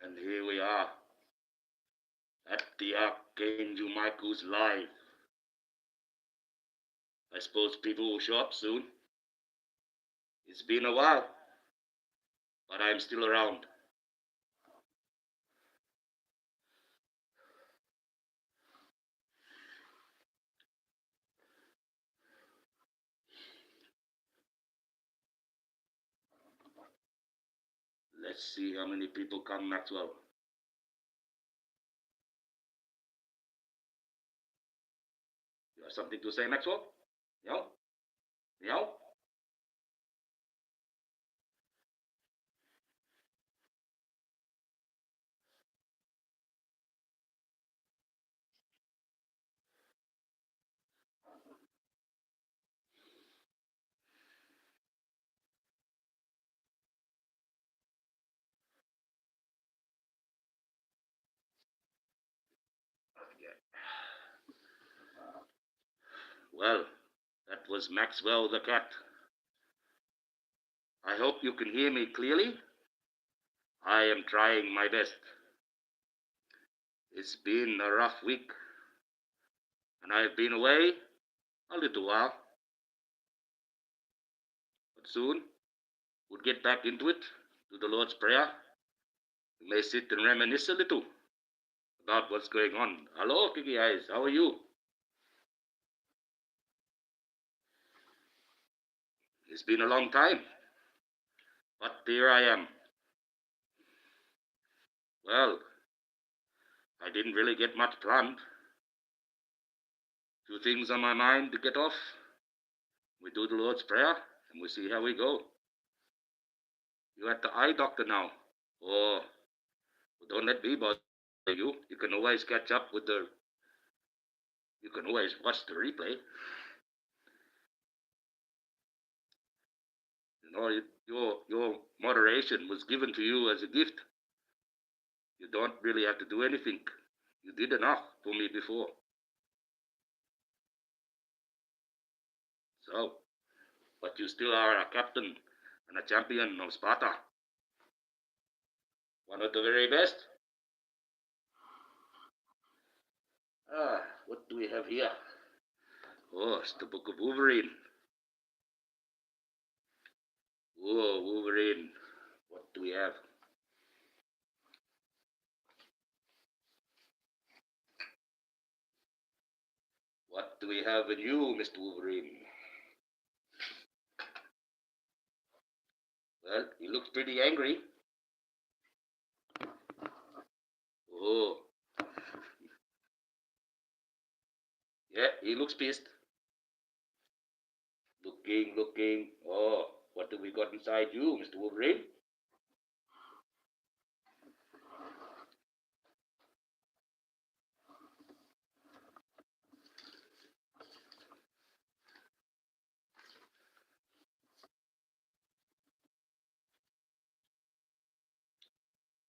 And here we are at the Archangel Michael's live. I suppose people will show up soon. It's been a while, but I'm still around. Let's see how many people come, Maxwell. You have something to say, Maxwell? No? No? Well, that was Maxwell the cat. I hope you can hear me clearly. I am trying my best. It's been a rough week, and I've been away a little while. But soon, we'll get back into it, do the Lord's Prayer. We may sit and reminisce a little about what's going on. Hello, Kiki Eyes, how are you? It's been a long time, but here I am. Well, I didn't really get much planned. Two things on my mind to get off. We do the Lord's Prayer, and we see how we go. You're at the eye doctor now. Oh, well, don't let me bother you. You can always catch up with the... You can always watch the replay. You know, your moderation was given to you as a gift. You don't really have to do anything. You did enough for me before. So, but you still are a captain and a champion of Sparta. One of the very best. What do we have here? Oh, it's the Book of Wolverine. Oh, Wolverine. What do we have? What do we have in you, Mr. Wolverine? Well, he looks pretty angry. Oh. Yeah, he looks pissed. Looking. Oh, what do we got inside you, Mr. Wolverine?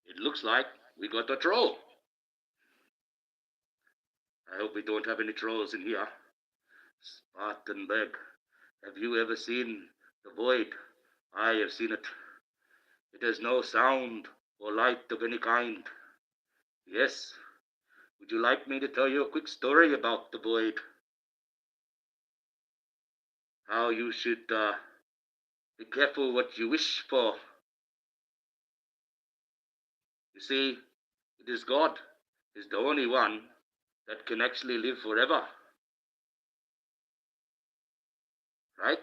It looks like we got a troll. I hope we don't have any trolls in here. Spartan bag. Have you ever seen the void? I have seen it. It has no sound or light of any kind. Yes. Would you like me to tell you a quick story about the void? How you should be careful what you wish for. You see, it is God is the only one that can actually live forever. Right?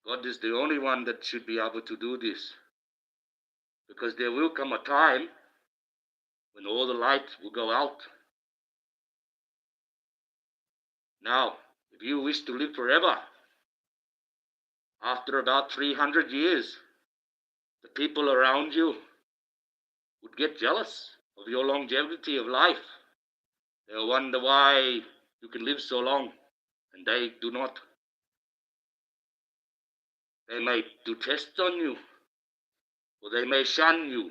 God is the only one that should be able to do this. Because there will come a time when all the light will go out. Now, if you wish to live forever, after about 300 years, the people around you would get jealous of your longevity of life. They'll wonder why you can live so long, and they do not. They may do tests on you, or they may shun you.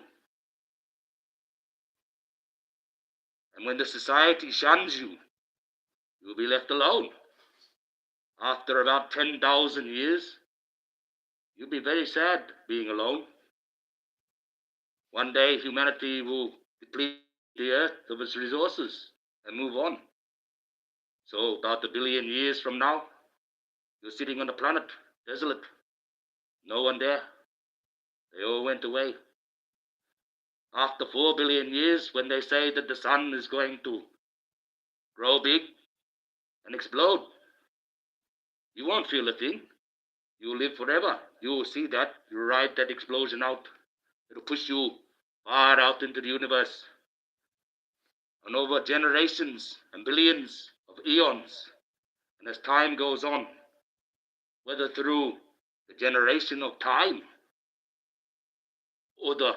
And when the society shuns you, you'll be left alone. After about 10,000 years, you'll be very sad being alone. One day humanity will deplete the earth of its resources and move on. So about 1 billion years from now, you're sitting on a planet, desolate. No one there. They all went away. After 4 billion years, when they say that the sun is going to grow big and explode, you won't feel a thing. You will live forever. You will see that. You ride that explosion out. It'll push you far out into the universe. And over generations and billions of eons, and as time goes on, whether through the generation of time or the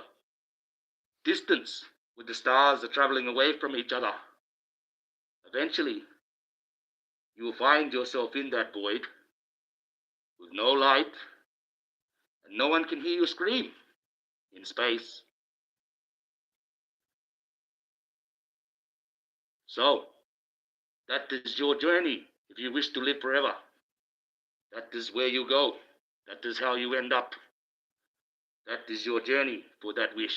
distance with the stars are traveling away from each other, eventually you will find yourself in that void with no light, and no one can hear you scream in space. So, that is your journey if you wish to live forever. That is where you go. That is how you end up. That is your journey for that wish.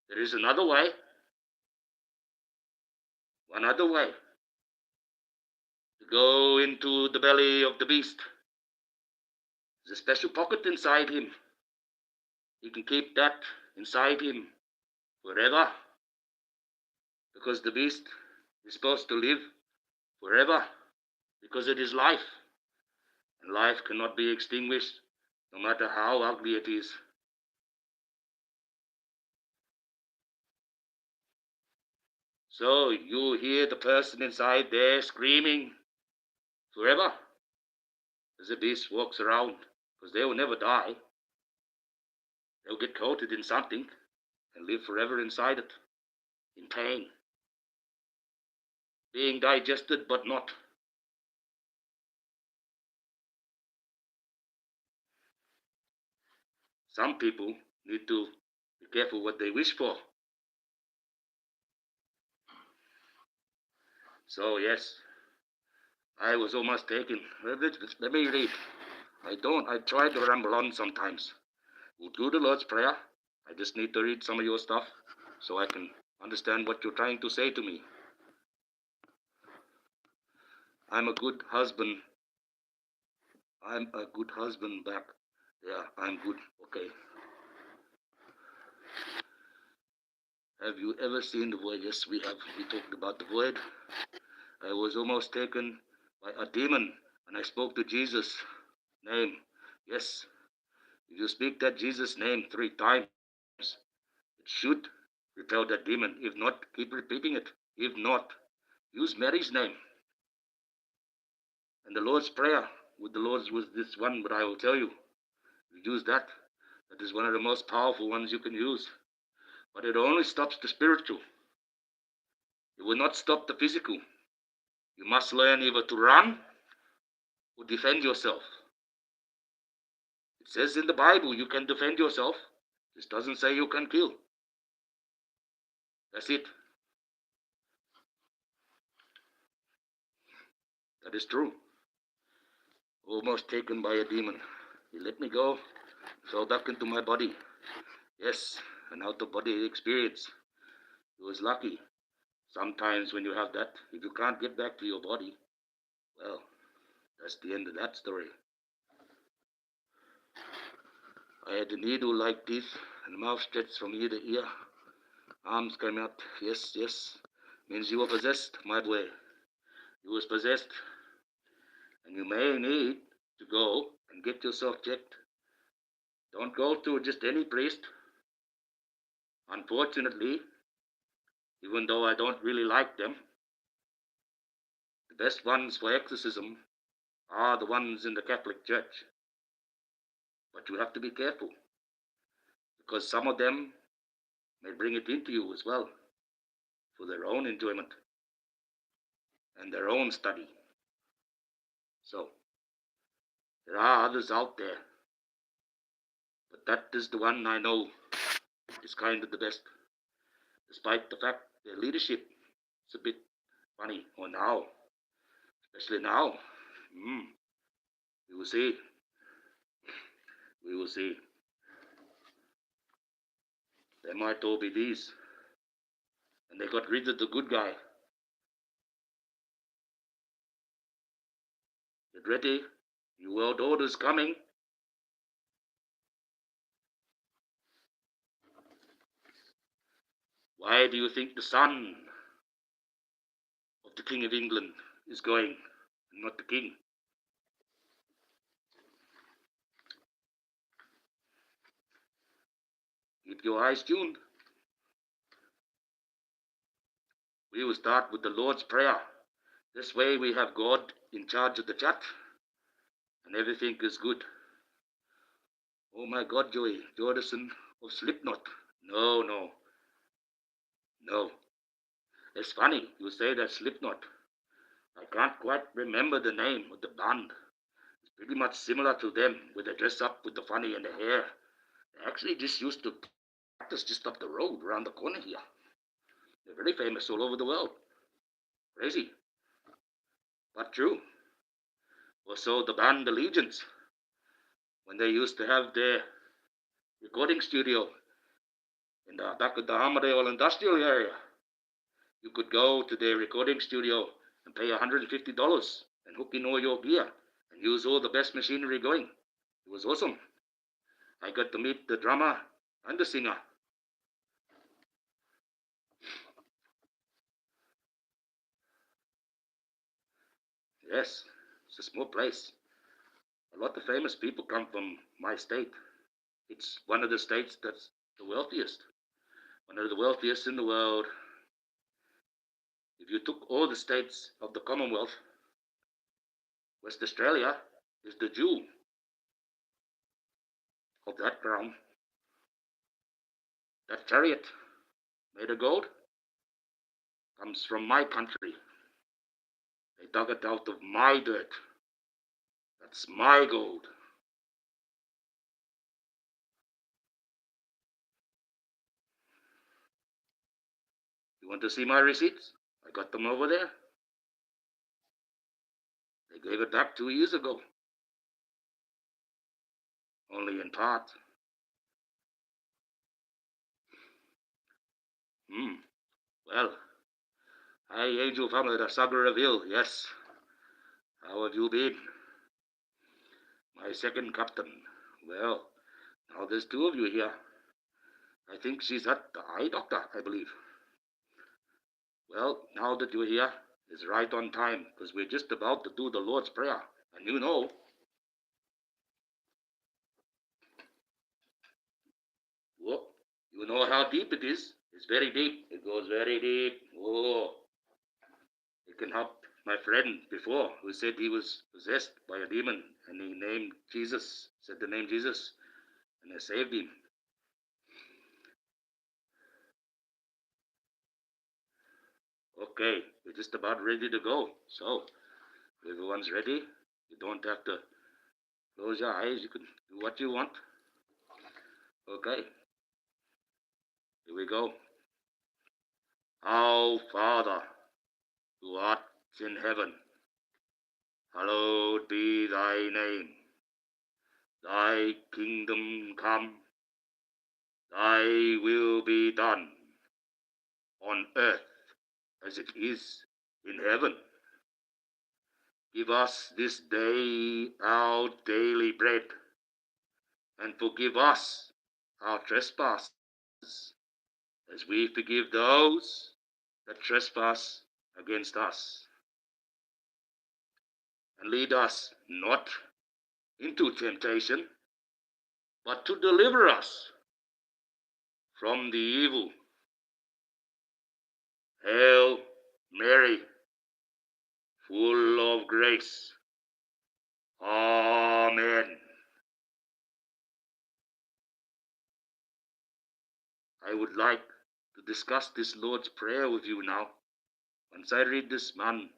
There is another way. One other way. To go into the belly of the beast. There's a special pocket inside him. He can keep that inside him forever. Because the beast is supposed to live forever. Because it is life. And life cannot be extinguished, no matter how ugly it is. So you hear the person inside there screaming forever as the beast walks around, because they will never die. They'll get coated in something and live forever inside it, in pain, being digested but not. Some people need to be careful what they wish for. So yes, I was almost taken. Let me read. I try to ramble on sometimes. We'll do the Lord's Prayer. I just need to read some of your stuff so I can understand what you're trying to say to me. I'm a good husband. I'm a good husband back. Yeah, I'm good. Okay. Have you ever seen the void? Yes, we have. We talked about the void. I was almost taken by a demon and I spoke to Jesus' name. Yes, if you speak that Jesus' name 3 times, it should repel that demon. If not, keep repeating it. If not, use Mary's name. And the Lord's Prayer with the Lord's was this one, but I will tell you, use that. That is one of the most powerful ones you can use. But it only stops the spiritual. It will not stop the physical. You must learn either to run or defend yourself. It says in the Bible you can defend yourself. This doesn't say you can kill. That's it. That is true. Almost taken by a demon. He let me go, fell back into my body. Yes, an out-of-body experience. He was lucky. Sometimes when you have that, if you can't get back to your body, well, that's the end of that story. I had a needle-like teeth and mouth stretched from ear to ear. Arms came out. Yes, yes. Means you were possessed, my boy. You was possessed. And you may need to go and get yourself checked. Don't go to just any priest. Unfortunately, even though I don't really like them, the best ones for exorcism are the ones in the Catholic Church. But you have to be careful, because some of them may bring it into you as well, for their own enjoyment and their own study. So, there are others out there, but that is the one I know is kind of the best, despite the fact their leadership is a bit funny, or now, especially now. You will see. We will see. They might all be these. And they got rid of the good guy. Get ready. New world order's coming. Why do you think the son of the King of England is going and not the king? Keep your eyes tuned. We will start with the Lord's Prayer. This way we have God in charge of the chat and everything is good. Oh my God, Joey, Jordison of Slipknot. No. It's funny you say that Slipknot. I can't quite remember the name of the band. It's pretty much similar to them, where they dress up with the funny and the hair. They actually just used to practice just up the road around the corner here. They're very famous all over the world. Crazy, but true. Also, the band Allegiance, when they used to have their recording studio in the back of the Armadale Industrial area. You could go to their recording studio and pay $150 and hook in all your gear and use all the best machinery going. It was awesome. I got to meet the drummer and the singer. Yes, it's a small place. A lot of famous people come from my state. It's one of the states that's the wealthiest. One of the wealthiest in the world. If you took all the states of the Commonwealth, West Australia is the jewel of that crown. That chariot made of gold comes from my country. They dug it out of my dirt. That's my gold. You want to see my receipts? I got them over there. They gave it back 2 years ago. Only in part. Well, hi, Angel family, the Sugar of Hill, yes. How have you been? My second captain. Well, now there's 2 of you here. I think she's at the eye doctor, I believe. Well, now that you're here, it's right on time, because we're just about to do the Lord's Prayer. And you know how deep it is. It's very deep. It goes very deep. Oh, it can help my friend before who said he was possessed by a demon and he named Jesus, said the name Jesus, and I saved him. Okay, we're just about ready to go. So, if everyone's ready, you don't have to close your eyes. You can do what you want. Okay, here we go. Our Father, who art in heaven, hallowed be thy name. Thy kingdom come, thy will be done, on earth as it is in heaven. Give us this day our daily bread, and forgive us our trespasses, as we forgive those that trespass against us. And lead us not into temptation, but to deliver us from the evil. Hail Mary, full of grace. Amen. I would like to discuss this Lord's Prayer with you now. Once I read this man,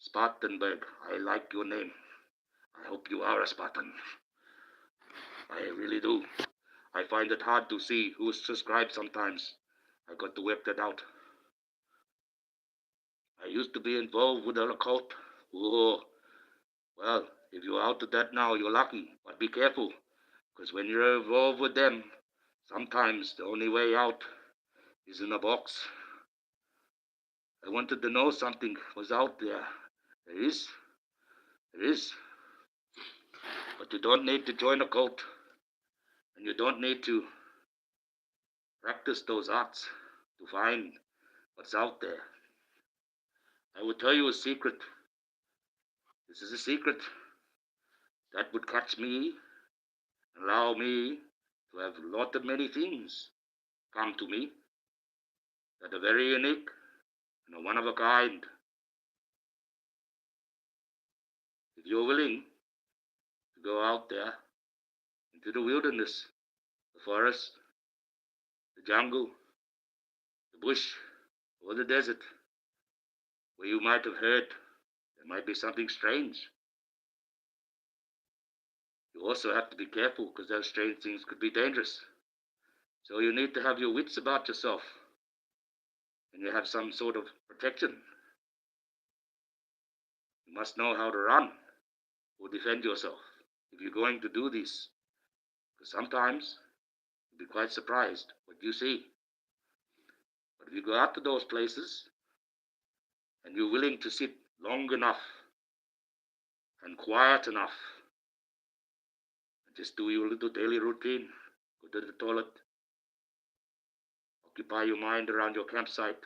Spartanberg, I like your name. I hope you are a Spartan. I really do. I find it hard to see who is subscribed sometimes. I got to work that out. I used to be involved with the occult. Oh, well, if you're out of that now, you're lucky. But be careful, Because when you're involved with them, sometimes the only way out is in a box. I wanted to know something was out there. There is. There is. But you don't need to join a cult. And you don't need to practice those arts to find what's out there. I will tell you a secret. This is a secret that would catch me, allow me to have a lot of many things come to me that are very unique and one of a kind. If you're willing to go out there into the wilderness, the forest, the jungle, the bush, or the desert, where you might have heard there might be something strange. You also have to be careful because those strange things could be dangerous. So you need to have your wits about yourself and you have some sort of protection. You must know how to run or defend yourself if you're going to do this. Because sometimes you'll be quite surprised what you see. But if you go out to those places and you're willing to sit long enough and quiet enough and just do your little daily routine, go to the toilet, occupy your mind around your campsite,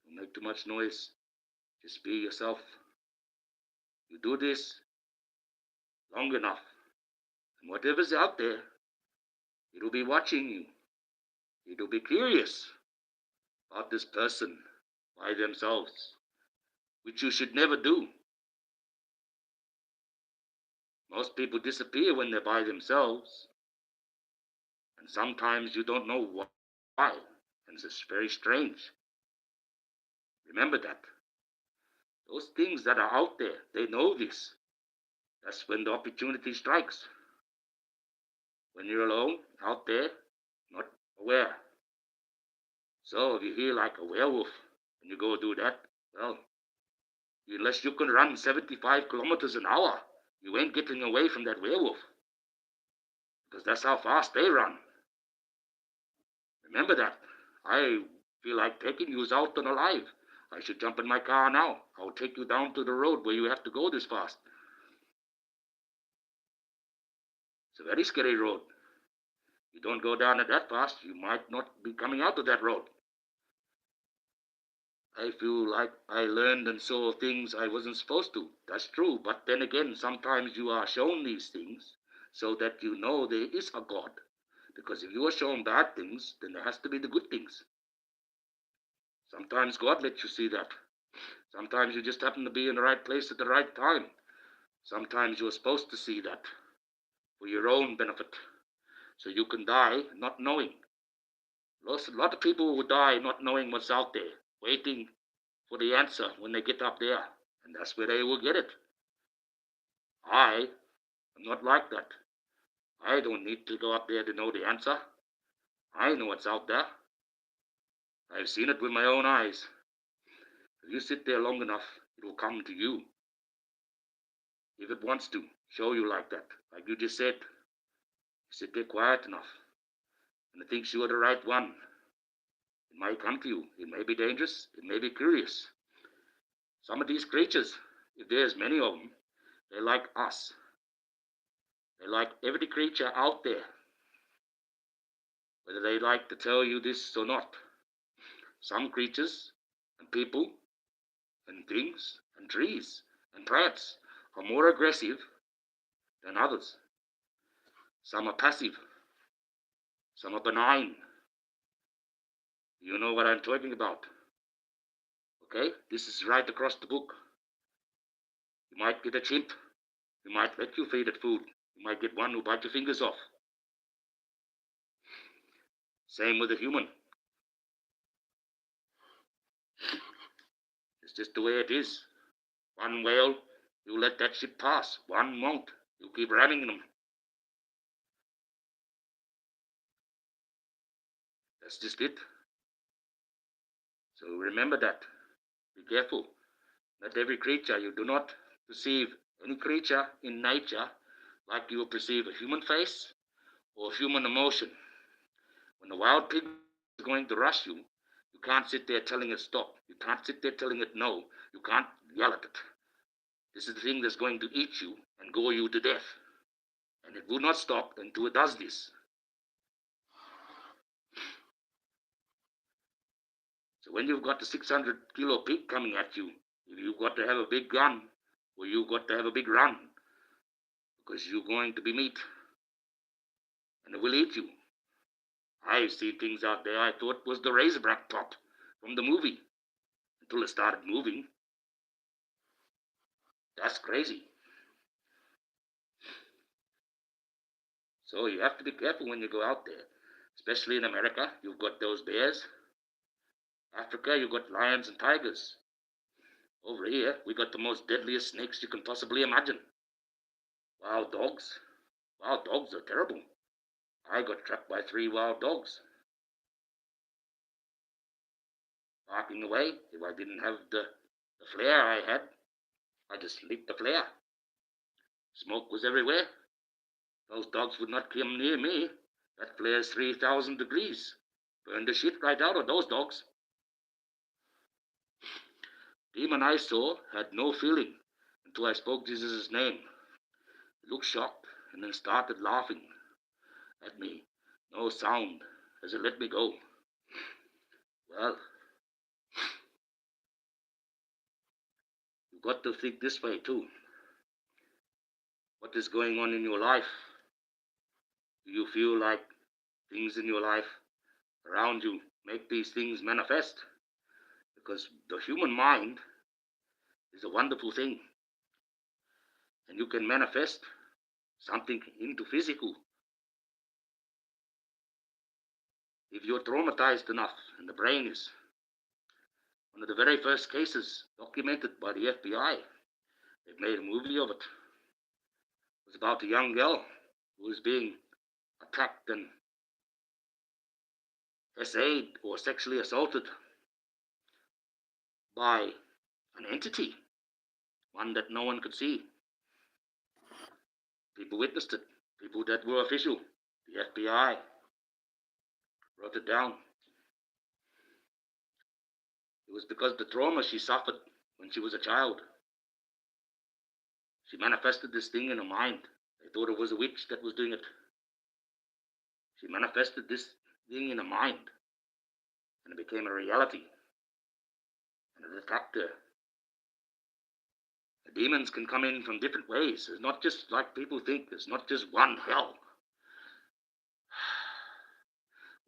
don't make too much noise, just be yourself. You do this long enough, and whatever's out there, it'll be watching you. It'll be curious about this person by themselves, which you should never do. Most people disappear when they're by themselves, and sometimes you don't know why, and it's very strange. Remember that. Those things that are out there, they know this. That's when the opportunity strikes. When you're alone, out there, not aware. So if you hear like a werewolf and you go do that, well, unless you can run 75 kilometers an hour, you ain't getting away from that werewolf. Because that's how fast they run. Remember that. I feel like taking you out and alive. I should jump in my car now. I'll take you down to the road where you have to go this fast. It's a very scary road. You don't go down it that fast, you might not be coming out of that road. I feel like I learned and saw things I wasn't supposed to. That's true. But then again, sometimes you are shown these things so that you know there is a God. Because if you are shown bad things, then there has to be the good things. Sometimes God lets you see that. Sometimes you just happen to be in the right place at the right time. Sometimes you're supposed to see that for your own benefit. So you can die not knowing. A lot of people will die not knowing what's out there, waiting for the answer when they get up there. And that's where they will get it. I am not like that. I don't need to go up there to know the answer. I know what's out there. I've seen it with my own eyes. If you sit there long enough, it will come to you. If it wants to show you like that, like you just said, sit there quiet enough, and it thinks you are the right one. It might come to you. It may be dangerous. It may be curious. Some of these creatures, if there's many of them, they're like us. They're like every creature out there, whether they like to tell you this or not. Some creatures and people and things and trees and plants are more aggressive than others. Some are passive. Some are benign. You know what I'm talking about. Okay? This is right across the book. You might get a chimp. You might let you feed it food. You might get one who bites your fingers off. Same with a human. It's just the way it is. One whale, you let that ship pass. One won't. You keep ramming them. That's just it. So remember that. Be careful. Not every creature, you do not perceive any creature in nature like you will perceive a human face or human emotion. When the wild pig is going to rush you, you can't sit there telling it stop. You can't sit there telling it no. You can't yell at it. This is the thing that's going to eat you and gore you to death. And it will not stop until it does this. So when you've got the 600-kilo pig coming at you, you've got to have a big gun, or you've got to have a big run, because you're going to be meat, and it will eat you. I've seen things out there I thought was the Razorback top from the movie, until it started moving. That's crazy. So you have to be careful when you go out there, especially in America. You've got those bears. Africa, you've got lions and tigers. Over here, we got the most deadliest snakes you can possibly imagine. Wild dogs. Wild dogs are terrible. I got trapped by 3 wild dogs. Barking away. If I didn't have the flare I had, I just lit the flare. Smoke was everywhere. Those dogs would not come near me. That flare's 3,000 degrees. Burned the shit right out of those dogs. Demon I saw had no feeling until I spoke Jesus' name. He looked shocked and then started laughing at me. No sound as it let me go. Well, you've got to think this way too. What is going on in your life? Do you feel like things in your life around you make these things manifest? Because the human mind is a wonderful thing. And you can manifest something into physical. If you're traumatized enough, and the brain is. One of the very first cases documented by the FBI, they've made a movie of it. It was about a young girl who was being attacked and essayed or sexually assaulted by an entity, one that no one could see. People witnessed it, people that were official. The FBI wrote it down. It was because the trauma she suffered when she was a child. She manifested this thing in her mind. They thought it was a witch that was doing it. She manifested this thing in her mind, and it became a reality, and it attacked her. The demons can come in from different ways. It's not just like people think. It's not just one hell.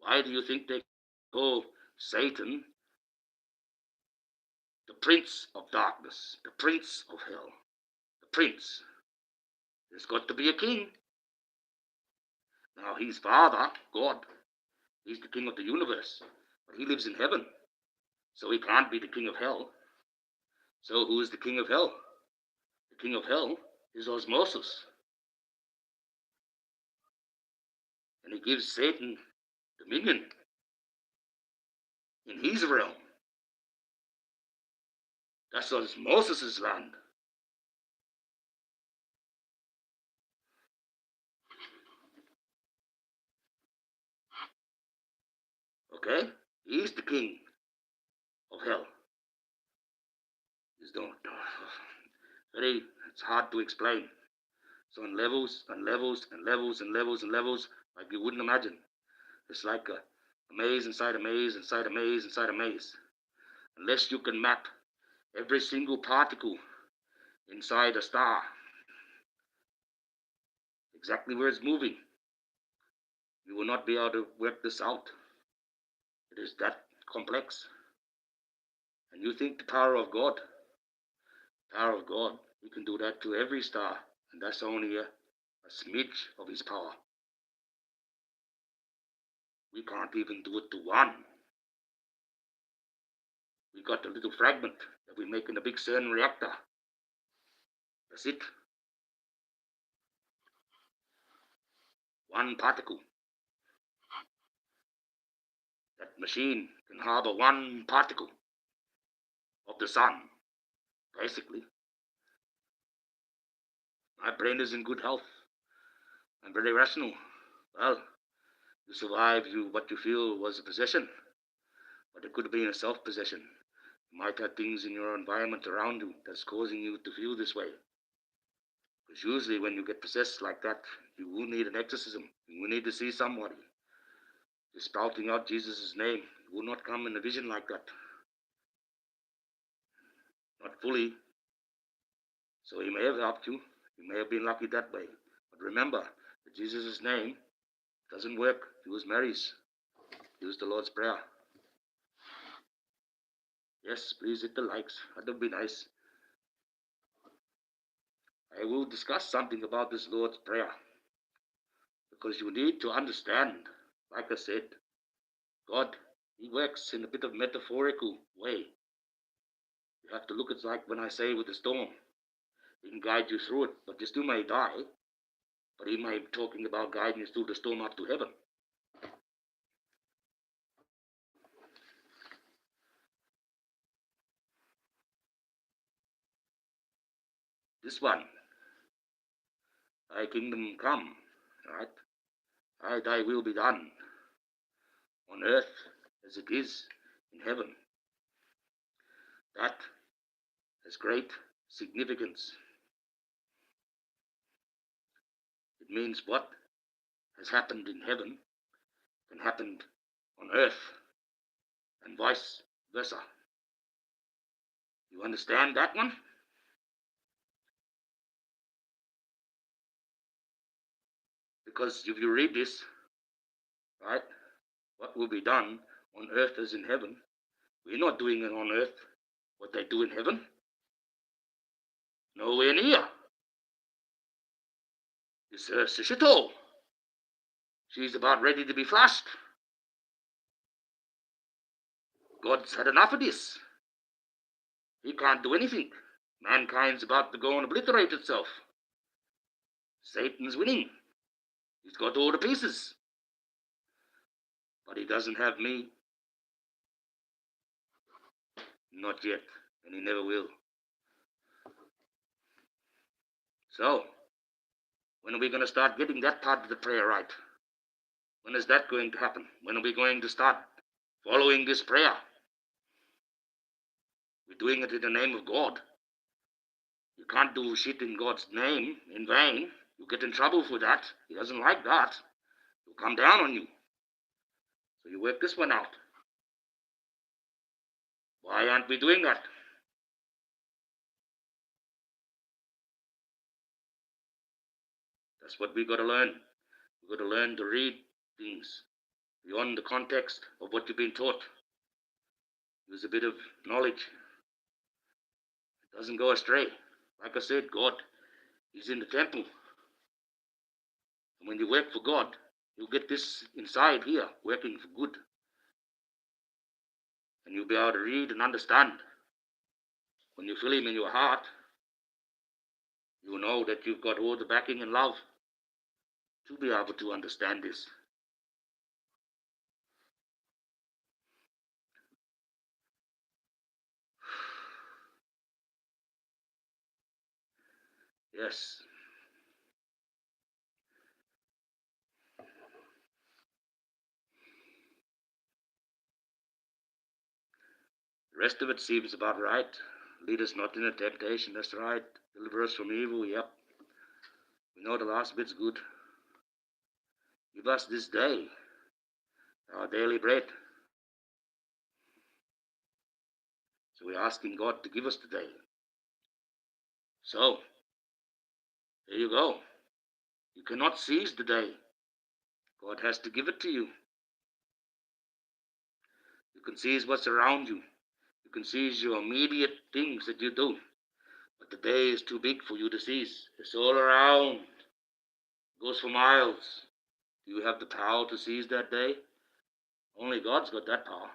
Why do you think they call Satan the prince of darkness, the prince of hell? The prince. There's got to be a king. Now, he's Father, God. He's the king of the universe. But he lives in heaven. So he can't be the king of hell. So who is the king of hell? The king of hell is osmosis. And he gives Satan dominion in his realm. That's osmosis' land. Okay? He's the king of hell. It's hard to explain. So on levels and levels and levels and levels and levels, like you wouldn't imagine. It's like a maze inside a maze inside a maze inside a maze. Unless you can map every single particle inside a star, exactly where it's moving, you will not be able to work this out. It is that complex. And you think the power of God, he can do that to every star, and that's only a smidge of his power. We can't even do it to one. We got a little fragment that we make in a big CERN reactor. That's it. One particle. That machine can harbor one particle of the sun, basically. My brain is in good health. I'm very rational. Well, you survive what you feel was a possession, but it could have been a self-possession. You might have things in your environment around you that's causing you to feel this way. Because usually when you get possessed like that, you will need an exorcism. You will need to see somebody. Just spouting out Jesus' name will not come in a vision like that. Not fully. So he may have helped you. You may have been lucky that way. But remember that Jesus' name doesn't work. Use Mary's. Use the Lord's Prayer. Yes, please hit the likes. That would be nice. I will discuss something about this Lord's Prayer. Because you need to understand, like I said, God, he works in a bit of metaphorical way. You have to look at it like when I say with the storm. He can guide you through it, but you still may die. But he may be talking about guiding you through the storm up to heaven. This one, thy kingdom come, right? Thy will be done on earth as it is in heaven. That has great significance. It means what has happened in heaven can happen on earth and vice versa. You understand that one? Because if you read this, right, what will be done on earth as in heaven, we're not doing it on earth what they do in heaven. Nowhere near. This earth's a shithole. She's about ready to be flushed. God's had enough of this. He can't do anything. Mankind's about to go and obliterate itself. Satan's winning. He's got all the pieces. But he doesn't have me. Not yet. And he never will. So, when are we going to start getting that part of the prayer right? When is that going to happen? When are we going to start following this prayer? We're doing it in the name of God. You can't do shit in God's name in vain. You get in trouble for that. He doesn't like that. He'll come down on you. So you work this one out. Why aren't we doing that? That's what we got to learn. We got to learn to read things beyond the context of what you've been taught. Use a bit of knowledge. It doesn't go astray. Like I said, God, he's in the temple. And when you work for God, you'll get this inside here, working for good. And you'll be able to read and understand. When you feel him in your heart, you will know that you've got all the backing and love to be able to understand this. Yes. The rest of it seems about right. Lead us not into temptation, that's right. Deliver us from evil, yep. We know the last bit's good. Give us this day our daily bread. So we're asking God to give us today. So, there you go. You cannot seize the day. God has to give it to you. You can seize what's around you. You can seize your immediate things that you do. But the day is too big for you to seize. It's all around. It goes for miles. Do you have the power to seize that day? Only God's got that power.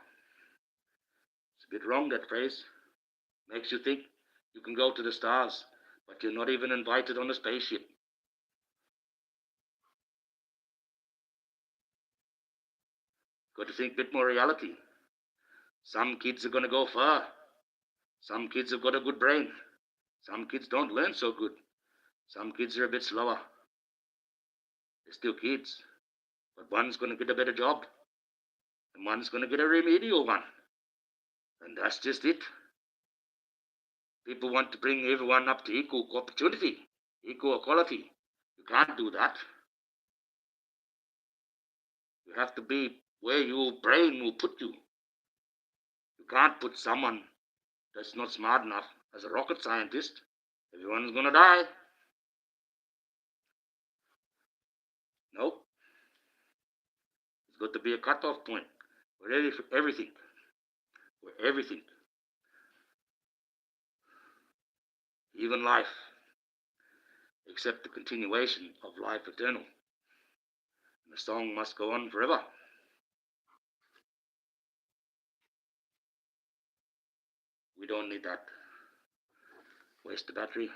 It's a bit wrong, that phrase. Makes you think you can go to the stars, but you're not even invited on a spaceship. Got to think a bit more reality. Some kids are going to go far. Some kids have got a good brain. Some kids don't learn so good. Some kids are a bit slower. They're still kids. But one's going to get a better job, and one's going to get a remedial one. And that's just it. People want to bring everyone up to equal opportunity, equal equality. You can't do that. You have to be where your brain will put you. You can't put someone that's not smart enough as a rocket scientist. Everyone's going to die. Nope. There's got to be a cutoff point for everything. For everything. Even life. Except the continuation of life eternal. And the song must go on forever. We don't need that. Waste the battery.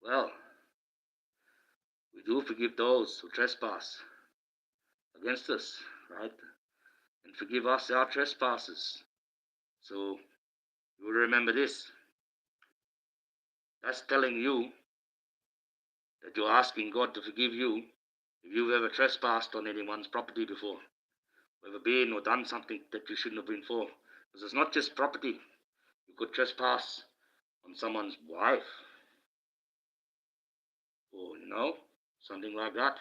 Well, we do forgive those who trespass against us, right? And forgive us our trespasses. So you will remember this. That's telling you that you're asking God to forgive you if you've ever trespassed on anyone's property before, ever been or done something that you shouldn't have been for. Because it's not just property. You could trespass on someone's wife, or, something like that.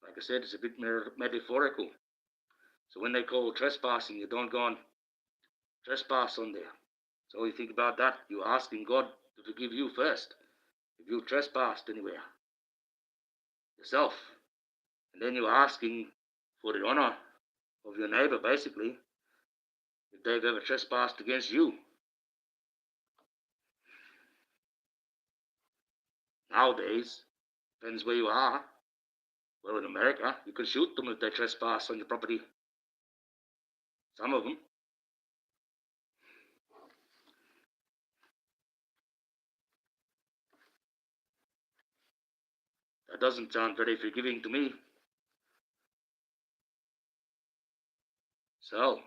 Like I said, it's a bit metaphorical. So when they call trespassing, you don't go and trespass on there. So you think about that. You're asking God to forgive you first if you trespassed anywhere yourself. And then you're asking for the honor of your neighbor, basically, if they've ever trespassed against you. Nowadays, depends where you are. Well, in America, you can shoot them if they trespass on your property. Some of them. That doesn't sound very forgiving to me. So,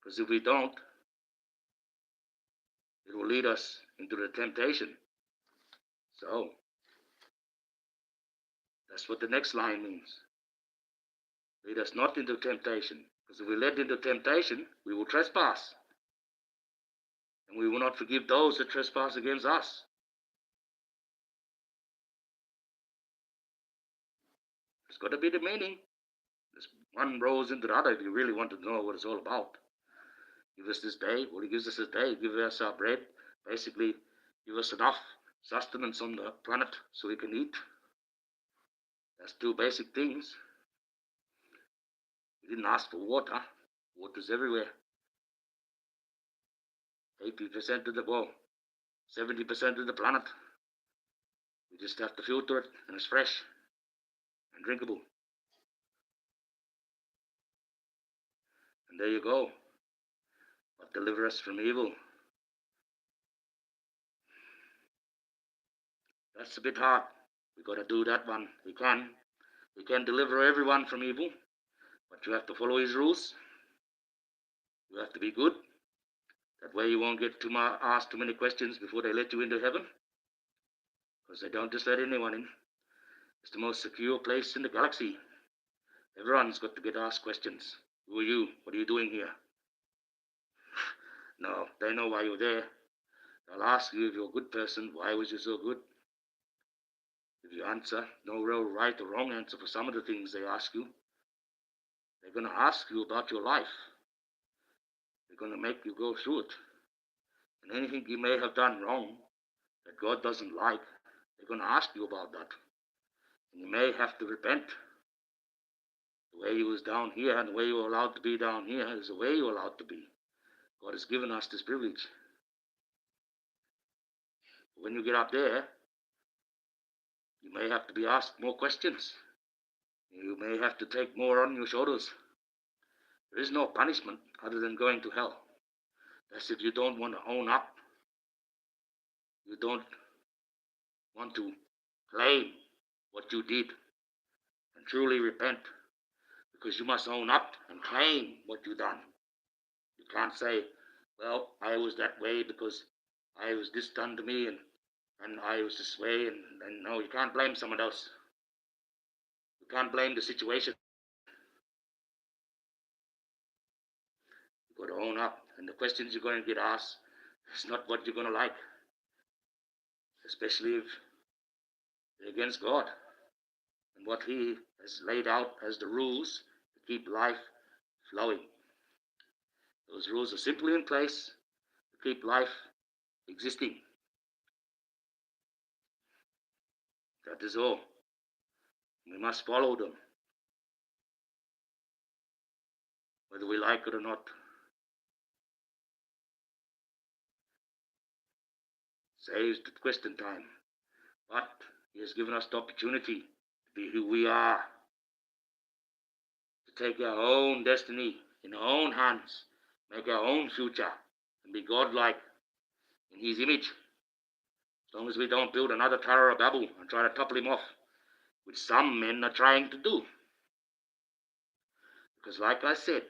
because if we don't, it will lead us into the temptation. So, that's what the next line means. Lead us not into temptation. Because if we're led into temptation, we will trespass. And we will not forgive those that trespass against us. There's got to be the meaning. This one rolls into the other if you really want to know what it's all about. Give us this day. Well, he gives us this day. Give us our bread. Basically, give us enough sustenance on the planet so we can eat. That's two basic things. We didn't ask for water. Water's everywhere. 80% of the world, 70% of the planet. We just have to filter it, and it's fresh and drinkable. And there you go. But deliver us from evil. That's a bit hard. We got to do that one. We can deliver everyone from evil, but you have to follow his rules. You have to be good. That way you won't get asked too many questions before they let you into heaven. Because they don't just let anyone in. It's the most secure place in the galaxy. Everyone's got to get asked questions. Who are you? What are you doing here? No, they know why you're there. They'll ask you if you're a good person. Why was you so good? If you answer, no real right or wrong answer for some of the things they ask you. They're going to ask you about your life. They're going to make you go through it. And anything you may have done wrong that God doesn't like, they're going to ask you about that. And you may have to repent. The way you was down here and the way you were allowed to be down here is the way you're allowed to be. God has given us this privilege. When you get up there, you may have to be asked more questions. You may have to take more on your shoulders. There is no punishment other than going to hell. That's if you don't want to own up. You don't want to claim what you did and truly repent, because you must own up and claim what you've done. You can't say, well, I was that way because I was this done to me and And I was this way, and no, you can't blame someone else. You can't blame the situation. You've got to own up. And the questions you're going to get asked is not what you're going to like, especially if they're against God and what He has laid out as the rules to keep life flowing. Those rules are simply in place to keep life existing. That is all. We must follow them, whether we like it or not. Saves the question time. But He has given us the opportunity to be who we are, to take our own destiny in our own hands, make our own future, and be godlike in His image. As long as we don't build another Tower of Babel and try to topple Him off, which some men are trying to do. Because like I said,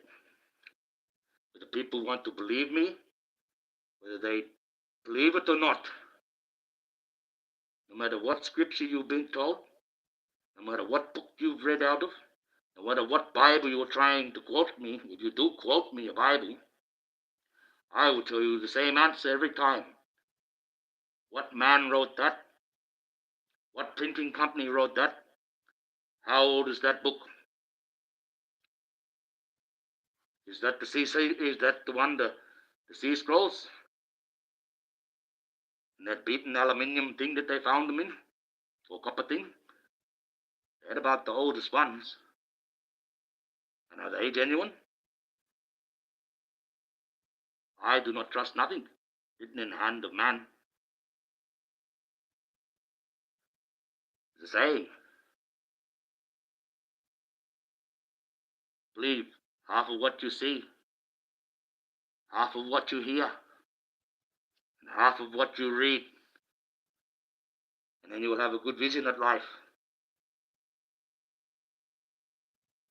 whether people want to believe me, whether they believe it or not, no matter what scripture you've been told, no matter what book you've read out of, no matter what Bible you're trying to quote me, if you do quote me a Bible, I will tell you the same answer every time. What man wrote that? What printing company wrote that? How old is that book? Is that the is that the one, the sea scrolls? And that beaten aluminium thing that they found them in? Or copper thing? They're about the oldest ones. And are they genuine? I do not trust nothing written in the hand of man. It's a saying. Believe half of what you see, half of what you hear, and half of what you read. And then you will have a good vision of life.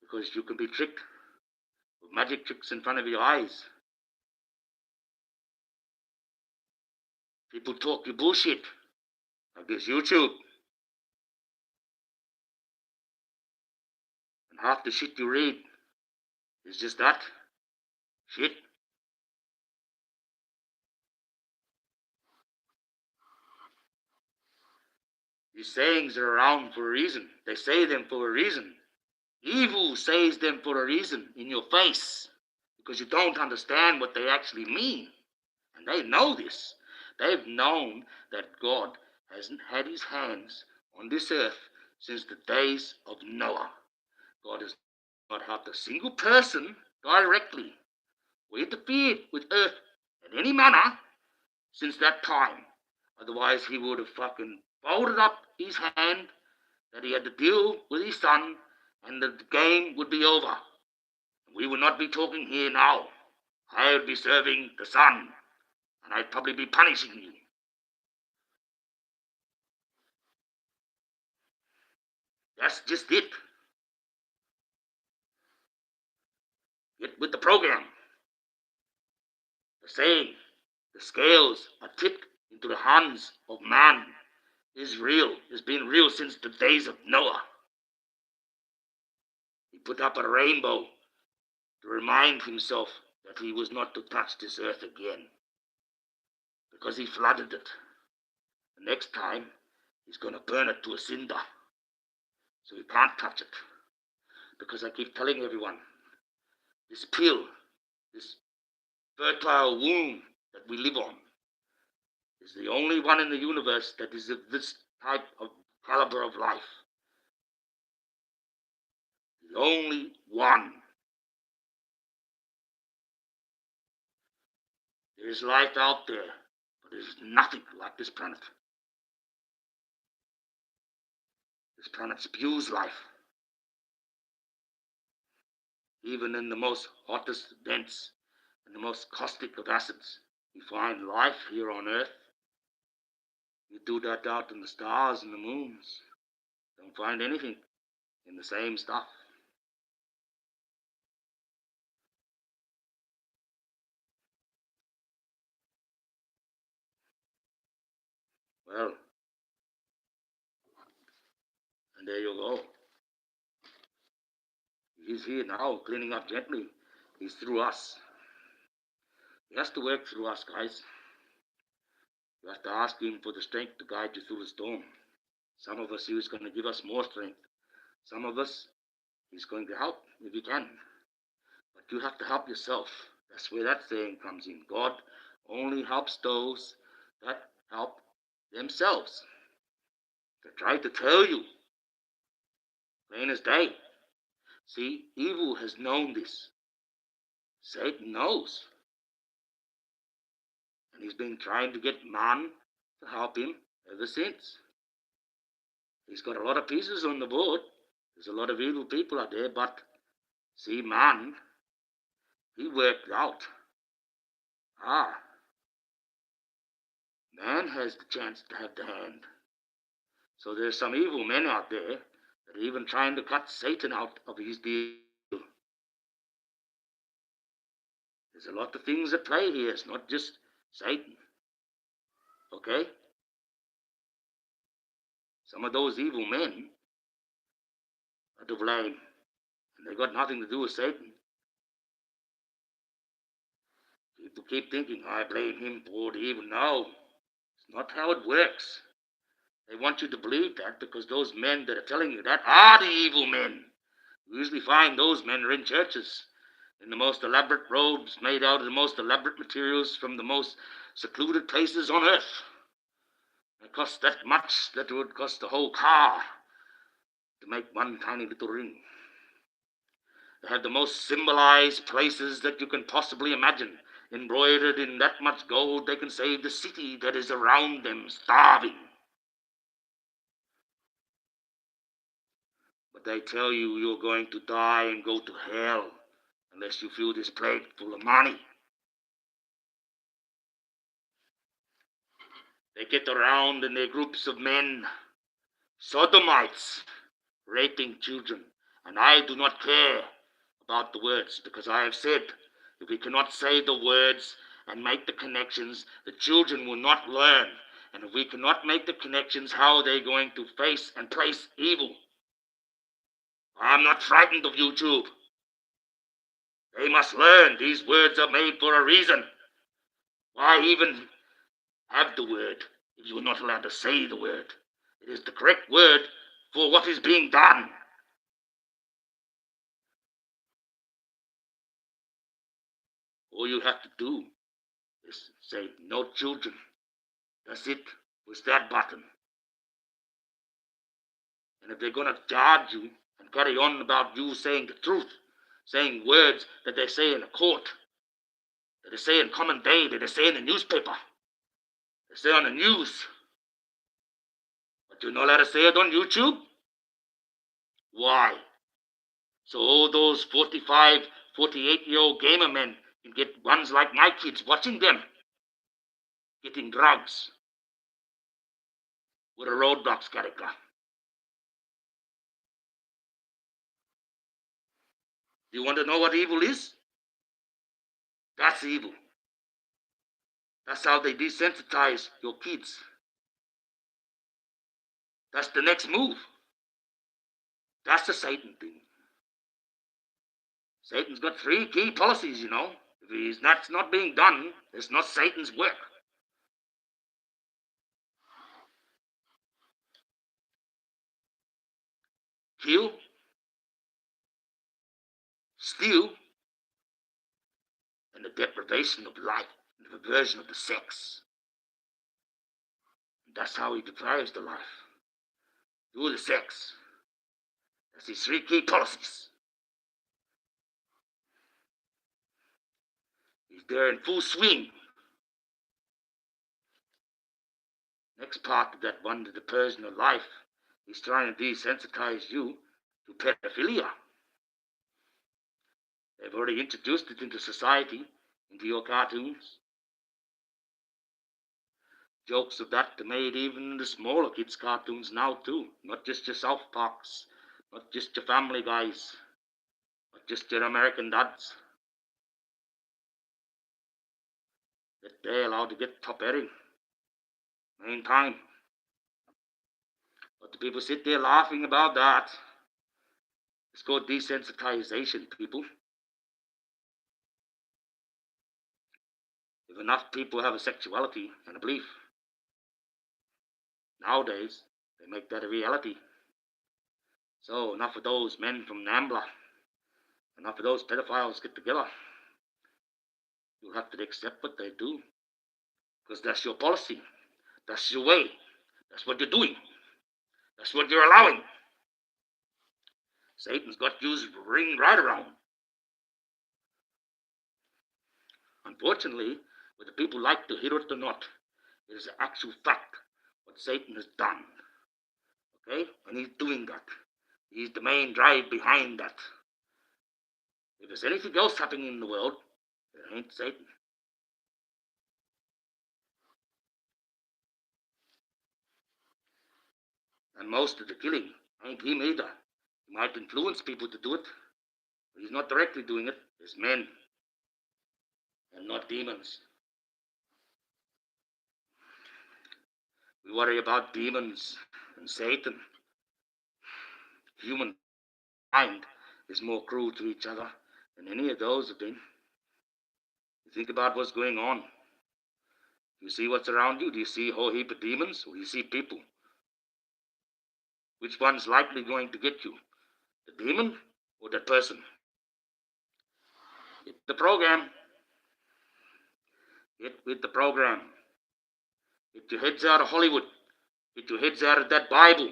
Because you can be tricked with magic tricks in front of your eyes. People talk you bullshit, like this YouTube. And half the shit you read is just that, shit. These sayings are around for a reason. They say them for a reason. Evil says them for a reason in your face, because you don't understand what they actually mean. And they know this. They've known that God hasn't had His hands on this earth since the days of Noah. God has not helped a single person directly or interfered with earth in any manner since that time. Otherwise, He would have fucking folded up His hand that He had to deal with His son, and the game would be over. We would not be talking here now. I would be serving the Son, and I'd probably be punishing you. That's just it. Get with the program. The saying, the scales are tipped into the hands of man, is real. It's been real since the days of Noah. He put up a rainbow to remind himself that he was not to touch this earth again, because he flooded it. The next time, he's going to burn it to a cinder, so you can't touch it. Because I keep telling everyone, this pill, this fertile womb that we live on, is the only one in the universe that is of this type of caliber of life. The only one. There is life out there, but there's nothing like this planet. This planet spews life. Even in the most hottest, dense, and the most caustic of acids, you find life here on Earth. You do that out in the stars and the moons. Don't find anything in the same stuff. Well, And there you go. He's here now, cleaning up gently. He's through us. He has to work through us, guys. You have to ask him for the strength to guide you through the storm. Some of us, he's going to give us more strength. Some of us, he's going to help if he can. But you have to help yourself. That's where that saying comes in. God only helps those that help themselves. They try to tell you, plain as day. See, evil has known this. Satan knows. And he's been trying to get man to help him ever since. He's got a lot of pieces on the board. There's a lot of evil people out there, but see, man, he worked out. Man has the chance to have the hand. So there's some evil men out there that are even trying to cut Satan out of his deal. There's a lot of things at play here. It's not just Satan. Okay? Some of those evil men are to blame. And they've got nothing to do with Satan. People keep thinking, I blame him for the evil. No, it's not how it works. They want you to believe that because those men that are telling you that are the evil men. You usually find those men are in churches, in the most elaborate robes made out of the most elaborate materials from the most secluded places on earth. It costs that much that it would cost the whole car to make one tiny little ring. They have the most symbolized places that you can possibly imagine. Embroidered in that much gold, they can save the city that is around them starving. But they tell you you're going to die and go to hell unless you fill this plate full of money. They get around in their groups of men, sodomites, raping children. And I do not care about the words, because I have said, if we cannot say the words and make the connections, the children will not learn. And if we cannot make the connections, how are they going to face and place evil? I'm not frightened of YouTube. They must learn these words are made for a reason. Why even have the word if you are not allowed to say the word? It is the correct word for what is being done. All you have to do is say, no children. That's it. Push that button. And if they're going to charge you and carry on about you saying the truth, saying words that they say in a court, that they say in common day, that they say in the newspaper, they say on the news, but you're not allowed to say it on YouTube? Why? So all those 45, 48-year-old gamer men can get ones like my kids watching them, getting drugs with a Roadblocks character. Do you want to know what evil is? That's evil. That's how they desensitize your kids. That's the next move. That's the Satan thing. Satan's got 3 key policies, you know. If that's not being done, it's not Satan's work. Kill, steal, and the deprivation of life, and the perversion of the sex. And that's how he deprives the life. Through the sex. That's his 3 key policies. He's there in full swing. Next part of that one, the perversion of life, he's trying to desensitize you to pedophilia. They've already introduced it into society, into your cartoons. Jokes of that are made even in the smaller kids' cartoons now too. Not just your South Parks, not just your Family Guys, not just your American Dads. That they're allowed to get top airing. Main time. But But the people sit there laughing about that. It's called desensitization, people. If enough people have a sexuality and a belief, nowadays, they make that a reality. So enough of those men from Nambla, enough of those pedophiles get together. You'll have to accept what they do. Because that's your policy. That's your way. That's what you're doing. That's what you're allowing. Satan's got you ring right around. Unfortunately, whether people like to hear it or not, it is an actual fact what Satan has done. Okay? And he's doing that. He's the main drive behind that. If there's anything else happening in the world, it ain't Satan. And most of the killing ain't him either. He might influence people to do it, but he's not directly doing it. It's men and not demons. We worry about demons and Satan. Human mind is more cruel to each other than any of those have been. You think about what's going on. You see what's around you? Do you see a whole heap of demons, or do you see people? Which one's likely going to get you? The demon or the person? Get the program. Get with the program. Get your heads out of Hollywood. Get your heads out of that Bible.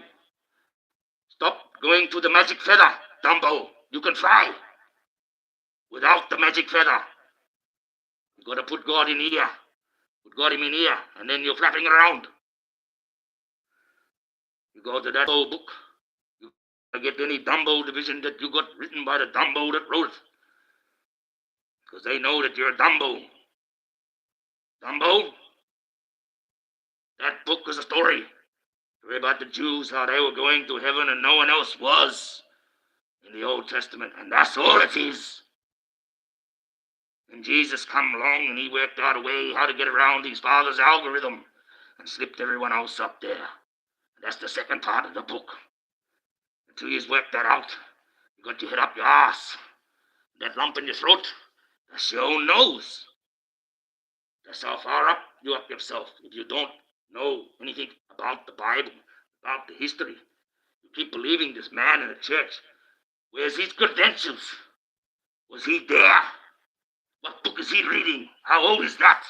Stop going to the magic feather, Dumbo. You can fly without the magic feather. You got to put God in here. Put God in here, and then you're flapping around. You go to that old book. You get any Dumbo division that you got written by the Dumbo that wrote it. Because they know that you're a Dumbo. Dumbo? That book is a story. Story about the Jews, how they were going to heaven and no one else was in the Old Testament. And that's all it is. And Jesus come along and he worked out a way how to get around his father's algorithm and slipped everyone else up there. And that's the second part of the book. Until you've worked that out, you got your head up your ass. That lump in your throat, that's your own nose. That's how far up you up yourself. If you don't know anything about the Bible, about the history, you keep believing this man in the church. Where's his credentials? Was he there? What book is he reading? How old is that?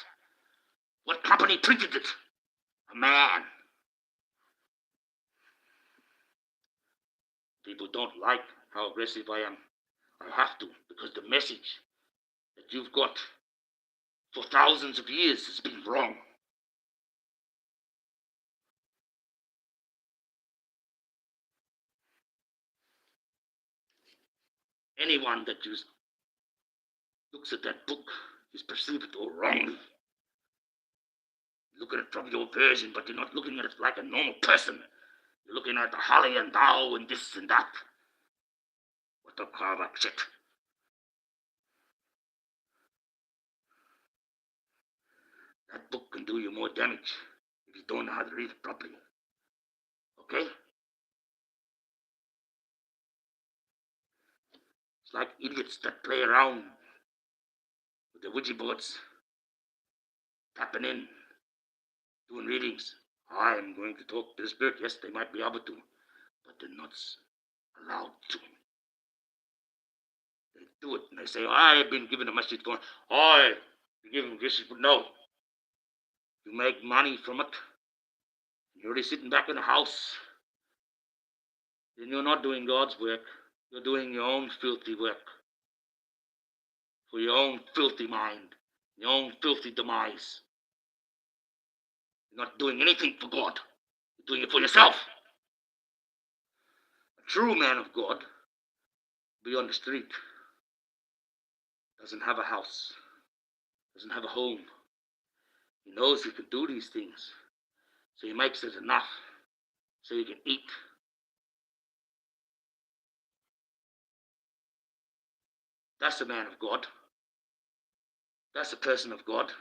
What company printed it? A man. People don't like how aggressive I am. I have to, because the message that you've got for thousands of years has been wrong. Anyone that looks at that book is perceived it all wrongly. Look at it from your version, but you're not looking at it like a normal person. You're looking at the holly and thou and this and that. What the carver shit. That book can do you more damage if you don't know how to read it properly. Okay? It's like idiots that play around with the Ouija boards, tapping in, doing readings. I am going to talk to the spirit. Yes, they might be able to, but they're not allowed to. They do it and they say, I've been given a message going, I've been given a message, but no. You make money from it. You're already sitting back in the house. Then you're not doing God's work. You're doing your own filthy work. For your own filthy mind. Your own filthy demise. You're not doing anything for God. You're doing it for yourself. A true man of God be on the street. Doesn't have a house. Doesn't have a home. He knows he can do these things. So he makes it enough so he can eat. That's a man of God. That's a person of God.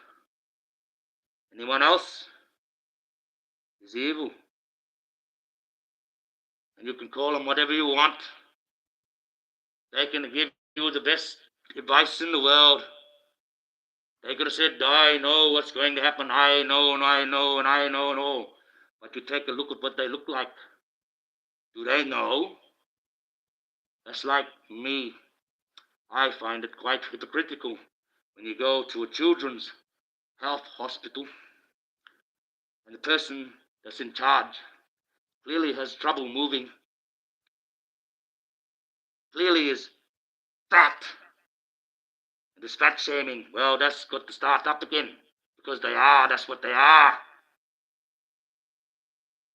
Anyone else is evil. and you can call them whatever you want. They can give you the best advice in the world. They could have said, I know what's going to happen, I know, and I know, and I know, and all. But you take a look at what they look like. Do they know? That's like me. I find it quite hypocritical when you go to a children's health hospital and the person that's in charge clearly has trouble moving, clearly is fat. And this fat shaming, well, that's got to start up again, because that's what they are.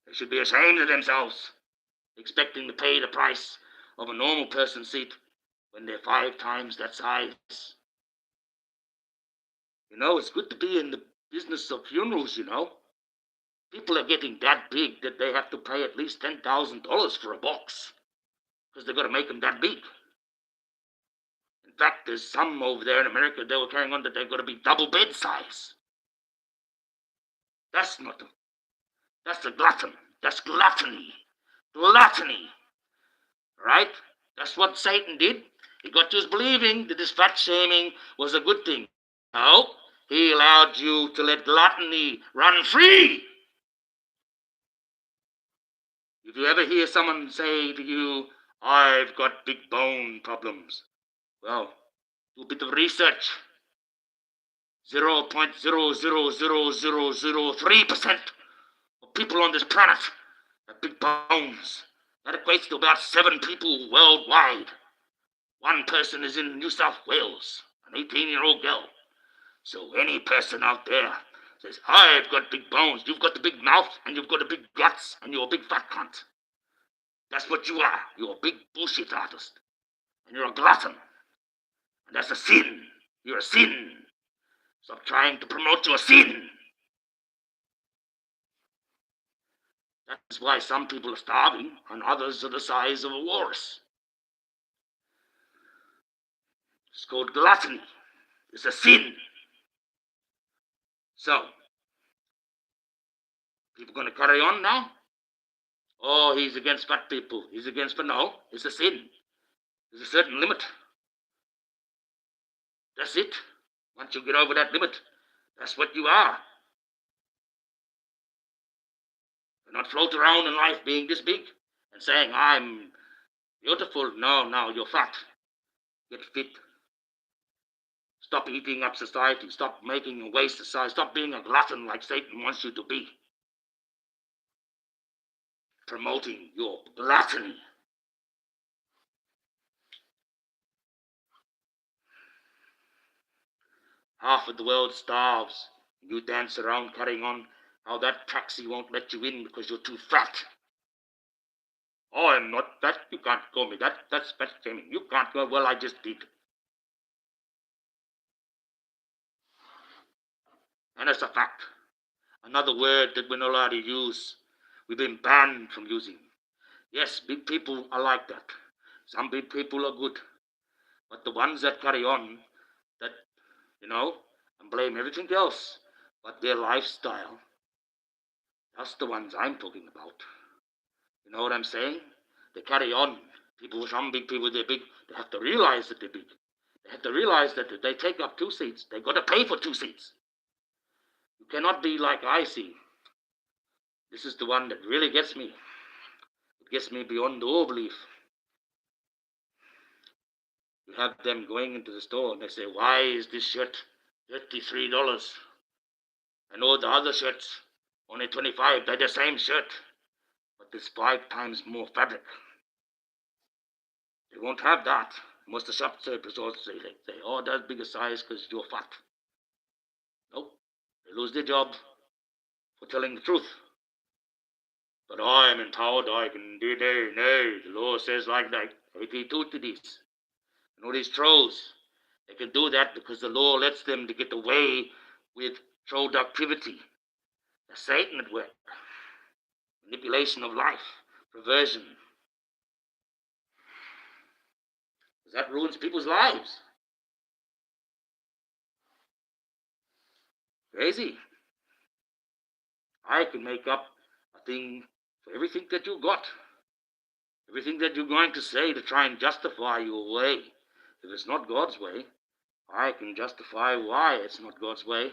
They should be ashamed of themselves, expecting to pay the price of a normal person's seat when they're 5 times that size. It's good to be in the business of funerals, People are getting that big that they have to pay at least $10,000 for a box, because they've got to make them that big. In fact, there's some over there in America, they were carrying on that they've got to be double bed size. That's a glutton. That's gluttony. Gluttony. Right? That's what Satan did. He got you believing that this fat shaming was a good thing. No, he allowed you to let gluttony run free. If you ever hear someone say to you, I've got big bone problems, well, do a bit of research. 0.00003% of people on this planet have big bones. That equates to about 7 people worldwide. 1 person is in New South Wales, an 18-year-old girl. So any person out there says, I've got big bones, you've got the big mouth, and you've got the big guts, and you're a big fat cunt. That's what you are. You're a big bullshit artist. And you're a glutton. And that's a sin. You're a sin. Stop trying to promote your sin. That's why some people are starving, and others are the size of a walrus. It's called gluttony. It's a sin. So, people going to carry on now? Oh, he's against fat people. He's against, but no, it's a sin. There's a certain limit. That's it. Once you get over that limit, that's what you are. Do not float around in life being this big and saying, I'm beautiful. No, you're fat. Get fit. Stop eating up society. Stop making a waste society. Stop being a glutton like Satan wants you to be. Promoting your gluttony. Half of the world starves. You dance around carrying on how that taxi won't let you in because you're too fat. Oh, I'm not fat. You can't call me that. That's fat shaming. You can't go. Well, I just did. And it's a fact. Another word that we're not allowed to use. We've been banned from using. Yes, big people are like that. Some big people are good. But the ones that carry on, that, and blame everything else but their lifestyle, that's the ones I'm talking about. You know what I'm saying? They carry on. Some big people, they're big. They have to realize that they're big. They have to realize that if they take up 2 seats, they've got to pay for 2 seats. You cannot be like I see. This is the one that really gets me. It gets me beyond all belief. You have them going into the store and they say, why is this shirt $33? And all the other shirts, only $25. They're the same shirt, but there's 5 times more fabric. They won't have that. Most of the shop servers also say, oh, that's bigger size because you're fat. Nope. They lose their job for telling the truth. But I am empowered, I can do that. No, the law says like that. To this. And all these trolls, they can do that because the law lets them to get away with productivity. That's Satan at work. Manipulation of life, perversion. Because that ruins people's lives. Crazy. I can make up a thing for everything that you got. Everything that you're going to say to try and justify your way, if it's not God's way, I can justify why it's not God's way,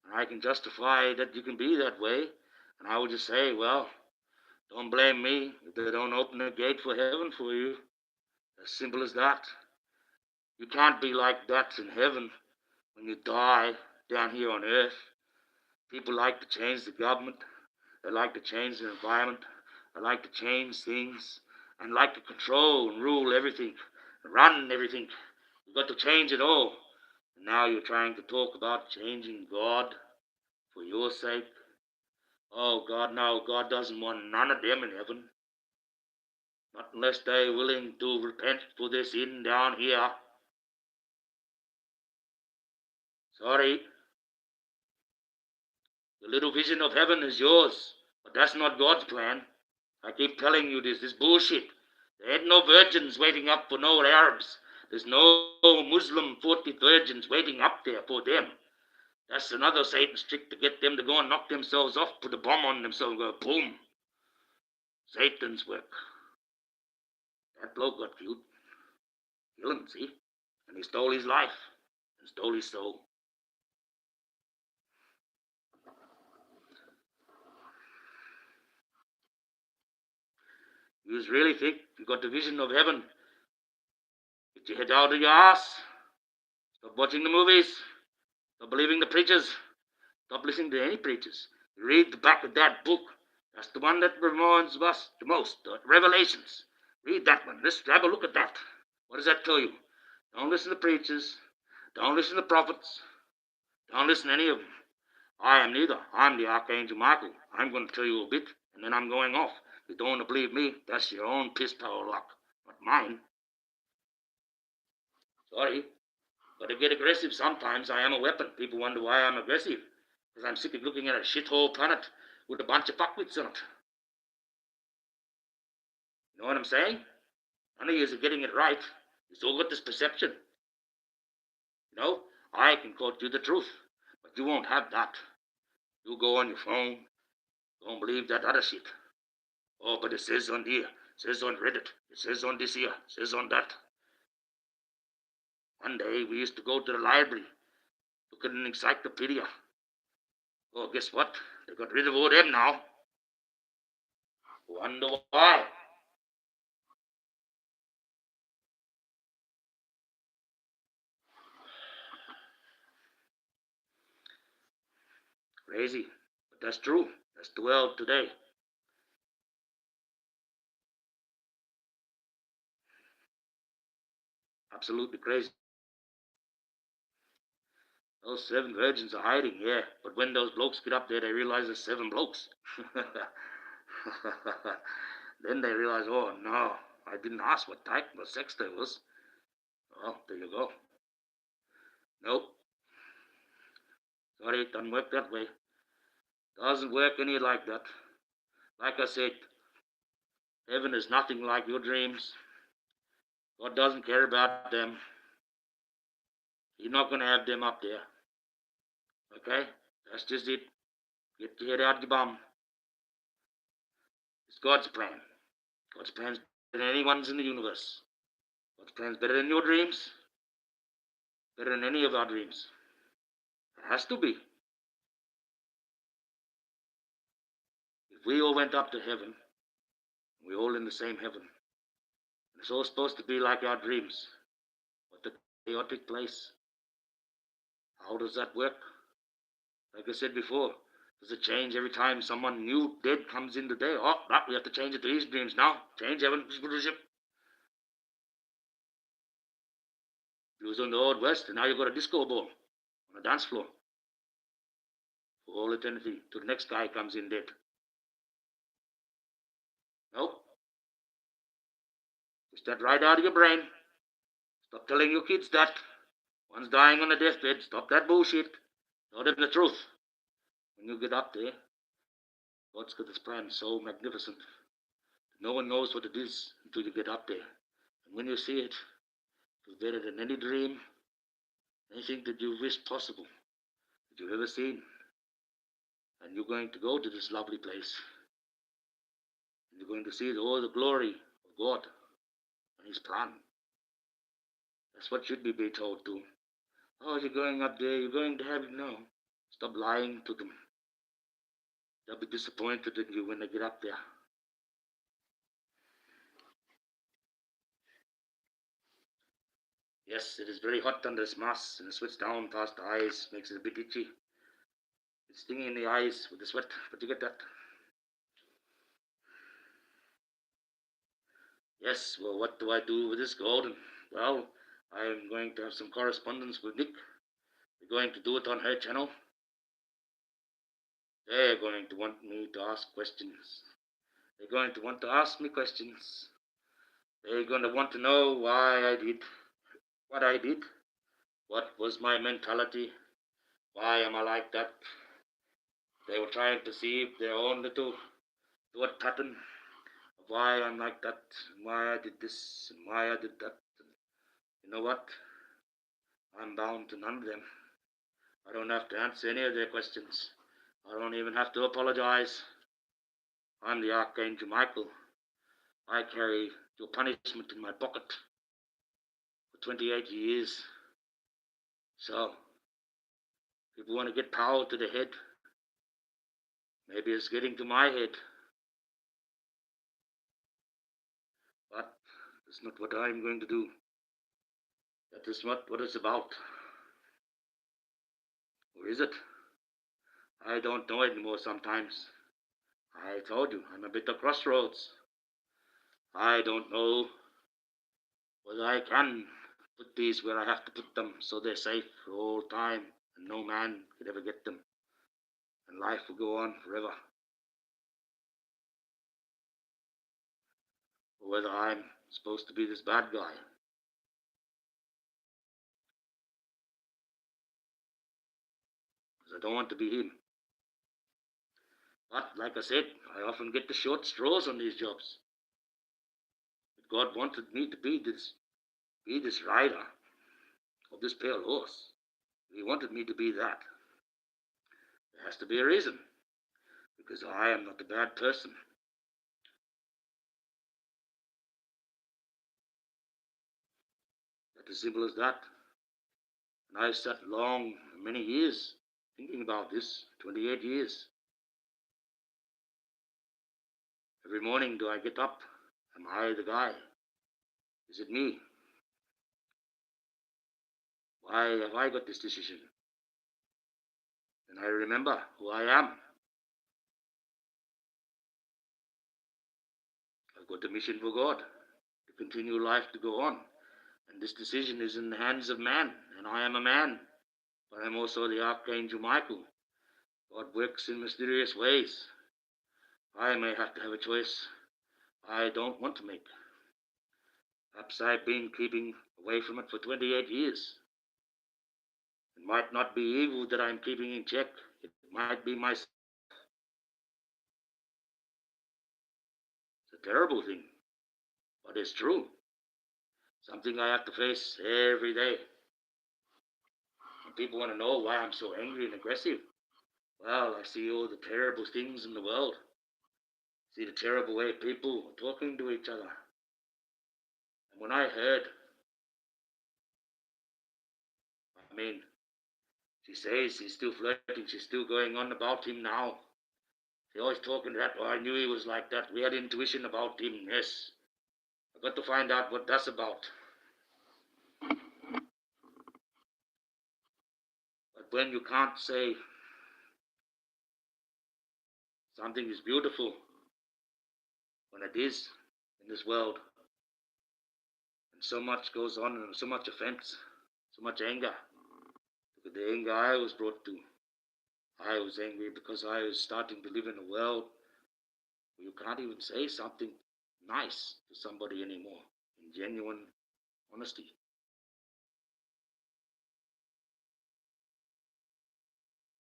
and I can justify that you can be that way, and I will just say, well, don't blame me if they don't open the gate for heaven for you. As simple as that. You can't be like that in heaven when you die down here on earth. People like to change the government. They like to change the environment. They like to change things and like to control and rule everything, and run everything. You've got to change it all. And now you're trying to talk about changing God for your sake. Oh, God, no, God doesn't want none of them in heaven. Not unless they're willing to repent for their sin down here. Sorry. The little vision of heaven is yours, but that's not God's plan. I keep telling you this bullshit. There ain't no virgins waiting up for no Arabs. There's no Muslim 40 virgins waiting up there for them. That's another Satan's trick to get them to go and knock themselves off, put a bomb on themselves, go boom. Satan's work. That bloke got killed. Kill him, see? And he stole his life and stole his soul. You just really think you got the vision of heaven? Get your head out of your ass. Stop watching the movies. Stop believing the preachers. Stop listening to any preachers. Read the back of that book. That's the one that reminds us the most. The Revelations. Read that one. Let's have a look at that. What does that tell you? Don't listen to preachers. Don't listen to prophets. Don't listen to any of them. I am neither. I'm the Archangel Michael. I'm going to tell you a bit, and then I'm going off. If you don't want to believe me, that's your own piss power luck, not mine. Sorry. But I get aggressive sometimes. I am a weapon. People wonder why I'm aggressive. Because I'm sick of looking at a shithole planet with a bunch of fuckwits on it. You know what I'm saying? None of you are getting it right. You still got this perception. You know, I can quote you the truth, but you won't have that. You go on your phone, don't believe that other shit. Oh, but it says on here, it says on Reddit, it says on this here, it says on that. One day we used to go to the library, look at an encyclopedia. Oh, guess what? They got rid of all them now. Wonder why? Crazy, but that's true. That's the world today. Absolutely crazy. Those 7 virgins are hiding, yeah. But when those blokes get up there, they realize there's 7 blokes. Then they realize, oh no, I didn't ask what type of sex there was. Well, there you go. Nope. Sorry, it doesn't work that way. Doesn't work any like that. Like I said, heaven is nothing like your dreams. God doesn't care about them. He's not going to have them up there. Okay? That's just it. Get your head out your bum. It's God's plan. God's plan's better than anyone's in the universe. God's plan's better than your dreams. Better than any of our dreams. It has to be. If we all went up to heaven, we're all in the same heaven. It's all supposed to be like our dreams. What the chaotic place? How does that work? Like I said before, does it change every time someone new dead comes in the day? Oh, we have to change it to these dreams now. Change heaven. You was on the Old West, and now you got a disco ball on a dance floor for all eternity till the next guy comes in dead. Nope. Push that right out of your brain. Stop telling your kids that. One's dying on a deathbed. Stop that bullshit. Tell them the truth. When you get up there, God's got this plan so magnificent. No one knows what it is until you get up there. And when you see it, it's better than any dream, anything that you wish possible, that you've ever seen. And you're going to go to this lovely place. And you're going to see all the glory of God and His plan. That's what should be told to. Oh, you're going up there, you're going to heaven. No. Stop lying to them. They'll be disappointed in you when they get up there. Yes, it is very hot under this mask, and the sweat's down past the eyes, makes it a bit itchy. It's stinging in the eyes with the sweat, but you get that. Yes, well, what do I do with this golden? Well, I'm going to have some correspondence with Nick. We're going to do it on her channel. They're going to want me to ask questions. They're going to want to ask me questions. They're going to want to know why I did what I did. What was my mentality? Why am I like that? They were trying to see their own little thought pattern of why I'm like that, and why I did this, and why I did that. And you know what? I'm bound to none of them. I don't have to answer any of their questions. I don't even have to apologize. I'm the Archangel Michael. I carry your punishment in my pocket for 28 years. So, people want to get power to the head. Maybe it's getting to my head. But that's not what I'm going to do. That is not what it's about. Or is it? I don't know anymore sometimes. I told you, I'm a bit of crossroads. I don't know whether I can put these where I have to put them so they're safe for all time and no man could ever get them. And life will go on forever. Or whether I'm supposed to be this bad guy. Because I don't want to be him. But like I said, I often get the short straws on these jobs. But God wanted me to be this rider of this pale horse. He wanted me to be that. There has to be a reason. Because I am not a bad person. That's as simple as that. And I've sat long, many years, thinking about this, 28 years. Every morning do I get up? Am I the guy? Is it me? Why have I got this decision? And I remember who I am. I've got a mission for God, to continue life to go on. And this decision is in the hands of man, and I am a man. But I'm also the Archangel Michael. God works in mysterious ways. I may have to have a choice I don't want to make. Perhaps I've been keeping away from it for 28 years. It might not be evil that I'm keeping in check. It might be myself. It's a terrible thing, but it's true. Something I have to face every day. And people want to know why I'm so angry and aggressive. Well, I see all the terrible things in the world. I see the terrible way people are talking to each other. And when I heard, I mean, she says she's still flirting, she's still going on about him now. She's always talking to that. Oh, I knew he was like that. We had intuition about him, yes. I've got to find out what that's about. But when you can't say something is beautiful, when it is in this world, and so much goes on, and so much offense, so much anger. Look at the anger I was brought to. I was angry because I was starting to live in a world where you can't even say something nice to somebody anymore in genuine honesty.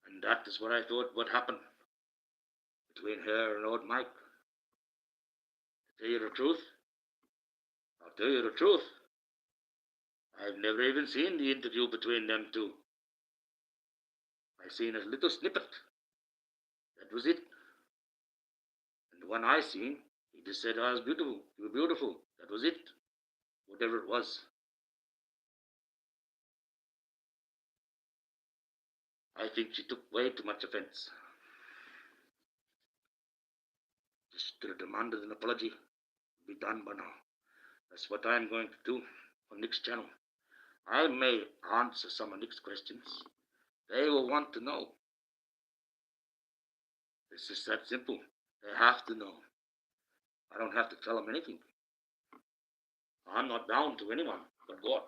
And that is what I thought would happen between her and old Mike. To tell you the truth, I'll tell you the truth. I've never even seen the interview between them two. I've seen a little snippet. That was it. And the one I seen, he just said I was beautiful. You were beautiful. was it. Whatever it was. I think she took way too much offense. Just should have demanded an apology. Be done by now. That's what I'm going to do on Nick's channel. I may answer some of Nick's questions. They will want to know. It's just that simple. They have to know. I don't have to tell them anything. I'm not bound to anyone but God.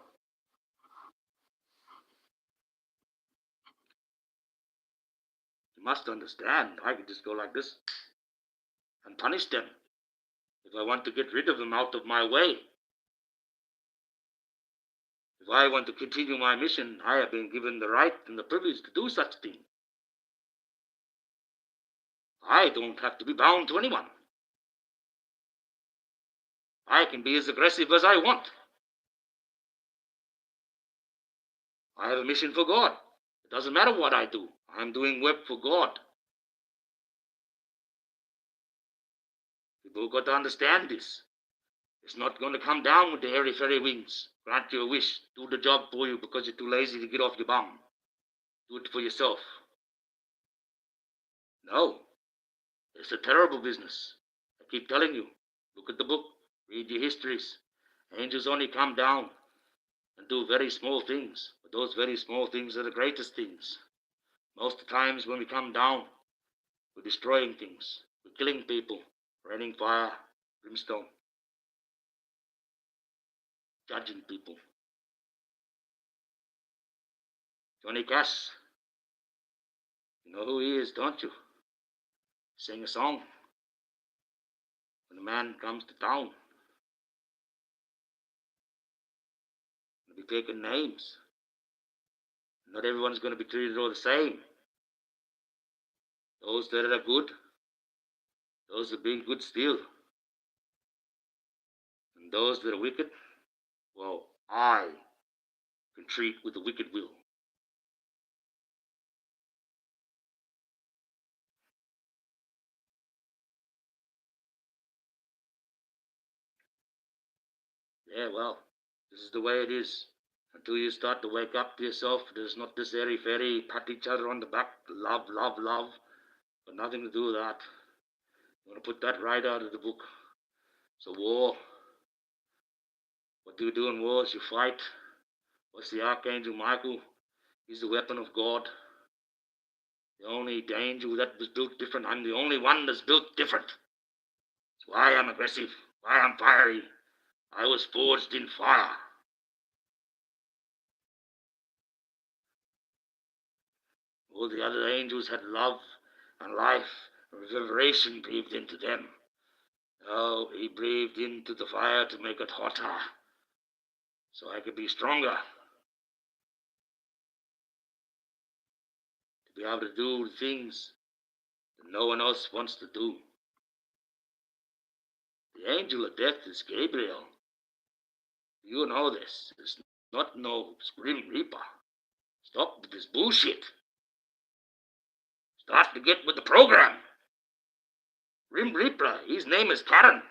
You must understand, I could just go like this and punish them if I want to get rid of them out of my way. If I want to continue my mission, I have been given the right and the privilege to do such a thing. I don't have to be bound to anyone. I can be as aggressive as I want. I have a mission for God. It doesn't matter what I do. I'm doing work for God. People have got to understand this. It's not going to come down with the hairy fairy wings. Grant you a wish. Do the job for you because you're too lazy to get off your bum. Do it for yourself. No. It's a terrible business. I keep telling you. Look at the book. Read your histories. Angels only come down and do very small things. But those very small things are the greatest things. Most of the times when we come down, we're destroying things. We're killing people. Raining fire. Brimstone. Judging people. Johnny Cash. You know who he is, don't you? Sing a song. When a man comes to town, he'll be taking names. Not everyone's going to be treated all the same. Those that are good, those are being good still. And those that are wicked, well, I can treat with the wicked will. Yeah, well, this is the way it is. Until you start to wake up to yourself, there's not this airy-fairy, pat each other on the back, love, love, love. Got nothing to do with that. You want to put that right out of the book. It's a war. What do you do in wars? You fight. What's the Archangel Michael? He's the weapon of God. The only angel that was built different. I'm the only one that's built different. That's why I'm aggressive. Why I'm fiery. I was forged in fire. All the other angels had love and life and reverberation breathed into them. Oh, he breathed into the fire to make it hotter, so I could be stronger. To be able to do things that no one else wants to do. The angel of death is Gabriel. You know this. It's not no Grim Reaper. Stop with this bullshit. Start to get with the program. Grim Reaper, his name is Karen.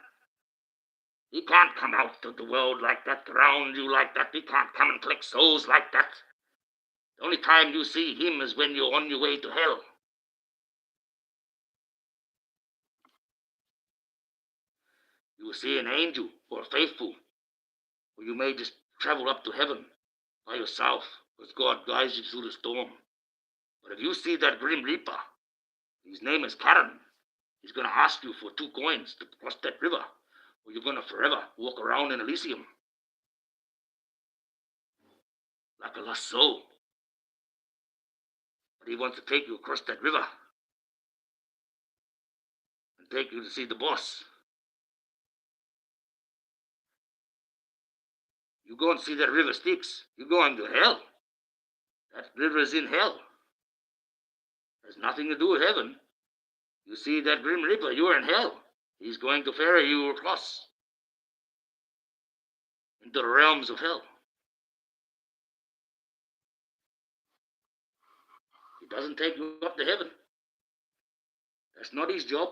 He can't come out of the world like that, around you like that. He can't come and collect souls like that. The only time you see him is when you're on your way to hell. You will see an angel or a faithful, or you may just travel up to heaven by yourself as God guides you through the storm. But if you see that Grim Reaper, his name is Karen, he's going to ask you for 2 coins to cross that river, or you're going to forever walk around in Elysium like a lost soul. But he wants to take you across that river and take you to see the boss. You go and see that river Styx, you're going to hell. That river is in hell. It has nothing to do with heaven. You see that Grim Reaper, you're in hell. He's going to ferry you across into the realms of hell. He doesn't take you up to heaven. That's not his job.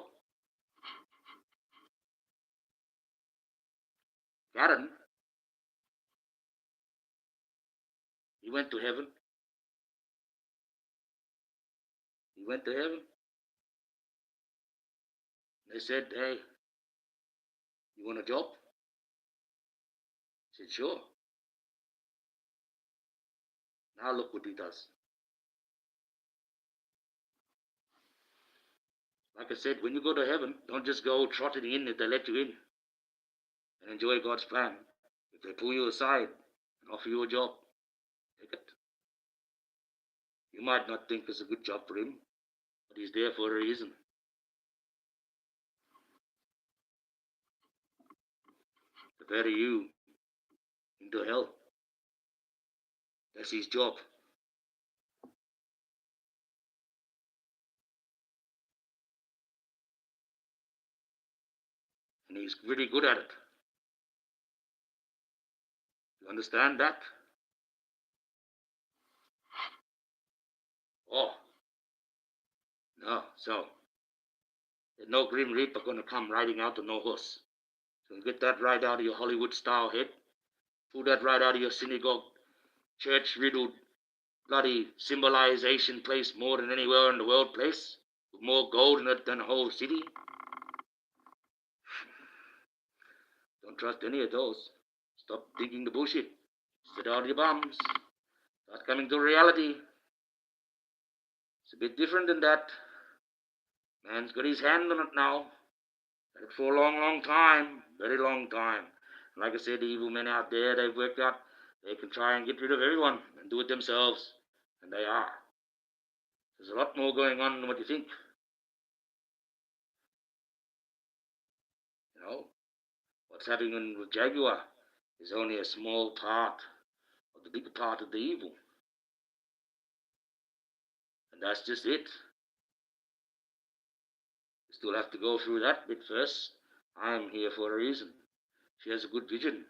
Karen, he went to heaven. He went to heaven. They said, hey, you want a job? He said, sure. Now look what he does. Like I said, when you go to heaven, don't just go trotting in if they let you in and enjoy God's plan. If they pull you aside and offer you a job, take it. You might not think it's a good job for him, but he's there for a reason. To bury you into hell. That's his job. And he's really good at it. You understand that? Oh, no. So, there's no Grim Reaper going to come riding out on no horse. So get that right out of your Hollywood-style head. Pull that right out of your synagogue, church-riddled, bloody symbolization place more than anywhere in the world place, with more gold in it than the whole city. Don't trust any of those. Stop digging the bullshit. Sit out your bums. Start coming to reality. It's a bit different than that. Man's got his hand on it now. Had it for a long, long time. Very long time. And like I said, the evil men out there, they've worked out they can try and get rid of everyone and do it themselves. And they are. There's a lot more going on than what you think. You know, what's happening with Jaguar is only a small part of the bigger part of the evil. And that's just it. You still have to go through that bit first. I'm here for a reason. She has a good vision.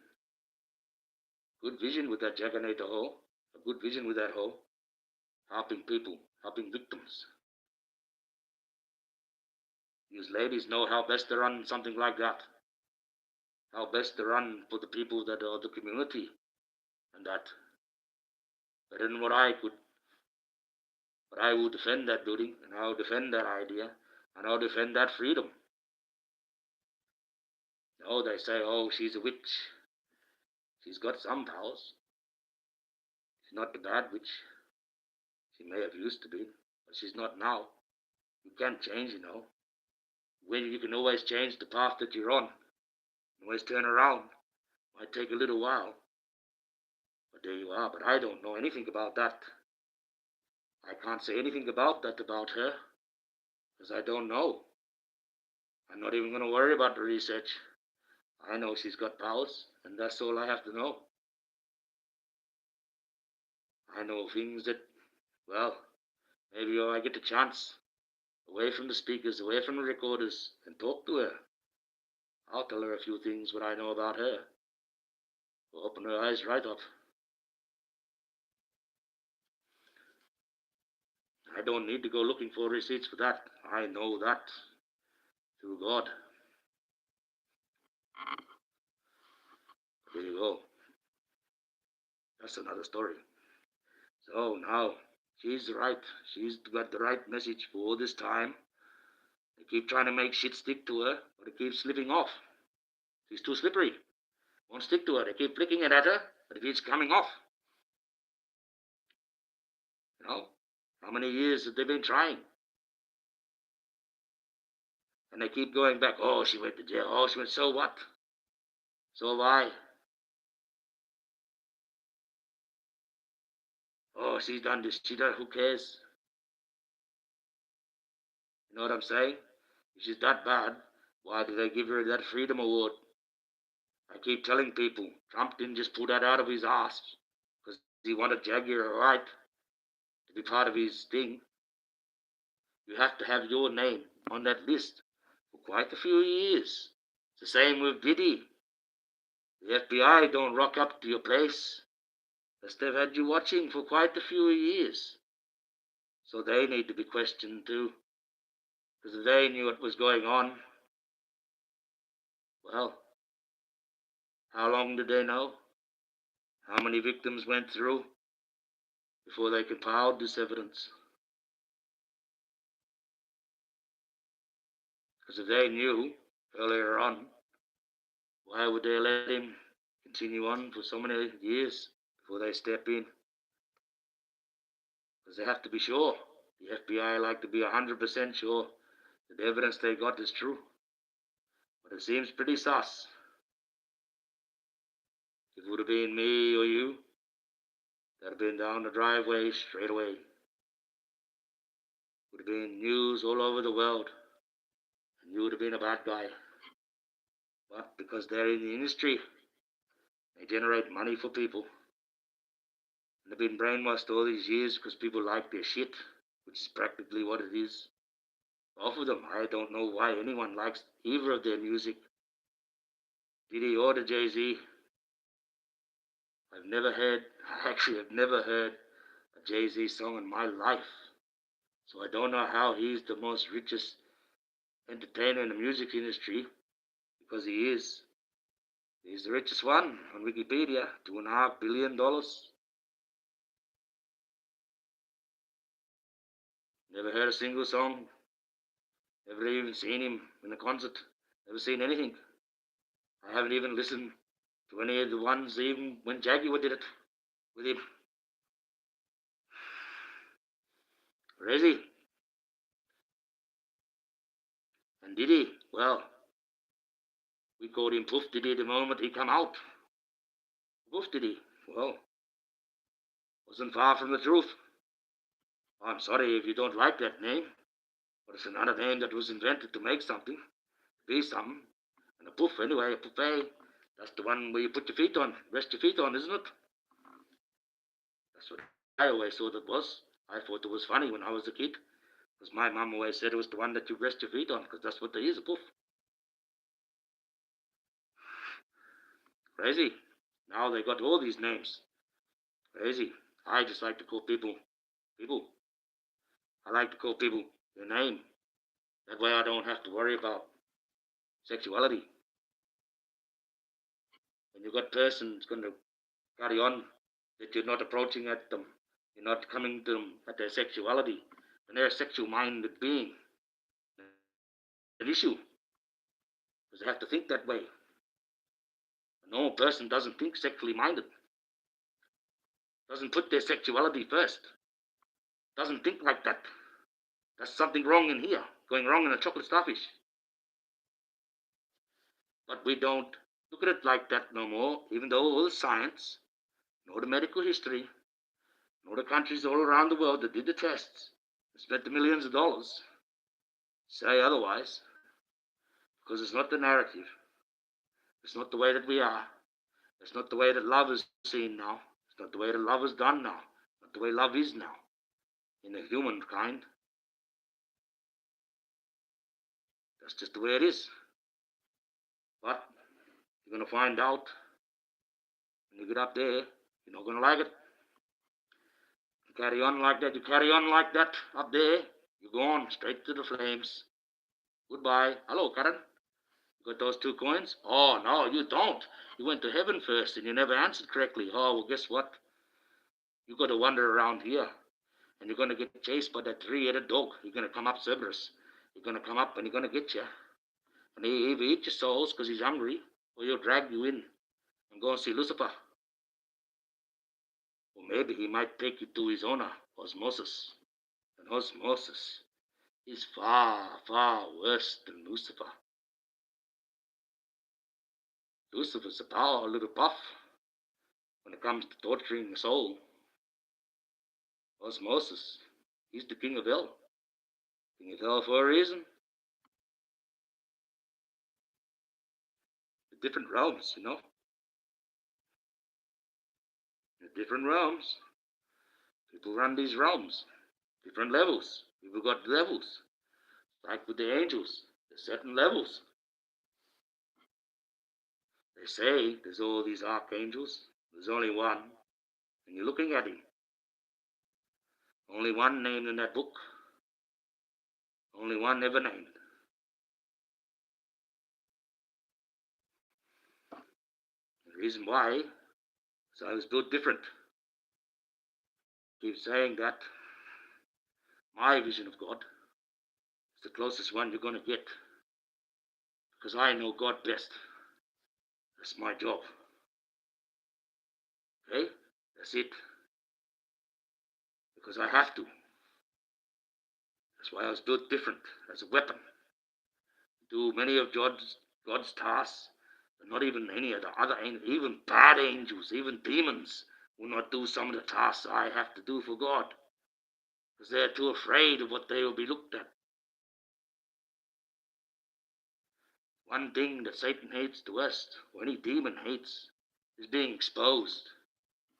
Good vision with that Jaganator hoe. A good vision with that hoe. Helping people, helping victims. These ladies know how best to run something like that. How best to run for the people that are the community. And that. Better than what I could. But I will defend that building, and I'll defend that idea, and I'll defend that freedom. No, they say, oh, she's a witch. She's got some powers. She's not the bad witch. She may have used to be, but she's not now. You can't change, you know. When you can always change the path that you're on. Always turn around. Might take a little while. But there you are. But I don't know anything about that. I can't say anything about that about her. Because I don't know. I'm not even going to worry about the research. I know she's got powers. And that's all I have to know. I know things that, well, maybe I get the chance. Away from the speakers, away from the recorders, and talk to her. I'll tell her a few things what I know about her. Will open her eyes right up. I don't need to go looking for receipts for that. I know that through God. There you go. That's another story. So now, she's right. She's got the right message for all this time. They keep trying to make shit stick to her, but it keeps slipping off. She's too slippery. Won't stick to her. They keep flicking it at her, but it keeps coming off. You know, how many years have they been trying? And they keep going back. Oh, she went to jail. Oh, she went. So what? So have I. Oh, she's done this. She done. Who cares? You know what I'm saying? If she's that bad, why do they give her that Freedom Award? I keep telling people, Trump didn't just pull that out of his ass because he wanted Jaguar right to be part of his thing. You have to have your name on that list for quite a few years. It's the same with Diddy. The FBI don't rock up to your place because they've had you watching for quite a few years. So they need to be questioned too. Because if they knew what was going on, well, How long did they know? How many victims went through before they compiled this evidence? Because if they knew earlier on, why would they let him continue on for so many years before they step in? Because they have to be sure. The FBI like to be 100% sure that the evidence they got is true. But it seems pretty sus. If it would have been me or you, that'd have been down the driveway straight away. Would have been news all over the world, and you would have been a bad guy. But because they're in the industry, they generate money for people. And they've been brainwashed all these years because people like their shit, which is practically what it is. Both of them. I don't know why anyone likes either of their music, Diddy or the Jay-Z. I've never heard a Jay-Z song in my life. So I don't know how he's the most richest entertainer in the music industry, because he is. He's the richest one on Wikipedia, $2.5 billion. Never heard a single song. Never even seen him in a concert. Never seen anything. I haven't even listened to any of the ones even when Jaguar did it with him. Crazy. And Diddy, well, we called him Puff Diddy the moment he come out. Puff Diddy, well, wasn't far from the truth. I'm sorry if you don't like that name, but it's another name that was invented to make something, be something. And a puff, anyway, a buffet, that's the one where you put your feet on, rest your feet on, isn't it? That's what I always thought it was. I thought it was funny when I was a kid, because my mom always said it was the one that you rest your feet on, because that's what they is, a puff. Crazy. Now they got all these names. Crazy. I just like to call people. I like to call people their name. That way I don't have to worry about sexuality. When you've got a person that's going to carry on, that you're not approaching at them, you're not coming to them at their sexuality, when they're a sexual-minded being, an issue, because they have to think that way. A normal person doesn't think sexually minded, doesn't put their sexuality first, doesn't think like that. There's something wrong in here, going wrong in a chocolate starfish. But we don't look at it like that no more, even though all the science, nor the medical history, nor the countries all around the world that did the tests, and spent the millions of dollars, say otherwise, because it's not the narrative. It's not the way that we are. It's not the way that love is seen now. It's not the way that love is done now. It's not the way love is now in the humankind. That's just the way it is. But you're going to find out when you get up there, you're not going to like it. You carry on like that up there, you're gone straight to the flames. Goodbye. Hello, Karen. You got those 2 coins? Oh, no, you don't. You went to heaven first and you never answered correctly. Oh, well, guess what? You got to wander around here and you're going to get chased by that 3-headed dog. You're going to come up Cerberus. You're going to come up and he's going to get you. And he either eat your souls because he's hungry, or he'll drag you in and go and see Lucifer. Or maybe he might take you to his owner, Osmosis. And Osmosis is far, far worse than Lucifer. Lucifer's a power little puff when it comes to torturing the soul. Osmosis, he's the king of hell. King of hell for a reason. The different realms, The different realms. People run these realms. Different levels. People got levels. Like with the angels, there's certain levels. They say there's all these archangels. There's only one. And you're looking at him. Only one named in that book. Only one ever named. The reason why is I was built different. I keep saying that my vision of God is the closest one you're going to get, because I know God best. That's my job. Okay? That's it. Because I have to. That's why I was built different, as a weapon. Do many of God's tasks, but not even any of the other angels, even bad angels, even demons, will not do some of the tasks I have to do for God, because they're too afraid of what they will be looked at. One thing that Satan hates the worst, or any demon hates, is being exposed,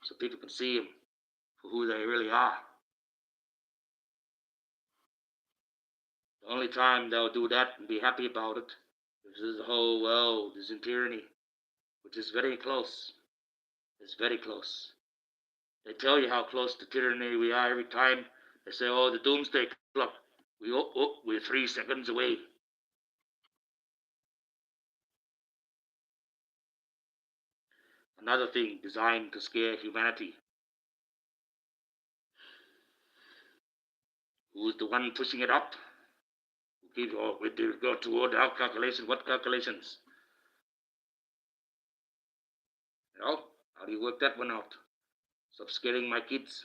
so people can see him for who they really are. The only time they'll do that and be happy about it is the whole world is in tyranny, which is very close. It's very close. They tell you how close to tyranny we are every time. They say, oh, the doomsday clock. We're 3 seconds away. Another thing designed to scare humanity. Who's the one pushing it up? We go toward our calculation. What calculations? How do you work that one out? Stop scaring my kids.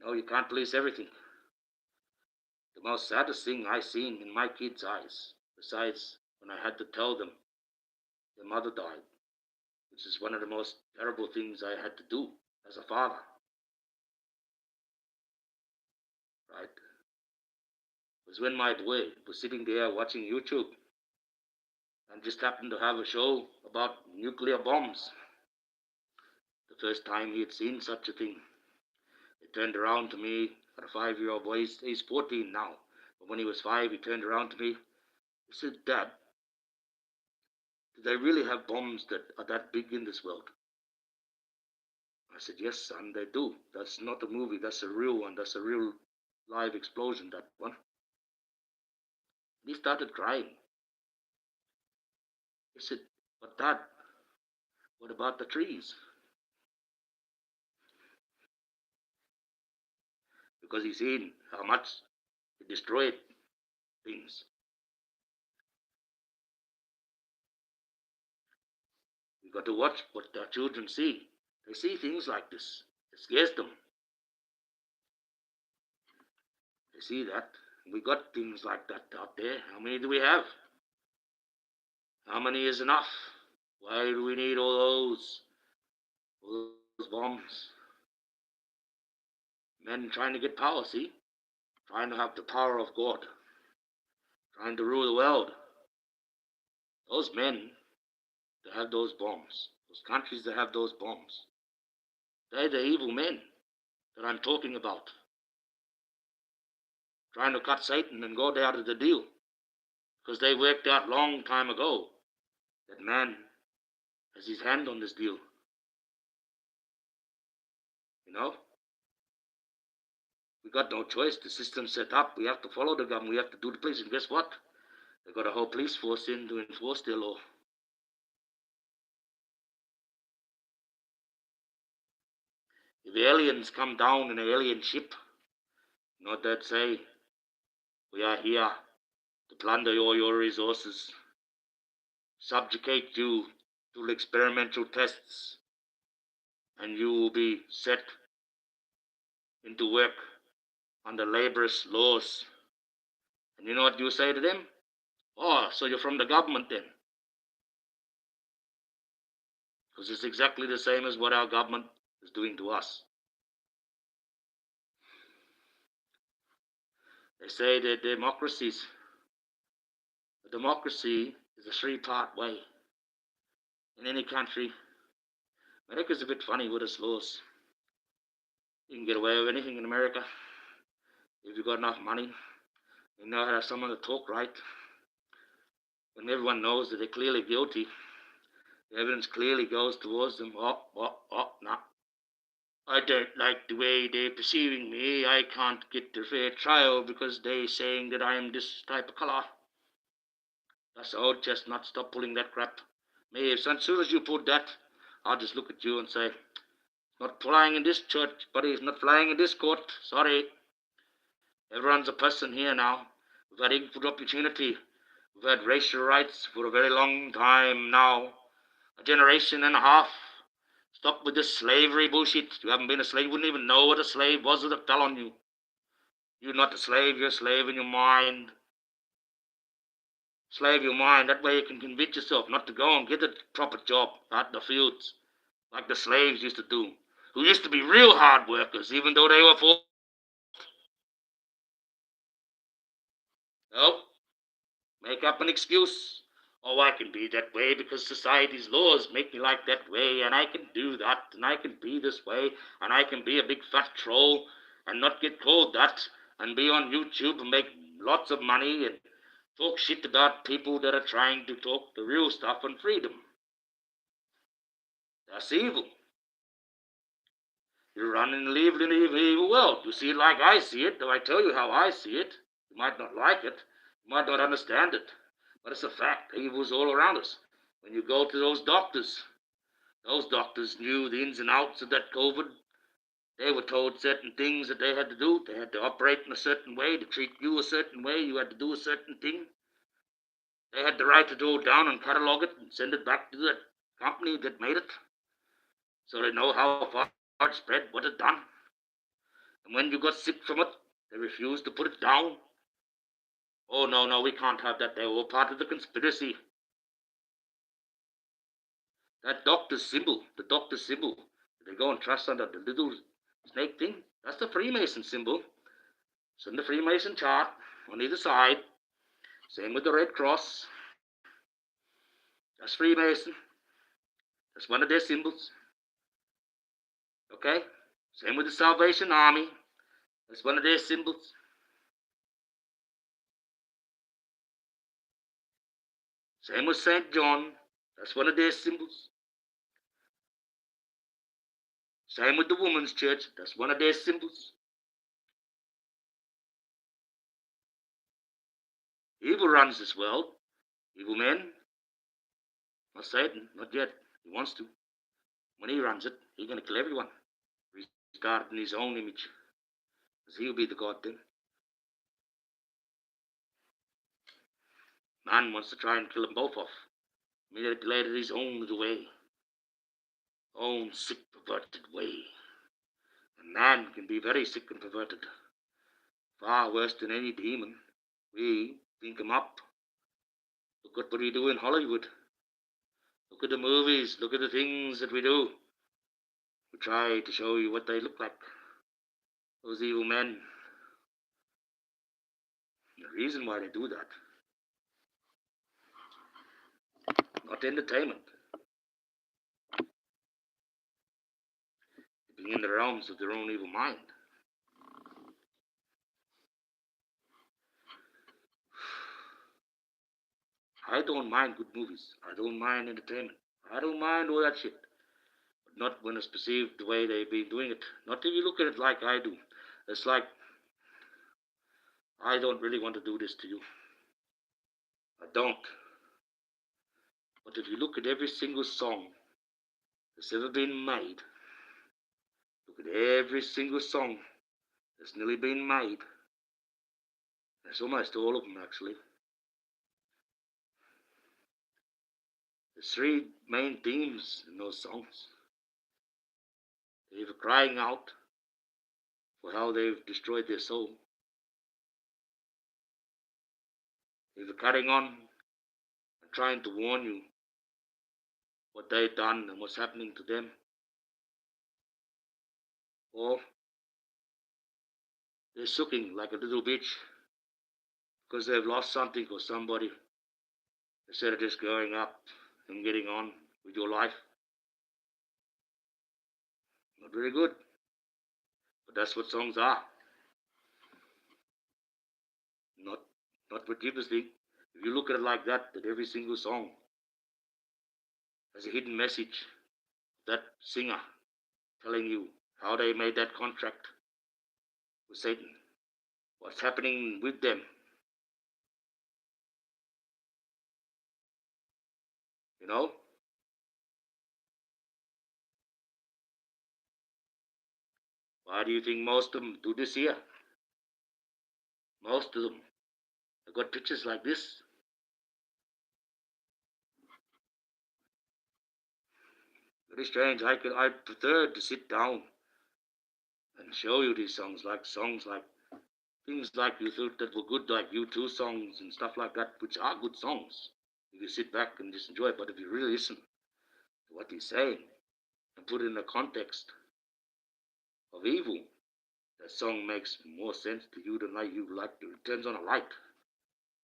No, you can't police everything. The most saddest thing I seen in my kids' eyes, besides when I had to tell them their mother died, which is one of the most terrible things I had to do as a father. Right? Was when my boy was sitting there watching YouTube and just happened to have a show about nuclear bombs. The first time he had seen such a thing. He turned around to me, at a 5-year-old boy, he's 14 now, but when he was 5, he turned around to me. He said, Dad, do they really have bombs that are that big in this world? I said, yes, son, they do. That's not a movie, that's a real one. That's a real live explosion, that one. And he started crying. He said, but Dad, what about the trees? Because he's seen how much it destroyed things. We've got to watch what our children see. They see things like this. It scares them. They see that. We got things like that out there. How many do we have? How many is enough? Why do we need all those bombs? Men trying to get power, see? Trying to have the power of God. Trying to rule the world. Those men that have those bombs, those countries that have those bombs, they're the evil men that I'm talking about. Trying to cut Satan and God out of the deal. Because they worked out long time ago that man has his hand on this deal. You know? We got no choice. The system's set up. We have to follow the government. We have to do the police. And guess what? They got a whole police force in to enforce their law. If aliens come down in an alien ship, you know what they'd say? We are here to plunder all your resources, subjugate you to experimental tests, and you will be set into work under laborious laws. And you know what you say to them? Oh, so you're from the government then? Because it's exactly the same as what our government is doing to us. They say that democracy is a 3-part way. In any country, America's a bit funny with its laws. You can get away with anything in America if you've got enough money. You know how to have someone to talk right. When everyone knows that they're clearly guilty, the evidence clearly goes towards them. No. I don't like the way they're perceiving me. I can't get a fair trial because they're saying that I am this type of color. That's the old chestnut. Stop pulling that crap. Me, as soon as you put that, I'll just look at you and say, not flying in this church, buddy. It's not flying in this court. Sorry. Everyone's a person here now. We've had equal opportunity. We've had racial rights for a very long time now. A generation and a half. Stop with this slavery bullshit. You haven't been a slave. You wouldn't even know what a slave was if it fell on you. You're not a slave. You're a slave in your mind. Slave your mind. That way you can convince yourself not to go and get a proper job out in the fields like the slaves used to do, who used to be real hard workers even though they were forced. Nope. Make up an excuse. Oh, I can be that way because society's laws make me like that way, and I can do that, and I can be this way, and I can be a big fat troll and not get called that, and be on YouTube and make lots of money and talk shit about people that are trying to talk the real stuff on freedom. That's evil. You run and live in an evil world. You see it like I see it, though I tell you how I see it. You might not like it. You might not understand it. But it's a fact. Evil's all around us. When you go to those doctors knew the ins and outs of that COVID. They were told certain things that they had to do. They had to operate in a certain way, to treat you a certain way. You had to do a certain thing. They had the right to go down and catalog it and send it back to the company that made it, so they know how far it spread, what it done. And when you got sick from it, they refused to put it down. Oh, no, we can't have that. They were all part of the conspiracy. That doctor's symbol, they go and trust under the little snake thing. That's the Freemason symbol. It's in the Freemason chart on either side. Same with the Red Cross. That's Freemason. That's one of their symbols. Okay? Same with the Salvation Army. That's one of their symbols. Same with St. John. That's one of their symbols. Same with the Women's Church. That's one of their symbols. Evil runs this world. Evil men. Not Satan. Not yet. He wants to. When he runs it, he's going to kill everyone. Restart in his own image. Because he'll be the God then. Man wants to try and kill them both off. Manipulated his own little way. Own sick, perverted way. And man can be very sick and perverted. Far worse than any demon. We think him up. Look at what we do in Hollywood. Look at the movies. Look at the things that we do. We try to show you what they look like. Those evil men. The reason why they do that. Not entertainment. Being in the realms of their own evil mind. I don't mind good movies. I don't mind entertainment. I don't mind all that shit. But not when it's perceived the way they've been doing it. Not if you look at it like I do. It's like, I don't really want to do this to you. I don't. But if you look at every single song that's ever been made, look at every single song that's nearly been made, there's almost all of them actually. There's three main themes in those songs. They're either crying out for how they've destroyed their soul, either carrying on and trying to warn you what they've done and what's happening to them, or they're sucking like a little bitch because they've lost something or somebody, instead of just going up and getting on with your life. Not very good, but that's what songs are. Not what people think. If you look at it like that, that every single song has a hidden message. That singer telling you how they made that contract with Satan, what's happening with them. You know? Why do you think most of them do this here? Most of them have got pictures like this. Very strange. I prefer to sit down and show you these songs like things like you thought that were good, like U2 songs and stuff like that, which are good songs. If you sit back and just enjoy it, but if you really listen to what he's saying and put it in the context of evil, that song makes more sense to you than like you like. It turns on a light,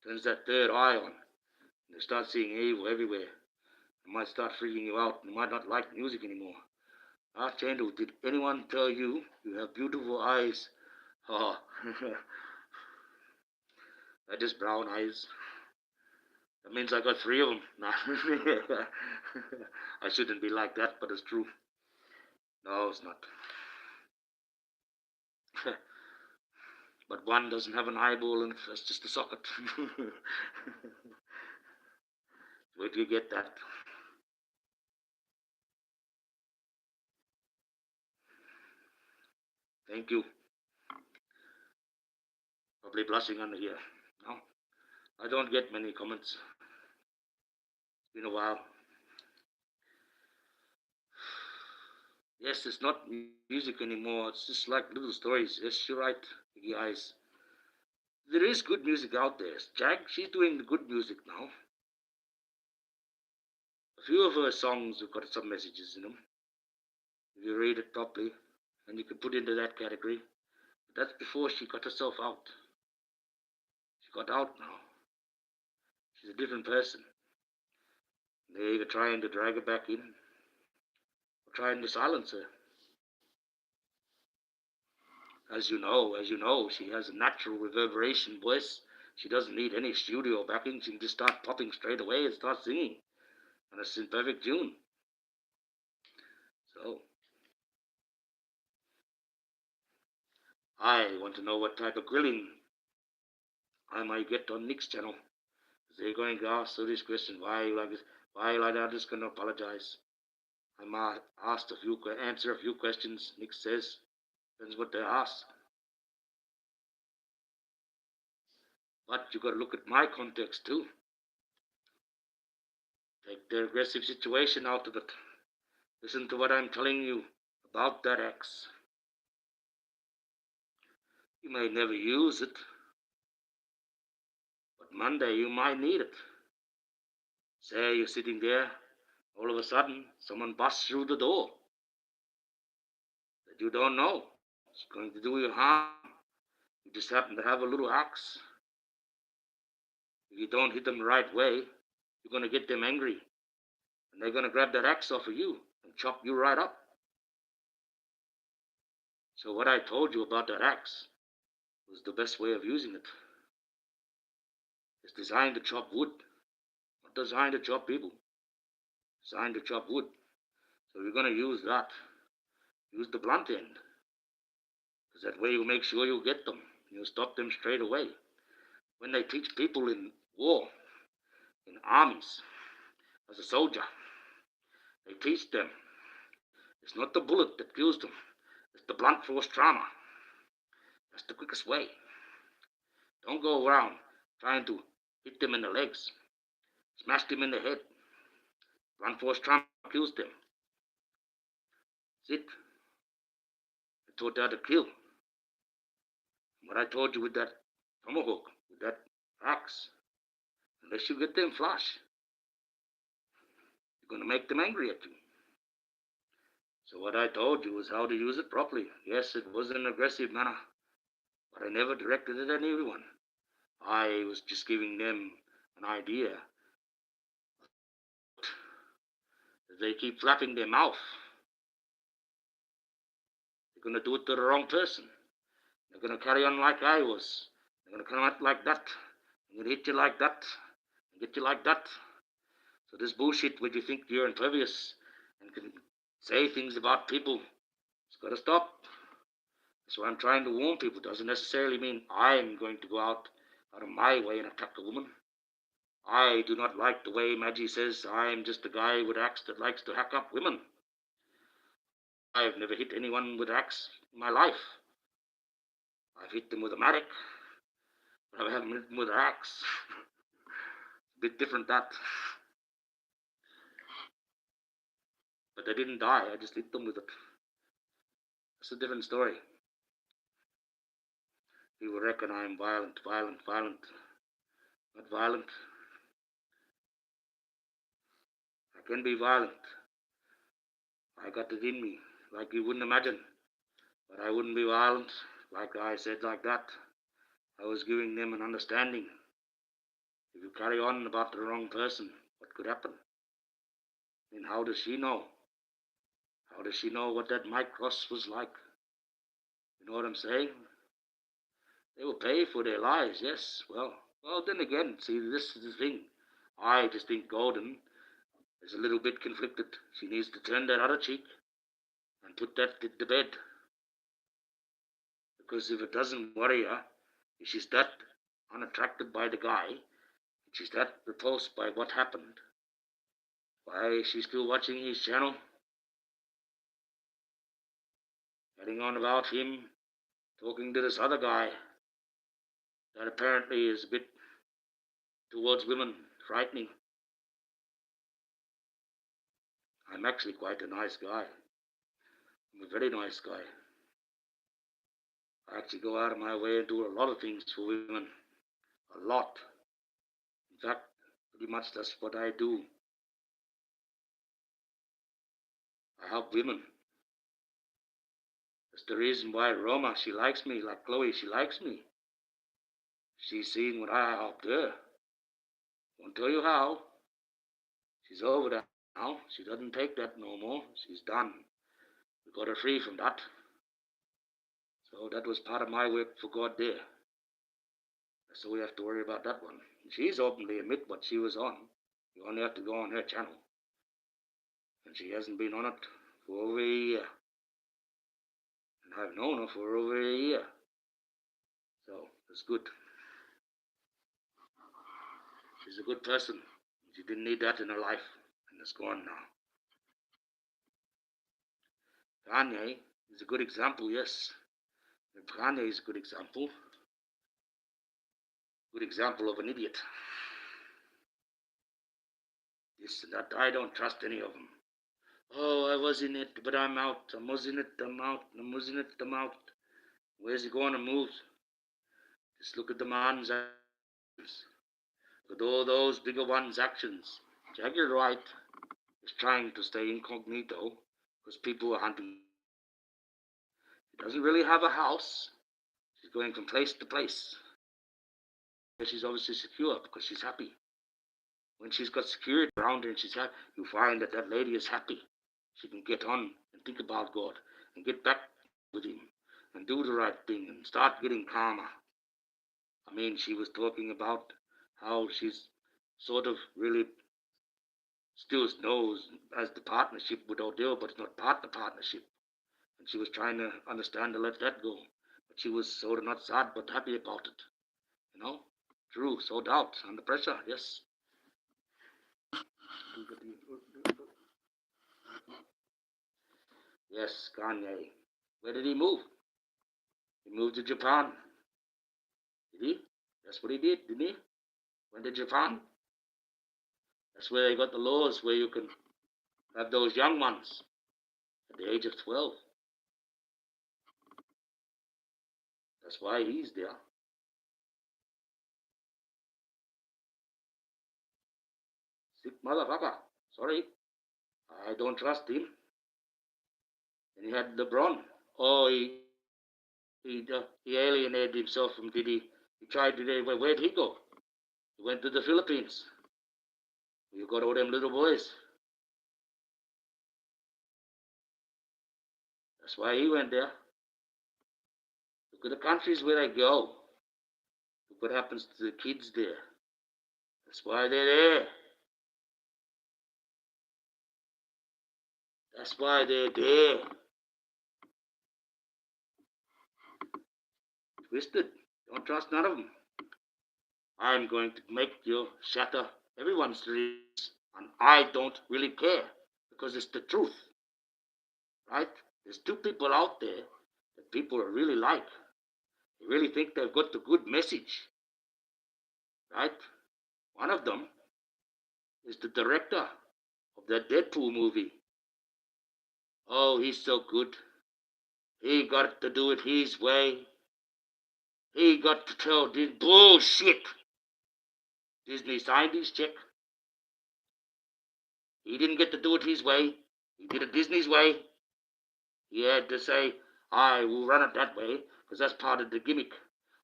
turns that third eye on, and you start seeing evil everywhere. It might start freaking you out. You might not like music anymore. Archangel, did anyone tell you you have beautiful eyes? Oh, they're just brown eyes. That means I got 3 of them. Nah. I shouldn't be like that, but it's true. No, it's not. But one doesn't have an eyeball and that's just a socket. Where do you get that? Thank you. Probably blushing under here. No, I don't get many comments. It's been a while. Yes, it's not music anymore. It's just like little stories. Yes, you're right, guys. There is good music out there. Jack, she's doing the good music now. A few of her songs have got some messages in them. If you read it properly, and you can put it into that category. But that's before she got herself out. She got out now. She's a different person. They're either trying to drag her back in or trying to silence her. As you know, she has a natural reverberation voice. She doesn't need any studio backing. She can just start popping straight away and start singing. And it's in perfect tune. So, I want to know what type of grilling I might get on Nick's channel. They're going to ask this question, why you like this? Why you like that? I'm just going to apologize. I'm asked answer a few questions. Nick says, depends what they ask. But you got to look at my context too. Take the aggressive situation out of it. Listen to what I'm telling you about that X. You may never use it, but Monday you might need it. Say you're sitting there, all of a sudden someone busts through the door that you don't know. It's going to do you harm. You just happen to have a little axe. If you don't hit them the right way, you're going to get them angry. And they're going to grab that axe off of you and chop you right up. So what I told you about that axe was the best way of using it. It's designed to chop wood, not designed to chop people. Designed to chop wood. So you're going to use that. Use the blunt end. Because that way you make sure you get them. You stop them straight away. When they teach people in war, in armies, as a soldier, they teach them it's not the bullet that kills them, it's the blunt force trauma. That's the quickest way. Don't go around trying to hit them in the legs, smash them in the head. Blunt force trauma kills them. That's it. I taught that to kill. What I told you with that tomahawk, with that axe, unless you get them flush, you're going to make them angry at you. So what I told you was how to use it properly. Yes, it was in an aggressive manner, but I never directed it at anyone. I was just giving them an idea. If they keep flapping their mouth, they're going to do it to the wrong person. They're going to carry on like I was. They're going to come out like that. I'm going to hit you like that and get you like that. So this bullshit where you think you're impervious and can say things about people, it's got to stop. That's why I'm trying to warn people. It doesn't necessarily mean I'm going to go out of my way and attack a woman. I do not like the way Maggie says I'm just a guy with axe that likes to hack up women. I've never hit anyone with axe in my life. I've hit them with a mattock, but I haven't hit them with an axe. A bit different that. But they didn't die, I just hit them with it. It's a different story. People reckon I'm violent. Not violent. I can be violent. I got it in me, like you wouldn't imagine. But I wouldn't be violent, like I said like that. I was giving them an understanding. If you carry on about the wrong person, what could happen? And how does she know? How does she know what that Mike Ross was like? You know what I'm saying? They will pay for their lies, yes. Well, then again, see, this is the thing. I just think Gordon is a little bit conflicted. She needs to turn that other cheek and put that to bed. Because if it doesn't worry her, if she's that unattracted by the guy, if she's that repulsed by what happened, why is she still watching his channel? Getting on about him, talking to this other guy that apparently is a bit towards women, frightening. I'm actually quite a nice guy. I'm a very nice guy. I actually go out of my way and do a lot of things for women. A lot. In fact, pretty much that's what I do. I help women. That's the reason why Roma, she likes me, like Chloe, she likes me. She's seen what I helped her. Won't tell you how. She's over that now. She doesn't take that no more. She's done. We got her free from that. So that was part of my work for God there. So we have to worry about that one. She's openly admit what she was on. You only have to go on her channel. And she hasn't been on it for over a year. And I've known her for over a year. So it's good. She's a good person. She didn't need that in her life. And it's gone now. Kanye is a good example, yes. Kanye is a good example. Good example of an idiot. This and that. I don't trust any of them. Oh, I was in it, but I'm out. I was in it, I'm out. I was in it, I'm out. Where's he going to move? Just look at the man's actions. Look at all those bigger ones' actions. Jagger Wright is trying to stay incognito because people are hunting. She doesn't really have a house. She's going from place to place. She's obviously secure because she's happy. When she's got security around her and she's happy, you find that that lady is happy. She can get on and think about God and get back with him and do the right thing and start getting calmer. I mean, she was talking about how she's sort of really still knows as the partnership with Odell, but it's not partnership. And she was trying to understand to let that go. But she was sort of not sad but happy about it. You know? True, so doubt, under pressure, yes. Yes, Kanye. Where did he move? He moved to Japan. Did he? That's what he did, didn't he? Went to Japan. That's where they got the laws where you can have those young ones at the age of 12. That's why he's there. Sick motherfucker. Sorry. I don't trust him. And he had LeBron. Oh, he alienated himself from Diddy. He tried to, where'd he go? He went to the Philippines. You got all them little boys. That's why he went there. Look at the countries where they go. Look what happens to the kids there. That's why they're there. That's why they're there. Twisted. Don't trust none of them. I'm going to make you shatter Everyone's rich, and I don't really care because it's the truth, right? There's two people out there that people really like. They really think they've got the good message, right? One of them is the director of that Deadpool movie. Oh, he's so good. He got to do it his way. He got to tell this bullshit. Disney signed his check. He didn't get to do it his way. He did it Disney's way. He had to say, I will run it that way, because that's part of the gimmick.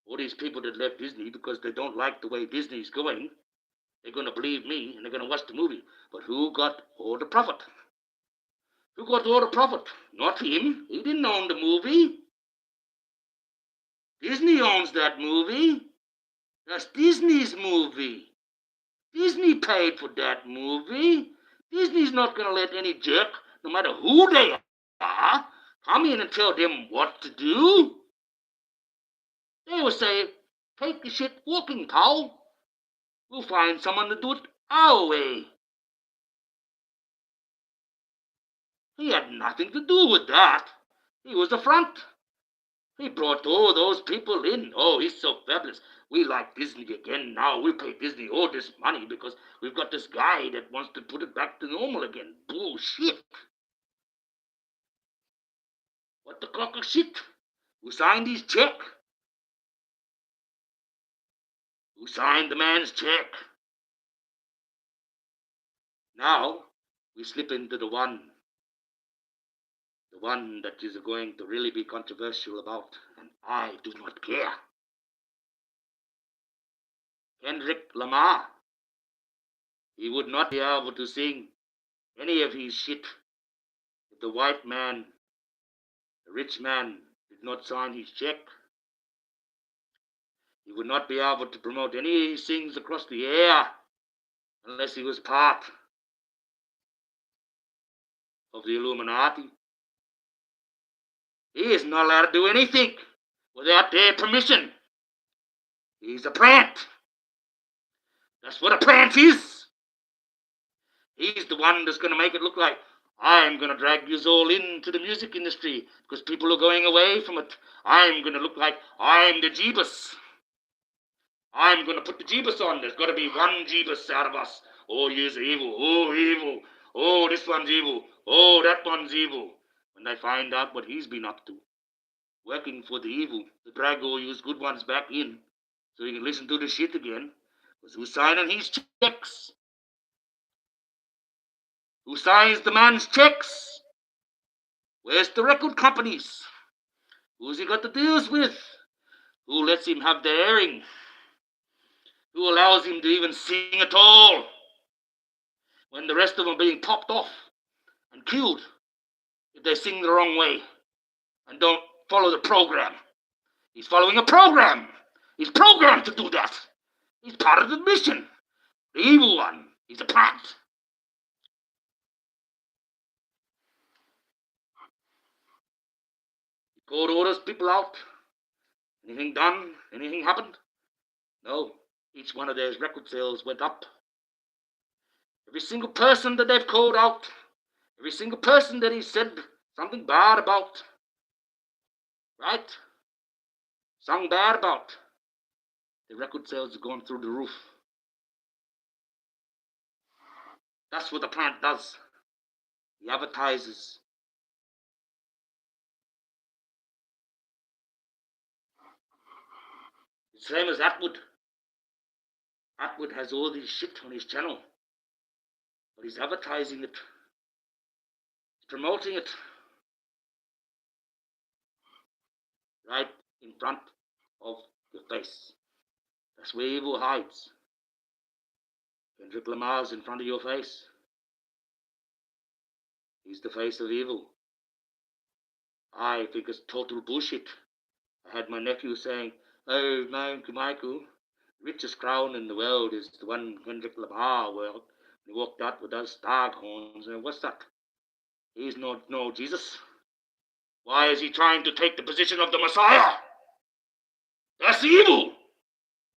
All these people that left Disney because they don't like the way Disney's going, they're going to believe me and they're going to watch the movie. But who got all the profit? Who got all the profit? Not him. He didn't own the movie. Disney owns that movie. That's Disney's movie. Disney paid for that movie. Disney's not going to let any jerk, no matter who they are, come in and tell them what to do. They will say, take the shit walking, pal. We'll find someone to do it our way. He had nothing to do with that. He was the front. He brought all those people in. Oh, he's so fabulous. We like Disney again now. We pay Disney all this money because we've got this guy that wants to put it back to normal again. Bullshit. What the crock of shit? Who signed his check? Who signed the man's check? Now we slip into the one that is going to really be controversial about, and I do not care. Kendrick Lamar. He would not be able to sing any of his shit if the white man, the rich man, did not sign his check. He would not be able to promote any of his things across the air unless he was part of the Illuminati. He is not allowed to do anything without their permission. He's a plant. That's what a plant is. He's the one that's going to make it look like I'm going to drag you all into the music industry because people are going away from it. I'm going to look like I'm the Jeebus. I'm going to put the Jeebus on. There's got to be one Jeebus out of us. Oh, he's evil. Oh, evil. Oh, this one's evil. Oh, that one's evil. When they find out what he's been up to, working for the evil, the drag all use good ones back in so he can listen to the shit again. Because who's signing his checks? Who signs the man's checks? Where's the record companies? Who's he got the deals with? Who lets him have the airing? Who allows him to even sing at all? When the rest of them are being popped off and killed if they sing the wrong way and don't follow the program. He's following a program. He's programmed to do that. He's part of the mission. The evil one. He's a plant. He called all those people out. Anything done? Anything happened? No. Each one of their record sales went up. Every single person that they've called out, every single person that he said something bad about, right? Sung bad about, the record sales have gone through the roof. That's what the plant does. He advertises. It's the same as Atwood. Atwood has all this shit on his channel, but he's advertising it. He's promoting it right in front of your face. That's where evil hides. Kendrick Lamar's in front of your face. He's the face of evil. I think it's total bullshit. I had my nephew saying, oh, Michael, richest crown in the world is the one Kendrick Lamar wore. He walked out with those stag horns. And what's that? He's not no Jesus. Why is he trying to take the position of the Messiah? That's evil.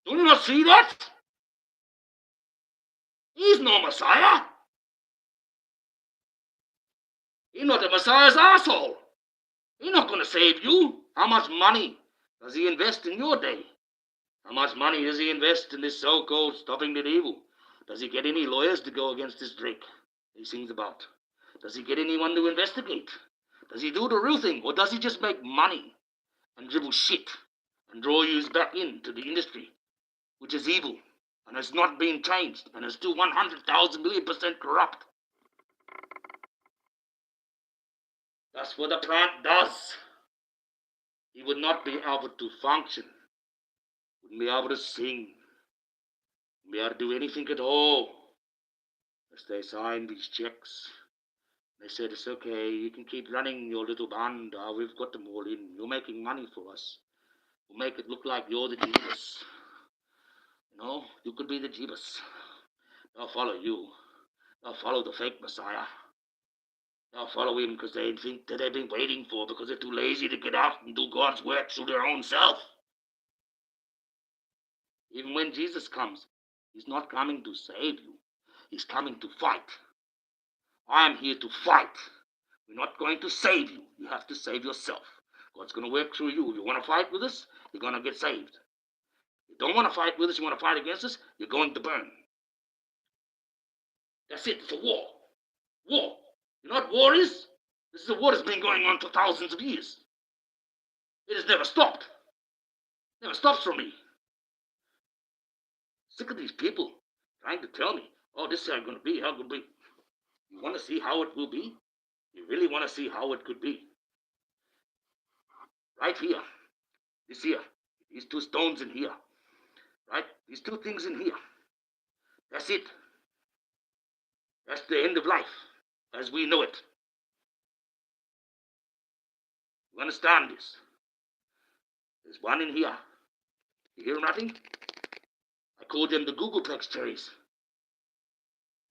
Do you not see that? He's no Messiah. He's not a Messiah's asshole. He's not going to save you. How much money does he invest in your day? How much money does he invest in this so-called stopping the evil? Does he get any lawyers to go against this Drake he sings about? Does he get anyone to investigate? Does he do the real thing, or does he just make money and dribble shit and draw you back into the industry, which is evil and has not been changed and is still 100,000 million% corrupt? That's what the plant does. He would not be able to function, wouldn't be able to sing, wouldn't be able to do anything at all as they signed these checks. They said, it's okay, you can keep running your little band. We've got them all in. You're making money for us. We'll make it look like you're the Jeebus. You know, you could be the Jeebus. They'll follow you. They'll follow the fake Messiah. They'll follow him because they think that they've been waiting for, because they're too lazy to get out and do God's work through their own self. Even when Jesus comes, he's not coming to save you. He's coming to fight. I am here to fight. We're not going to save you. You have to save yourself. God's going to work through you. If you want to fight with us, you're going to get saved. If you don't want to fight with us, you want to fight against us, you're going to burn. That's it. It's a war. War. You know what war is? This is a war that's been going on for thousands of years. It has never stopped. Never stops for me. Sick of these people trying to tell me, oh, this is how it's going to be, how it's going to be. You want to see how it will be? You really want to see how it could be? Right here. This here. These two stones in here. Right? These two things in here. That's it. That's the end of life as we know it. You understand this? There's one in here. You hear nothing? I call them the Googleplex cherries,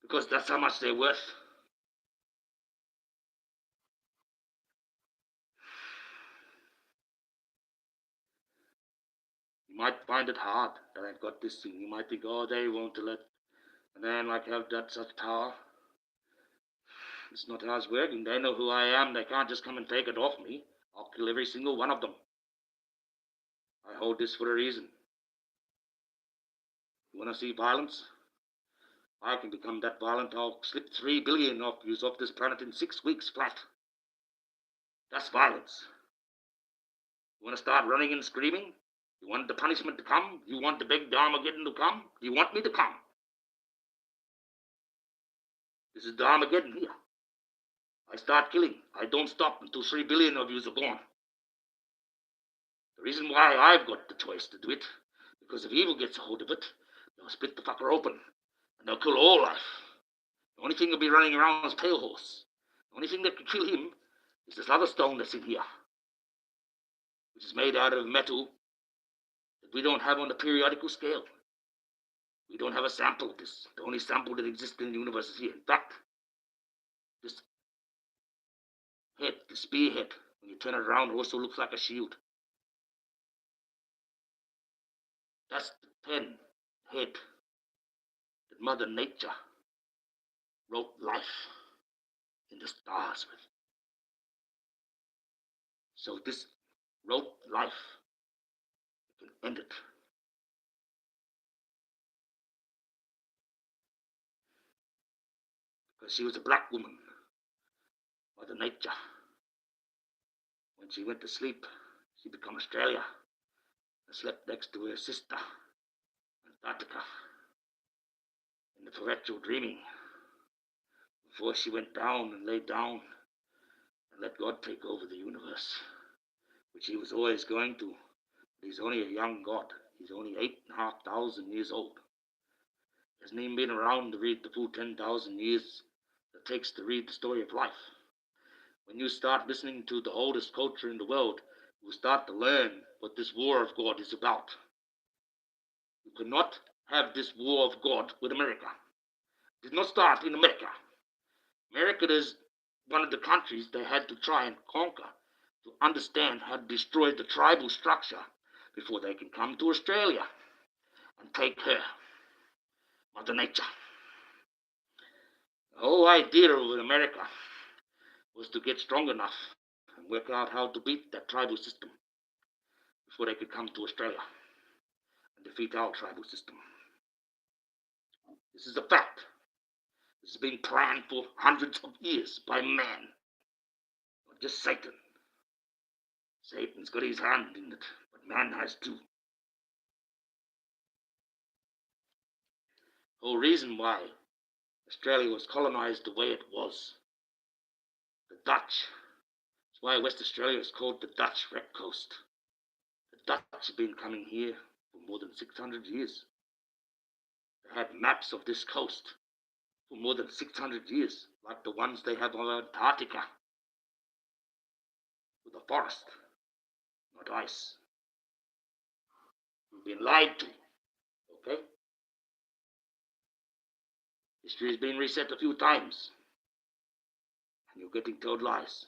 because that's how much they're worth. You might find it hard that I've got this thing. You might think, oh, they won't let a man like have that such power. It's not how it's working. They know who I am. They can't just come and take it off me. I'll kill every single one of them. I hold this for a reason. You want to see violence? I can become that violent. I'll slip 3 billion of you off this planet in 6 weeks flat. That's violence. You want to start running and screaming? You want the punishment to come? You want the big Armageddon to come? You want me to come? This is the Armageddon here. I start killing. I don't stop until 3 billion of you are born. The reason why I've got the choice to do it, because if evil gets a hold of it, they'll split the fucker open, and they'll kill all life. The only thing that'll be running around is Pale Horse. The only thing that can kill him is this other stone that's in here, which is made out of metal that we don't have on the periodical scale. We don't have a sample of this. The only sample that exists in the universe is here. In fact, this head, the spearhead, when you turn it around, it also looks like a shield. That's the pen head that Mother Nature wrote life in the stars with. So this wrote life, you can end it. Because she was a black woman, Mother Nature. When she went to sleep, she became Australia and slept next to her sister, Antarctica, in the perpetual dreaming, before she went down and laid down and let God take over the universe, which he was always going to. But he's only a young God. He's only 8,500 years old. He hasn't even been around to read the full 10,000 years it takes to read the story of life. When you start listening to the oldest culture in the world, you will start to learn what this war of God is about. You cannot have this war of God with America. It did not start in America. America is one of the countries they had to try and conquer to understand how to destroy the tribal structure before they can come to Australia and take her, Mother Nature. The whole idea of America was to get strong enough and work out how to beat that tribal system before they could come to Australia and defeat our tribal system. This is a fact. This has been planned for hundreds of years by man, not just Satan. Satan's got his hand in it, but man has too. The whole reason why Australia was colonized the way it was, the Dutch. That's why West Australia is called the Dutch Wreck Coast. The Dutch have been coming here for more than 600 years. They had maps of this coast for more than 600 years, like the ones they have on Antarctica, with a forest, not ice. We've been lied to, okay? History has been reset a few times, and you're getting told lies.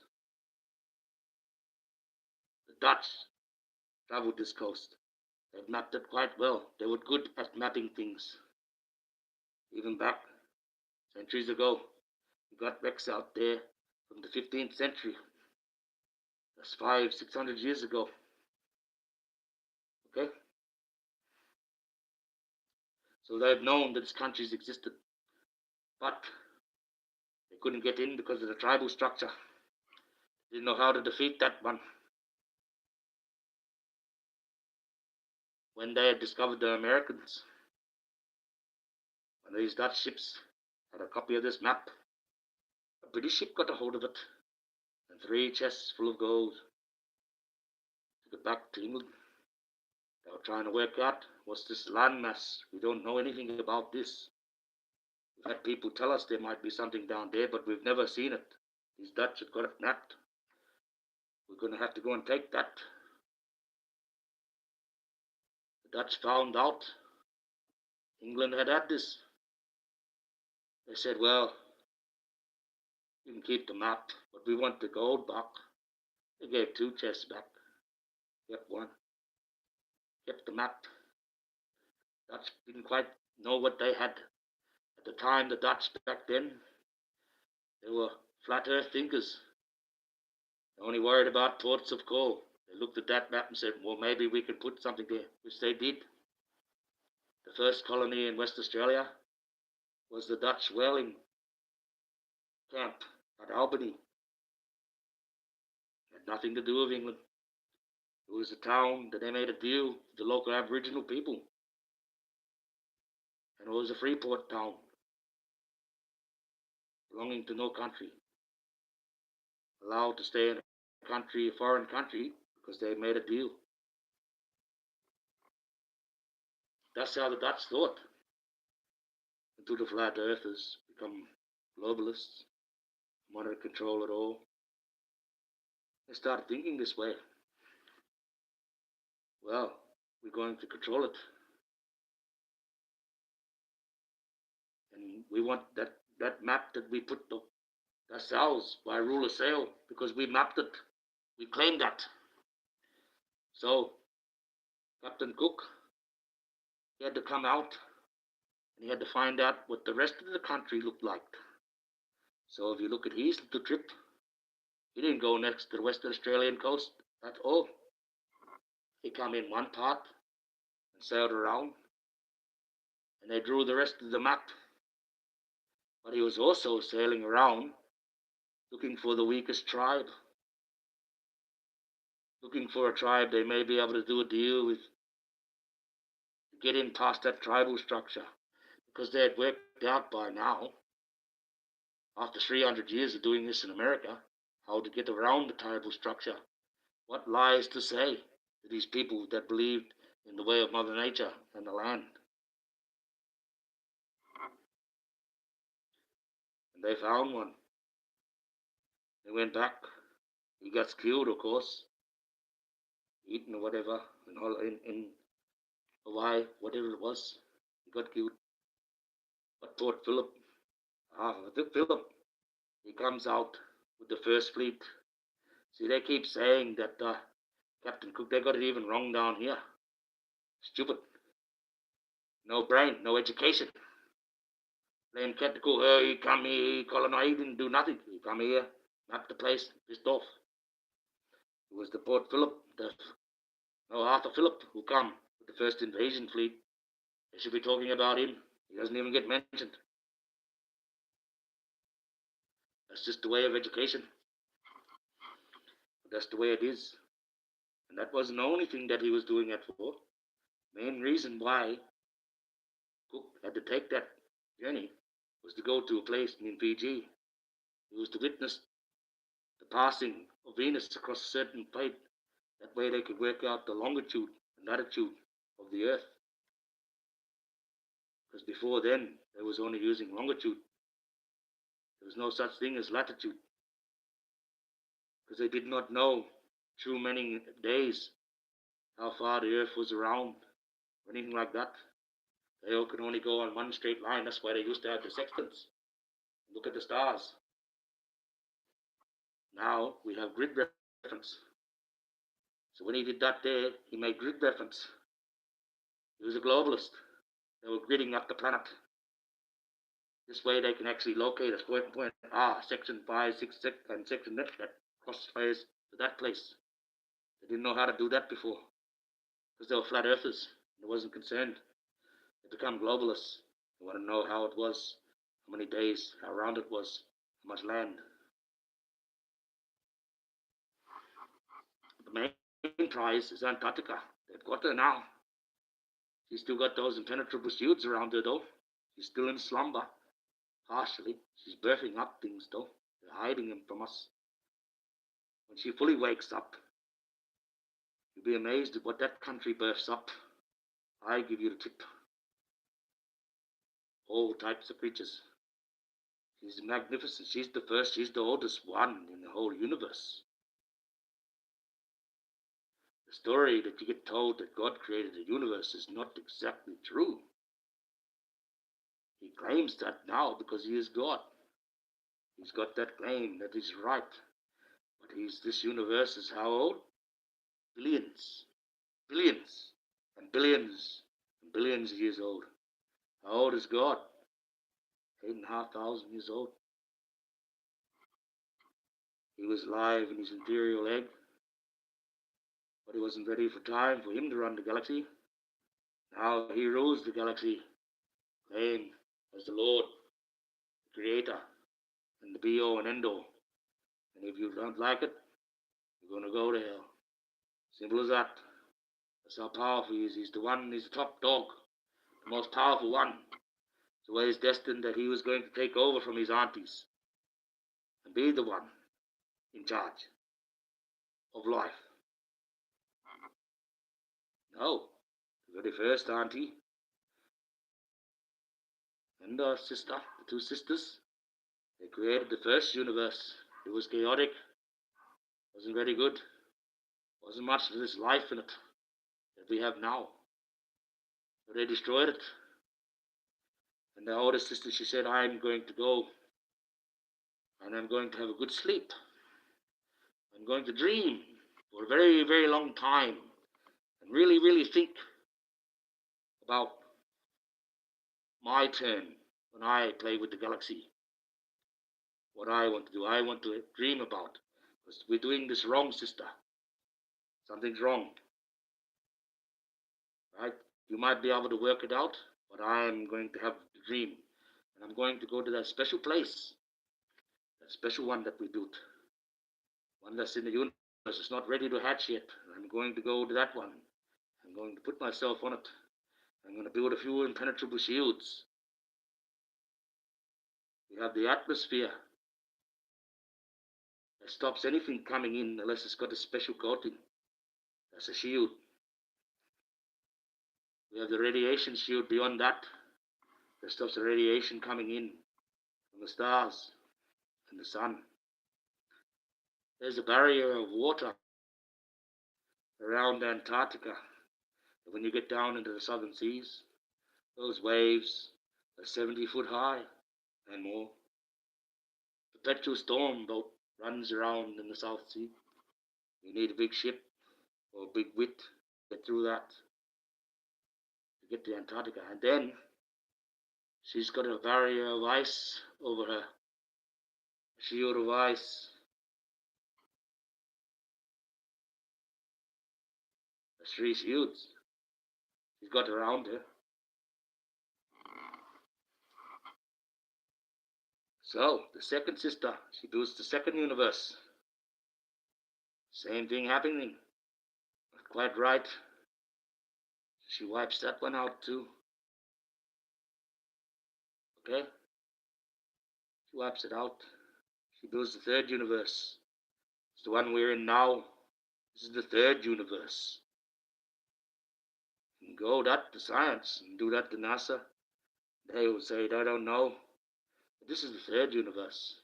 The Dutch traveled this coast. They've mapped it quite well. They were good at mapping things. Even back centuries ago, we got wrecks out there from the 15th century. That's 500-600 years ago. Okay? So they've known that these countries existed, but they couldn't get in because of the tribal structure. They didn't know how to defeat that one. When they had discovered the Americans, one of these Dutch ships had a copy of this map. A British ship got a hold of it, and 3 chests full of gold. Took it back to England. They were trying to work out, what's this landmass? We don't know anything about this. We've had people tell us there might be something down there, but we've never seen it. These Dutch have got it mapped. We're going to have to go and take that. The Dutch found out England had this. They said, well, you can keep the map, but we want the gold back. They gave 2 chests back. Kept 1. Kept the map. Dutch didn't quite know what they had. At the time, the Dutch back then, they were flat earth thinkers. They only worried about ports of call. They looked at that map and said, well, maybe we can put something there, which they did. The first colony in West Australia was the Dutch whaling camp at Albany. It had nothing to do with England. It was a town that they made a deal with the local Aboriginal people. And it was a free port town, belonging to no country. Allowed to stay in a country, a foreign country, because they made a deal. That's how the Dutch thought. Until the flat earthers become globalists, wanted to control it all. They started thinking this way. Well, we're going to control it. And we want that map that we put up, that's ours by rule of sale, because we mapped it. We claimed that. So, Captain Cook, he had to come out and he had to find out what the rest of the country looked like. So if you look at his little trip, he didn't go next to the Western Australian coast at all. He came in one part and sailed around, and they drew the rest of the map. But he was also sailing around looking for the weakest tribe. Looking for a tribe they may be able to do a deal with, to get in past that tribal structure. Because they had worked out by now, after 300 years of doing this in America, how to get around the tribal structure. What lies to say to these people that believed in the way of Mother Nature and the land. And they found one. They went back. He got killed, of course, eaten or whatever, in Hawaii, whatever it was. He got killed. But Port Phillip, he comes out with the first fleet. See, they keep saying that Captain Cook, they got it even wrong down here. Stupid. No brain, no education. Blame Kettical, oh, he come here, he colonized, he didn't do nothing. He come here, mapped the place, pissed off. It was the Port Phillip, Arthur Phillip, who come with the first invasion fleet. They should be talking about him. He doesn't even get mentioned. That's just the way of education. But that's the way it is. And that wasn't the only thing that he was doing it for. Main reason why Cook had to take that journey was to go to a place in Fiji. He was to witness the passing of Venus across a certain plate. That way they could work out the longitude and latitude of the Earth. Because before then, they was only using longitude. There was no such thing as latitude. Because they did not know through many days how far the Earth was around, or anything like that. They all could only go on one straight line. That's why they used to have the sextants. Look at the stars. Now we have grid reference. So when he did that there, he made grid reference. He was a globalist. They were gridding up the planet. This way they can actually locate us. Point section 5, 6, 6, and section that crosses to that place. They didn't know how to do that before. Because they were flat earthers. They wasn't concerned. They become globalists. They want to know how it was, how many days, how round it was, how much land. The main prize is Antarctica. They've got her now. She's still got those impenetrable shields around her though. She's still in slumber, partially. She's birthing up things though. They're hiding them from us. When she fully wakes up, you'll be amazed at what that country births up. I give you the tip. All types of creatures. She's magnificent. She's the first, she's the oldest one in the whole universe. The story that you get told that God created the universe is not exactly true. He claims that now because he is God. He's got that claim that is right. But this universe is how old? Billions. Billions. And billions. And billions of years old. How old is God? 8,500 years old. He was alive in his imperial egg. But it wasn't ready for time for him to run the galaxy. Now he rules the galaxy, claimed as the Lord, the Creator, and the be-all and end-all. And if you don't like it, you're going to go to hell. Simple as that. That's how powerful he is. He's the one, he's the top dog, the most powerful one. So it was destined that he was going to take over from his aunties and be the one in charge of life. No, the very first auntie and her sister, the two sisters, they created the first universe. It was chaotic, wasn't very good, wasn't much of this life in it that we have now. So they destroyed it. And the older sister, she said, I'm going to go and I'm going to have a good sleep. I'm going to dream for a very, very long time and really, really think about my turn when I play with the galaxy. What I want to do, I want to dream about. Because we're doing this wrong, sister. Something's wrong. Right? You might be able to work it out, but I'm going to have the dream. And I'm going to go to that special place. That special one that we built. One that's in the universe. It's not ready to hatch yet. I'm going to go to that one. I'm going to put myself on it. I'm going to build a few impenetrable shields. We have the atmosphere that stops anything coming in unless it's got a special coating. That's a shield. We have the radiation shield beyond that stops the radiation coming in from the stars and the sun. There's a barrier of water around Antarctica. When you get down into the southern seas, those waves are 70 foot high and more. The perpetual storm boat runs around in the South Sea. You need a big ship or a big wit to get through that, to get to Antarctica. And then She's got a barrier of ice over her, a shield of ice, the 3 shields she's got around her. So, the second sister, she builds the second universe. Same thing happening. Not quite right. She wipes that one out too. Okay? She wipes it out. She builds the third universe. It's the one we're in now. This is the third universe. You can go that to science and do that to NASA. They will say, I don't know. But this is the third universe.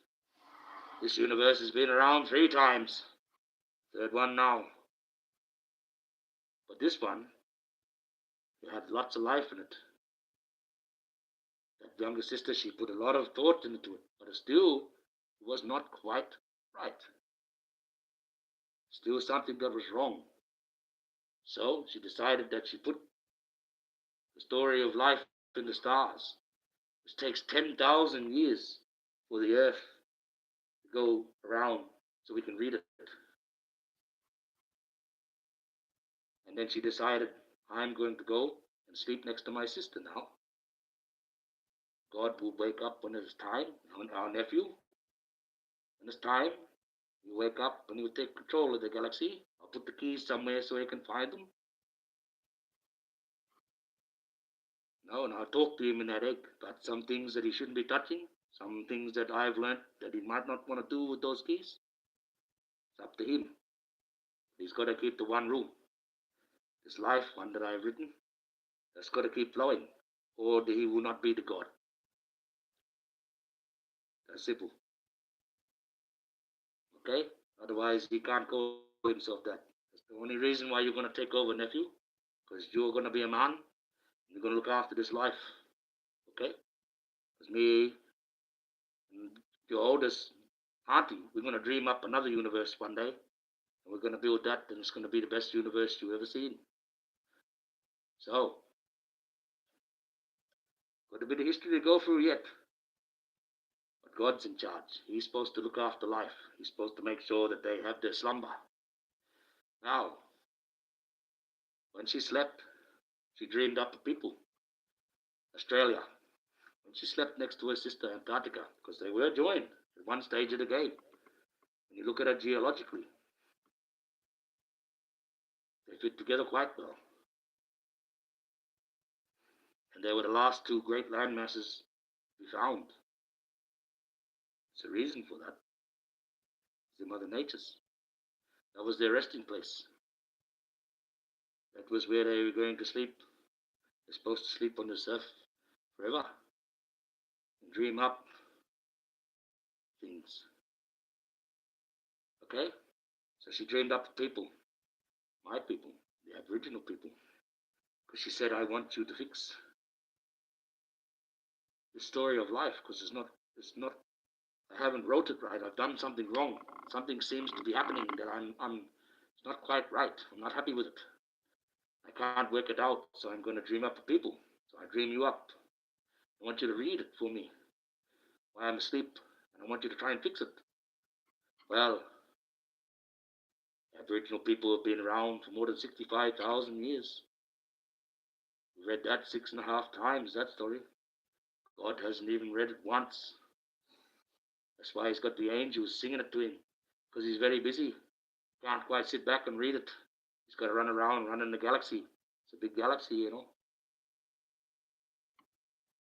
This universe has been around 3 times. Third one now. But this one, it had lots of life in it. That younger sister, she put a lot of thought into it, but it still was not quite right. Still something that was wrong. So she decided that she put the story of life in the stars, which takes 10,000 years for the earth to go around so we can read it. And then she decided, I'm going to go and sleep next to my sister now. God will wake up when it's time, our nephew. When it's time, he'll wake up and he'll take control of the galaxy. I'll put the keys somewhere so he can find them. No, and I'll talk to him in that egg about some things that he shouldn't be touching, some things that I've learned that he might not want to do with those keys. It's up to him. He's got to keep the one rule. This life, one that I've written, that's got to keep flowing, or he will not be the God. That's simple. Okay? Otherwise, he can't call himself that. That's the only reason why you're going to take over, nephew, because you're going to be a man, and you're going to look after this life. Okay? Because me and your oldest auntie, we're going to dream up another universe one day, and we're going to build that, and it's going to be the best universe you've ever seen. So, got a bit of history to go through yet. But God's in charge. He's supposed to look after life. He's supposed to make sure that they have their slumber. Now, when she slept, she dreamed up of people. Australia. When she slept next to her sister, Antarctica, because they were joined at one stage of the game. When you look at it geologically, they fit together quite well. And they were the last 2 great land masses we found. There's a reason for that. It's the Mother Nature's. That was their resting place. That was where they were going to sleep. They're supposed to sleep on the surf forever and dream up things. Okay? So she dreamed up the people, my people, the Aboriginal people, because she said, I want you to fix the story of life, because it's not, I haven't wrote it right. I've done something wrong. Something seems to be happening that it's not quite right. I'm not happy with it. I can't work it out, so I'm going to dream up the people. So I dream you up. I want you to read it for me while I'm asleep, and I want you to try and fix it. Well, Aboriginal people have been around for more than 65,000 years. We read that 6.5 times, that story. God hasn't even read it once. That's why he's got the angels singing it to him, because he's very busy. Can't quite sit back and read it. He's got to run around, run in the galaxy. It's a big galaxy, you know.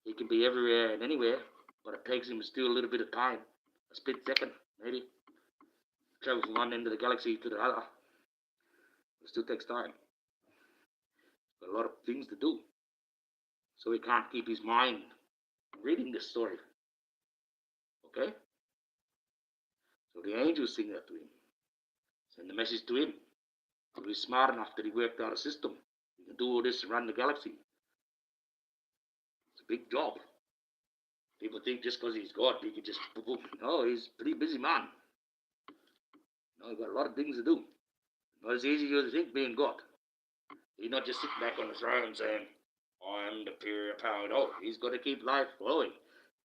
He can be everywhere and anywhere, but it takes him still a little bit of time. A split second, maybe. Travel from one end of the galaxy to the other. It still takes time. Got a lot of things to do. So he can't keep his mind reading this story. Okay? So the angels sing that to him. Send the message to him. So he's smart enough that he worked out a system. He can do all this and run the galaxy. It's a big job. People think just because he's God, he can just... No, he's a pretty busy man. No, he's got a lot of things to do. Not as easy as you think being God. He's not just sitting back on the throne saying, I'm the pure power. Oh, he's got to keep life flowing.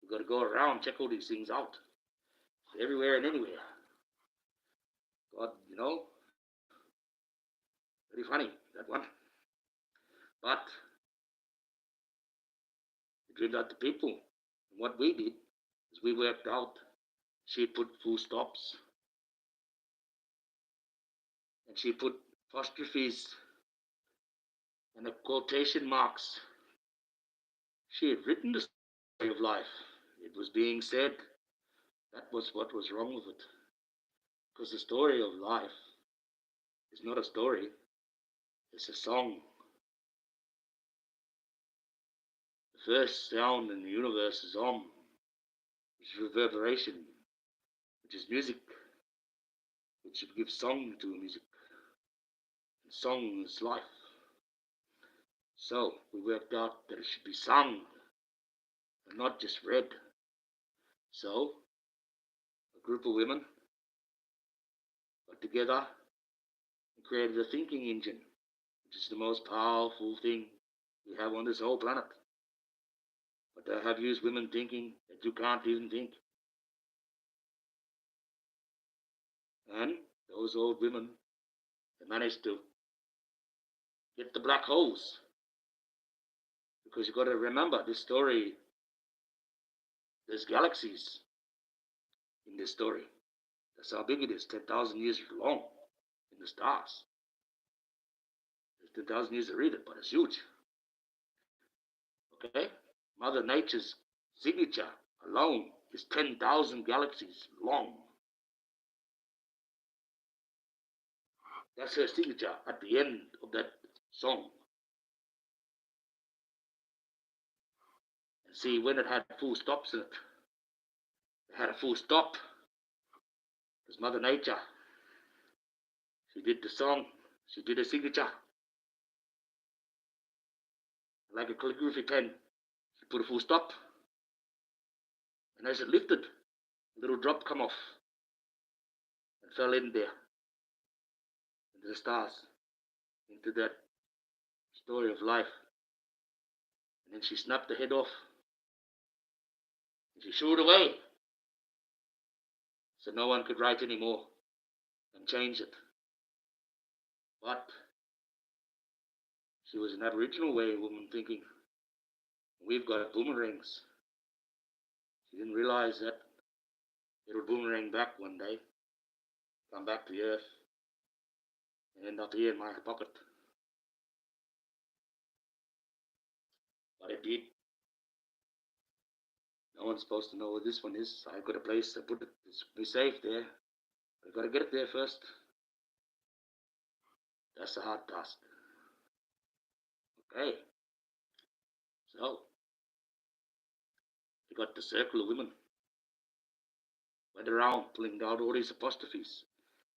You've got to go around, check all these things out. Everywhere and anywhere. God, very funny, that one. But it turned out the people. And what we did is we worked out. She put full stops. And she put apostrophes and the quotation marks. She had written the story of life. It was being said. That was what was wrong with it. Because the story of life is not a story, it's a song. The first sound in the universe is Om, which is reverberation, which is music, which should give song to music. And song is life. So we worked out that it should be sung and not just read. So a group of women got together and created a thinking engine, which is the most powerful thing we have on this whole planet. But they have used women thinking that you can't even think. And those old women, they managed to get the black holes. Because you've got to remember this story, there's galaxies in this story. That's how big it is, 10,000 years long in the stars. There's 10,000 years to read it, but it's huge. Okay? Mother Nature's signature alone is 10,000 galaxies long. That's her signature at the end of that song. And see, when it had full stops in it, it had a full stop. Because Mother Nature, she did the song, she did a signature. Like a calligraphy pen, she put a full stop. And as it lifted, a little drop come off and fell in there, into the stars, into that story of life. And then she snapped the head off. And she threw it away. So no one could write anymore and change it. But she was an Aboriginal way of woman thinking. We've got boomerangs. She didn't realize that it'll boomerang back one day, come back to the earth, and end up here in my pocket. But it did. No one's supposed to know where this one is. I've got a place to put it. It's safe there. I've got to get it there first. That's a hard task. Okay. So, we got the circle of women. Went around pulling out all these apostrophes.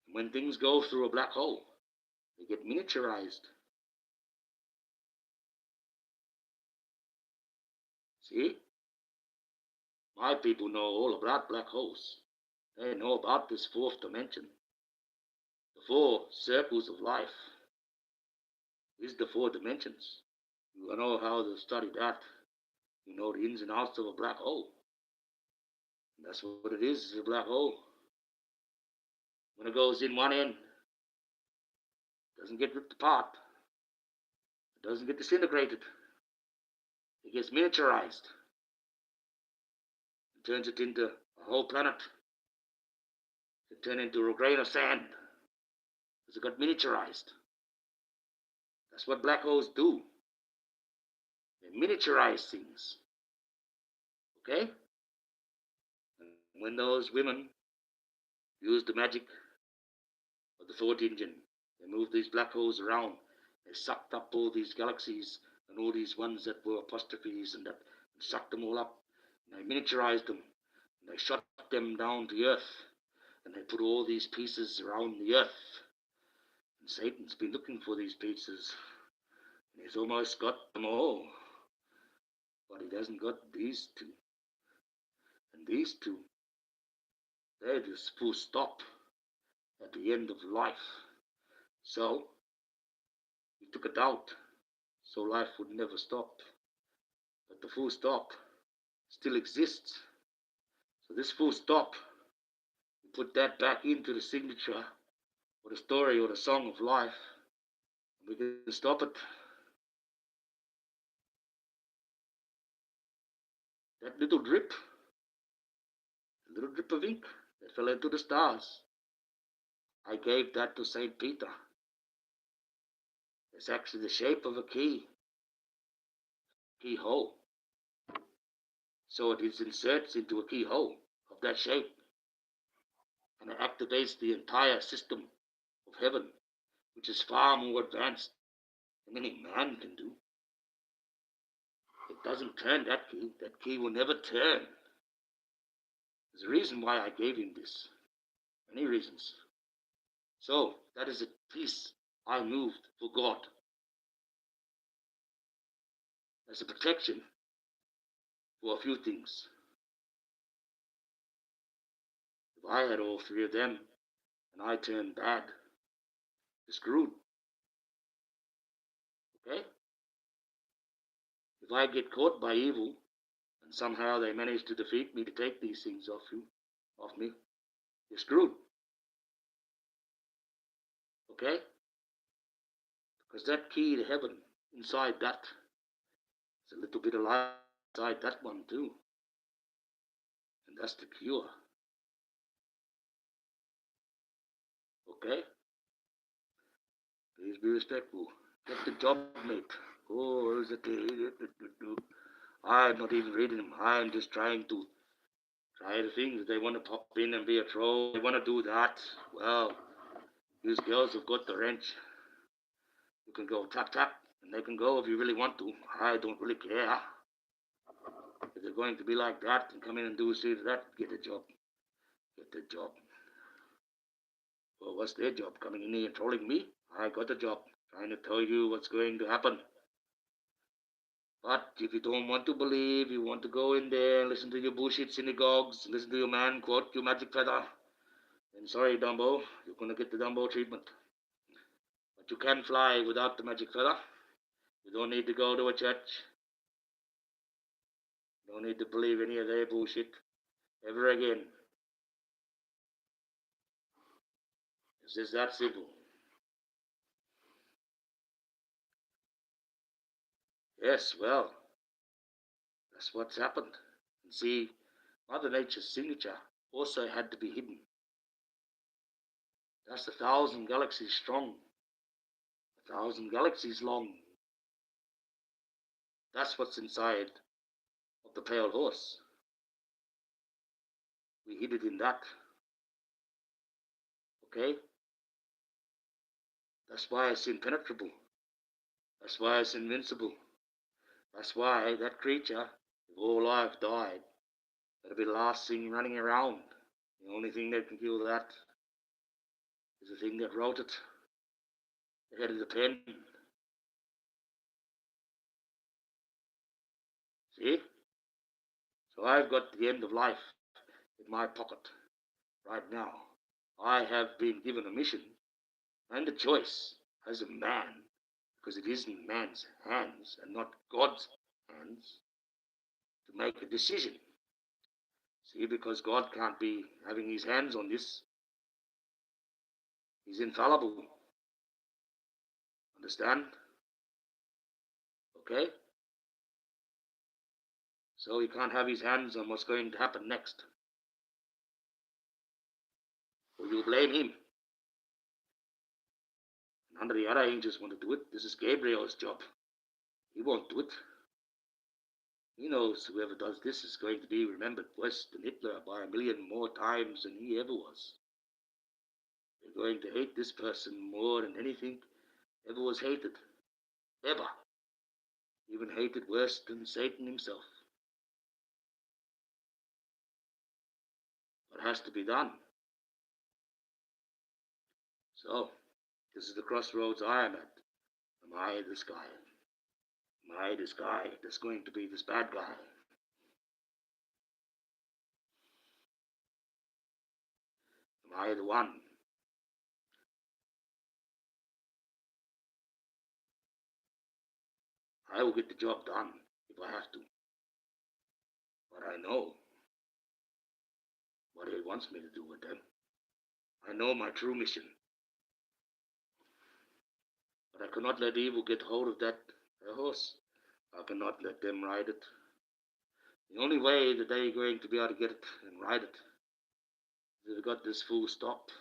And when things go through a black hole, they get miniaturized. See? My people know all about black holes. They know about this fourth dimension. The four circles of life is the four dimensions. You know how to study that. You know the ins and outs of a black hole. And that's what it is a black hole. When it goes in one end, it doesn't get ripped apart. It doesn't get disintegrated. It gets miniaturized. It turns it into a whole planet. It turns into a grain of sand. Because it got miniaturized. That's what black holes do. They miniaturize things. Okay? And when those women use the magic of the thought engine, they moved these black holes around. They sucked up all these galaxies and all these ones that were apostrophes and sucked them all up. And they miniaturized them. And they shot them down to the earth. And they put all these pieces around the earth. And Satan's been looking for these pieces. And he's almost got them all. But he hasn't got these two. And these two, they're just full stop at the end of life. So, he took it out. so life would never stop. But the full stop still exists. So this full stop, you put that back into the signature or the story or the song of life, and we can stop it. That little drip, a little drip of ink that fell into the stars, I gave that to St. Peter. It's actually the shape of a keyhole. So it inserts into a keyhole of that shape, and it activates the entire system of heaven, which is far more advanced than any man can do. It doesn't turn that key. That key will never turn. There's a reason why I gave him this. Many reasons. So that is a piece I moved for God as a protection for a few things. If I had all three of them and I turned bad, you're screwed. Okay? If I get caught by evil and somehow they manage to defeat me to take these things off me, you're screwed. Okay? Because that key to heaven, inside that, there's a little bit of light inside that one too. And that's the cure. Okay? Please be respectful. Get the job, mate. Oh, is it? I'm not even reading them. I'm just trying to try the things. They want to pop in and be a troll. They want to do that. Well, these girls have got the wrench. You can go tap tap, and they can go if you really want to. I don't really care. If they're going to be like that and come in and do see that, get a job. Get the job. Well, what's their job? Coming in here and trolling me? I got a job. Trying to tell you what's going to happen. But if you don't want to believe, you want to go in there and listen to your bullshit synagogues, listen to your man quote your magic feather, then sorry, Dumbo, you're going to get the Dumbo treatment. But you can fly without the magic feather. You don't need to go to a church. You don't need to believe any of their bullshit ever again. It's just that simple. Yes, well, that's what's happened. And see, Mother Nature's signature also had to be hidden. That's 1,000 galaxies strong, 1,000 galaxies long. That's what's inside of the pale horse. We hid it in that. Okay? That's why it's impenetrable. That's why it's invincible. That's why that creature, if all life died, that'll be the last thing running around. The only thing that can kill that is the thing that wrote it, the head of the pen. See? So I've got the end of life in my pocket right now. I have been given a mission and a choice as a man, because it is in man's hands and not God's hands, to make a decision. See, because God can't be having his hands on this. He's infallible. Understand? Okay? So he can't have his hands on what's going to happen next. Or you'll blame him. None of the other angels want to do it. This is Gabriel's job. He won't do it. He knows whoever does this is going to be remembered worse than Hitler by 1,000,000 more times than he ever was. They're going to hate this person more than anything ever was hated. Ever. Even hated worse than Satan himself. What has to be done? So, this is the crossroads I am at. Am I this guy? Am I this guy that's going to be this bad guy? Am I the one? I will get the job done if I have to. But I know what he wants me to do with them. I know my true mission. But I cannot let evil get hold of that horse. I cannot let them ride it. The only way that they're going to be able to get it and ride it is if they got this fool stopped.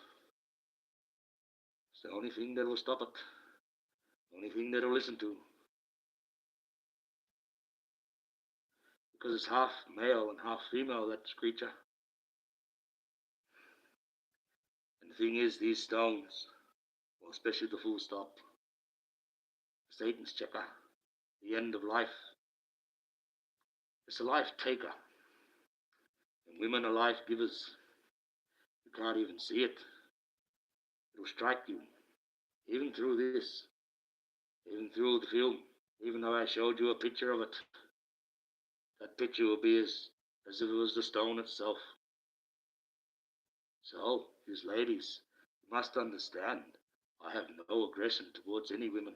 It's the only thing that will stop it. The only thing that will listen to. Because it's half male and half female, that creature. And the thing is, these stones, well, especially the full stop, Satan's checker, the end of life. It's a life taker. And women are life givers. You can't even see it. It'll strike you. Even through this. Even through the film. Even though I showed you a picture of it. That picture will be as if it was the stone itself. So, these ladies, you must understand, I have no aggression towards any women.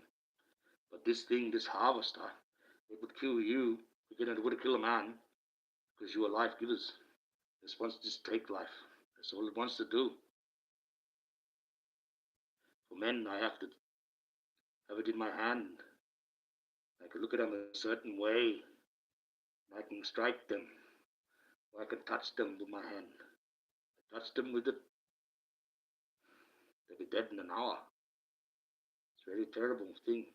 But this thing, this harvester, it would kill you, it would kill a man, because you are life givers. It wants to just take life. That's all it wants to do. For men, I have to have it in my hand. I can look at them a certain way. I can strike them. Or I can touch them with my hand. I touch them with it. They'll be dead in an hour. It's a very terrible thing.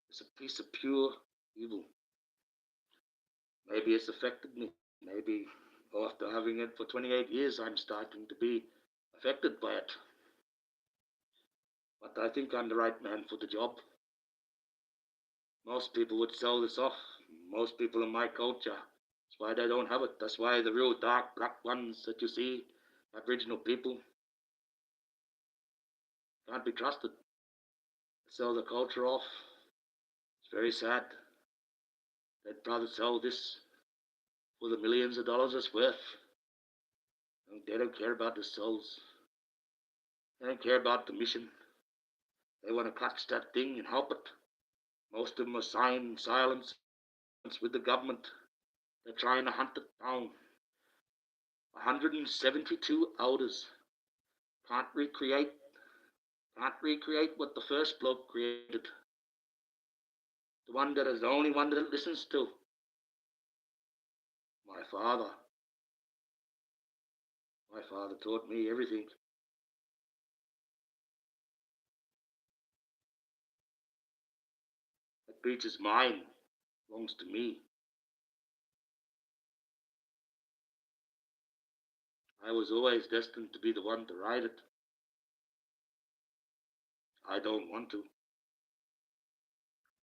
It's a piece of pure evil. Maybe it's affected me. Maybe after having it for 28 years, I'm starting to be affected by it. But I think I'm the right man for the job. Most people would sell this off. Most people in my culture. That's why they don't have it. That's why the real dark black ones that you see, Aboriginal people, can't be trusted. They sell the culture off. It's very sad. They'd rather sell this for the millions of dollars it's worth. They don't care about the souls. They don't care about the mission. They want to catch that thing and help it. Most of them are signed silence with the government. They're trying to hunt it down. 172 elders can't recreate what the first bloke created. The one that is the only one that it listens to. My father. My father taught me everything. That beach is mine. Belongs to me. I was always destined to be the one to ride it. I don't want to.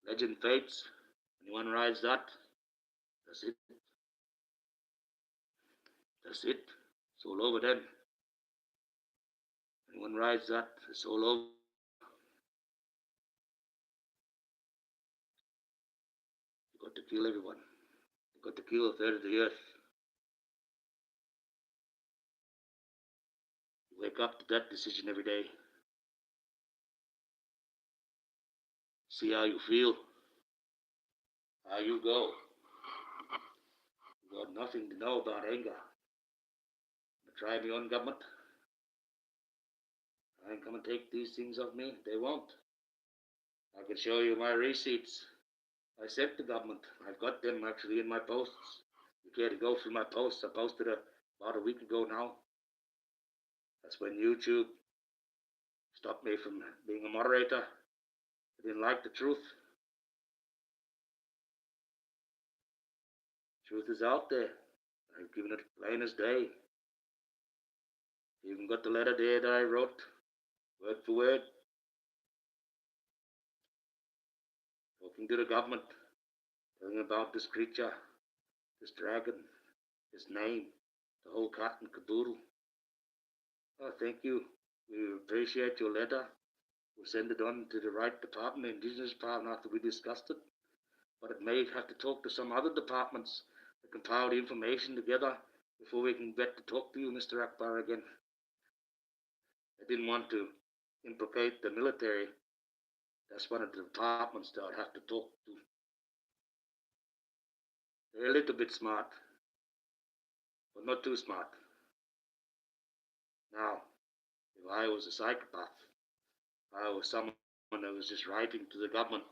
Legend fates. Anyone rides that, that's it. That's it. It's all over then. Anyone rides that, it's all over. You got to kill everyone. You got to kill a third of the earth. You wake up to that decision every day. See how you feel. How you go. You got nothing to know about anger. But try me on, government. I ain't come and take these things off me. They won't. I can show you my receipts. I sent the government. I've got them actually in my posts. You care to go through my posts? I posted about a week ago now. That's when YouTube stopped me from being a moderator. They didn't like the truth. Truth is out there. I've given it plain as day. You even got the letter there that I wrote, word for word, talking to the government, telling about this creature, this dragon, his name, the whole cat and caboodle. Oh, thank you. We appreciate your letter. We'll send it on to the right department, the Indigenous department, after we discussed it. But it may have to talk to some other departments to compile the information together before we can get to talk to you, Mr. Akbar, again. I didn't want to implicate the military. That's one of the departments that I'd have to talk to. They're a little bit smart, but not too smart. Now, if I was a psychopath, if I was someone that was just writing to the government,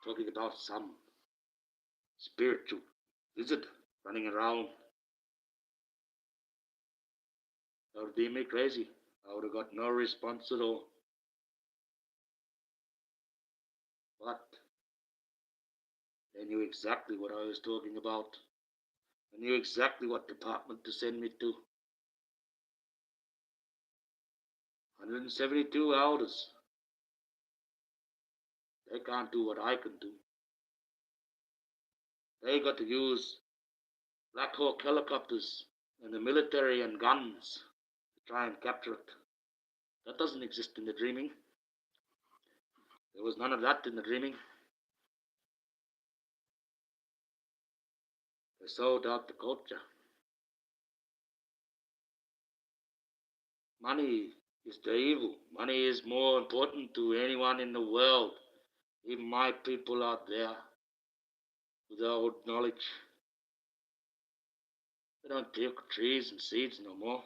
talking about some spiritual wizard running around, that would be me crazy. I would have got no response at all. But they knew exactly what I was talking about. They knew exactly what department to send me to. 172 elders. They can't do what I can do. They got to use Black Hawk helicopters and the military and guns to try and capture it. That doesn't exist in the dreaming. There was none of that in the dreaming. They sold out the culture. Money is the evil. Money is more important to anyone in the world. Even my people out there without knowledge. They don't talk trees and seeds no more.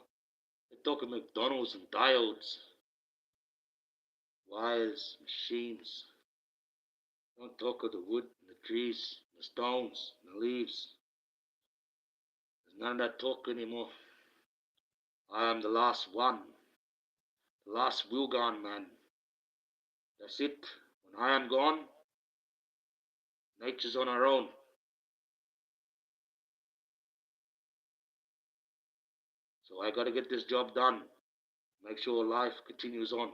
They talk of McDonald's and diodes, wires, machines. They don't talk of the wood and the trees, and the stones and the leaves. There's none of that talk anymore. I am the last one, the last will gone man. That's it. When I am gone, nature's on her own. So I got to get this job done. Make sure life continues on.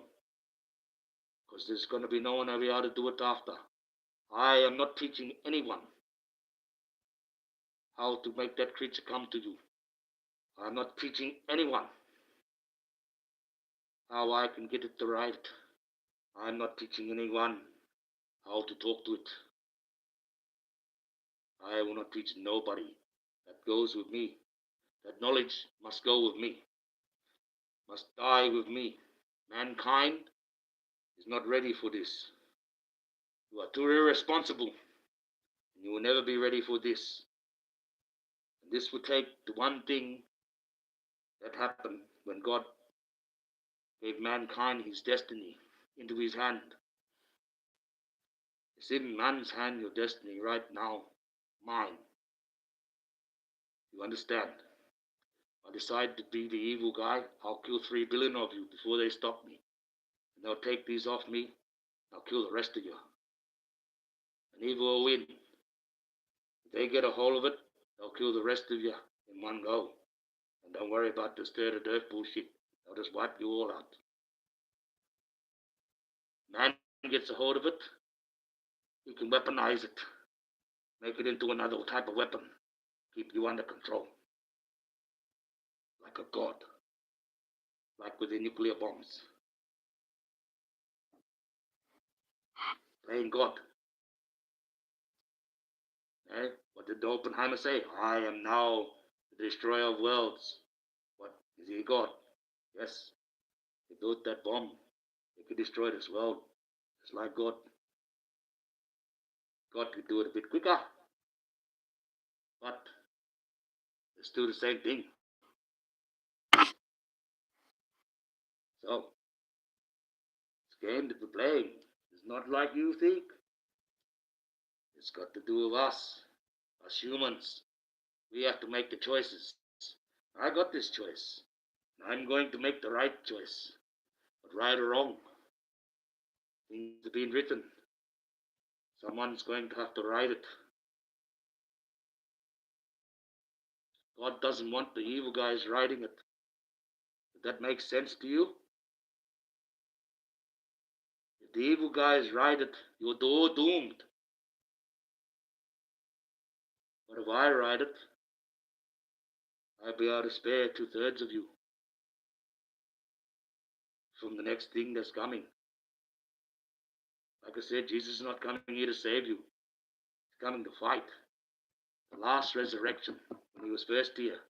Because there's going to be no one able to do it after. I am not teaching anyone how to make that creature come to you. I'm not teaching anyone how I can get it to write. I'm not teaching anyone how to talk to it. I will not teach nobody. That goes with me. That knowledge must go with me, must die with me. Mankind is not ready for this. You are too irresponsible, and you will never be ready for this. And this will take the one thing that happened when God gave mankind his destiny into his hand. It's in man's hand, your destiny right now, mine. You understand? I decide to be the evil guy. I'll kill 3 billion of you before they stop me. And they'll take these off me. I'll kill the rest of you. And evil will win. If they get a hold of it, they'll kill the rest of you in one go. And don't worry about this third of earth bullshit. They'll just wipe you all out. Man gets a hold of it, he can weaponize it. Make it into another type of weapon. Keep you under control. Like a god. Like with the nuclear bombs. Playing God. Eh? What did Oppenheimer say? I am now the destroyer of worlds. What? Is he God? Yes. He built that bomb. He could destroy this world. It's like God. God could do it a bit quicker. But it's still the same thing. So, this game that we're playing is not like you think. It's got to do with us humans. We have to make the choices. I got this choice. I'm going to make the right choice. But right or wrong, things are being written. Someone's going to have to write it. God doesn't want the evil guys writing it. Does that make sense to you? If the evil guys write it, you're all doomed. But if I write it, I'll be able to spare 2/3 of you from the next thing that's coming. Like I said, Jesus is not coming here to save you. He's coming to fight. The last resurrection, when he was first here,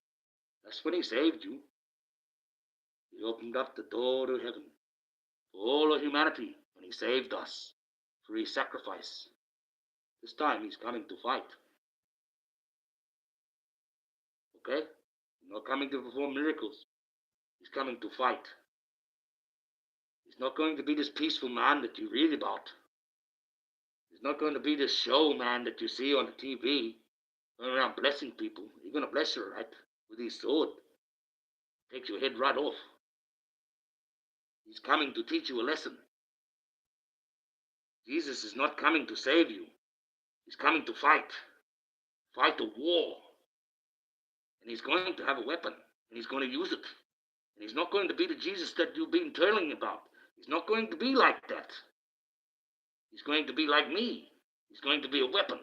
that's when he saved you. He opened up the door to heaven for all of humanity when he saved us through his sacrifice. This time he's coming to fight. Okay? He's not coming to perform miracles. He's coming to fight. He's not going to be this peaceful man that you read about. He's not going to be this show man that you see on the TV going around blessing people. You're going to bless her, right? With his sword. Takes your head right off. He's coming to teach you a lesson. Jesus is not coming to save you. He's coming to fight. Fight a war. And he's going to have a weapon. And he's going to use it. And he's not going to be the Jesus that you've been telling about. He's not going to be like that. He's going to be like me. He's going to be a weapon.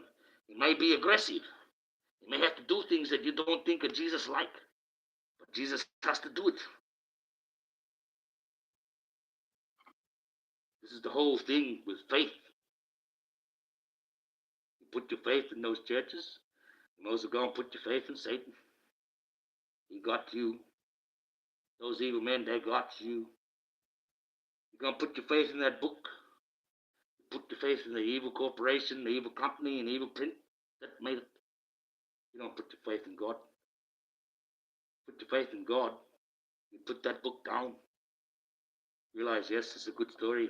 He may be aggressive. He may have to do things that you don't think are Jesus-like. But Jesus has to do it. This is the whole thing with faith. You put your faith in those churches. You also go and put your faith in Satan. He got you. Those evil men, they got you. You're going to put your faith in that book. You put your faith in the evil corporation, the evil company, and evil print that made it. You don't put your faith in God. Put your faith in God. You put that book down. Realize, yes, this is a good story.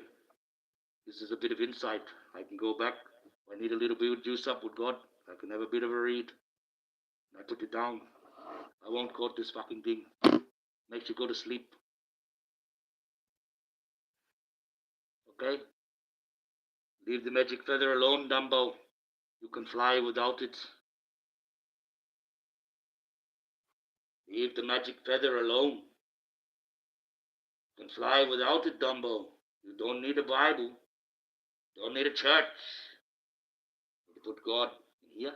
This is a bit of insight. I can go back. If I need a little bit of juice up with God, I can have a bit of a read. And I put it down. I won't quote this fucking thing. Makes you go to sleep. Okay? Leave the magic feather alone, Dumbo. You can fly without it. Leave the magic feather alone. You can fly without it, Dumbo. You don't need a Bible. You don't need a church. You put God in here.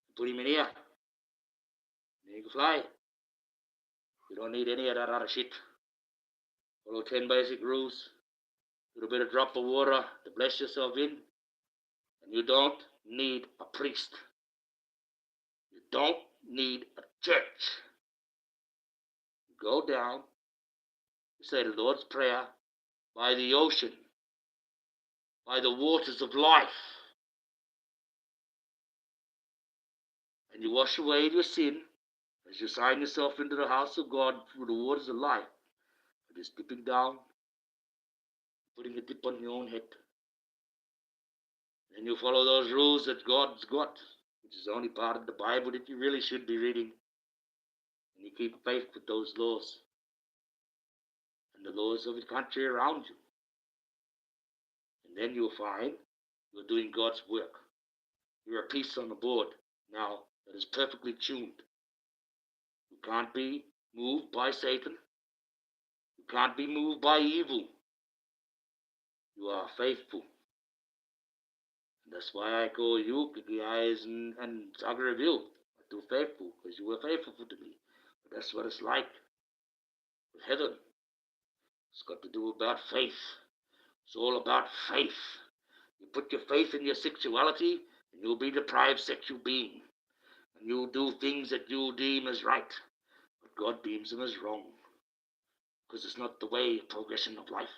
You put him in here. And you can fly. You don't need any of that other shit. Follow 10 basic rules. A little bit of drop of water to bless yourself in. And you don't need a priest. You don't need a church. You go down. You say the Lord's Prayer by the ocean. By the waters of life. And you wash away your sin as you sign yourself into the house of God through the waters of life. You're just dipping down, putting a dip on your own head. And you follow those rules that God's got, which is the only part of the Bible that you really should be reading. And you keep faith with those laws and the laws of the country around you. And then you'll find you're doing God's work. You're a piece on the board now that is perfectly tuned. You can't be moved by Satan. You can't be moved by evil. You are faithful. And that's why I call you Kiki Eyes and Zagreville. Too faithful, because you were faithful to me. But that's what it's like with heaven. It's got to do about faith. It's all about faith. You put your faith in your sexuality, and you'll be a deprived sexual being. And you'll do things that you deem as right, but God deems them as wrong. Because it's not the way of progression of life,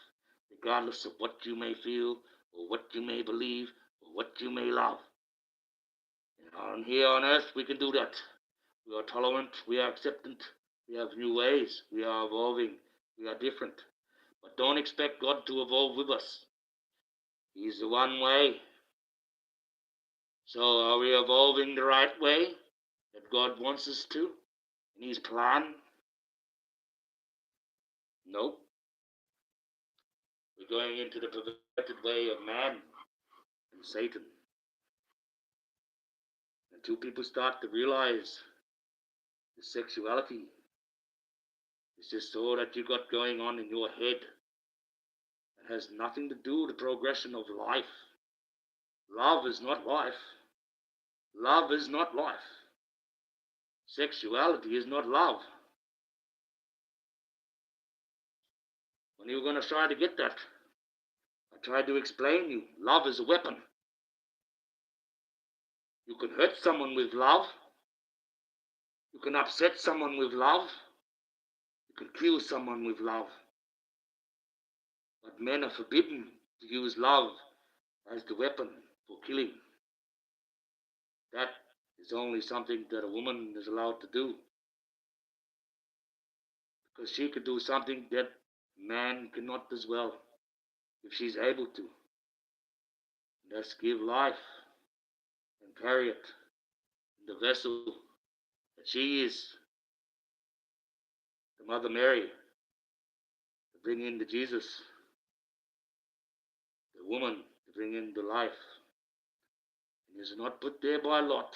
regardless of what you may feel, or what you may believe, or what you may love. And here on earth, we can do that. We are tolerant, we are acceptant, we have new ways, we are evolving, we are different. But don't expect God to evolve with us. He's the one way. So are we evolving the right way that God wants us to in his plan? No. We're going into the perverted way of man and Satan. Until people start to realize the sexuality is just all that you got going on in your head. It has nothing to do with the progression of life. Love is not life. Love is not life. Sexuality is not love. When you're going to try to get that, I tried to explain you, love is a weapon. You can hurt someone with love. You can upset someone with love. You can kill someone with love. But men are forbidden to use love as the weapon for killing. That is only something that a woman is allowed to do, because she could do something that man cannot as well, if she's able to. And that's give life and carry it in the vessel that she is, the Mother Mary, to bring in the Jesus, the woman to bring in the life. And is not put there by lot.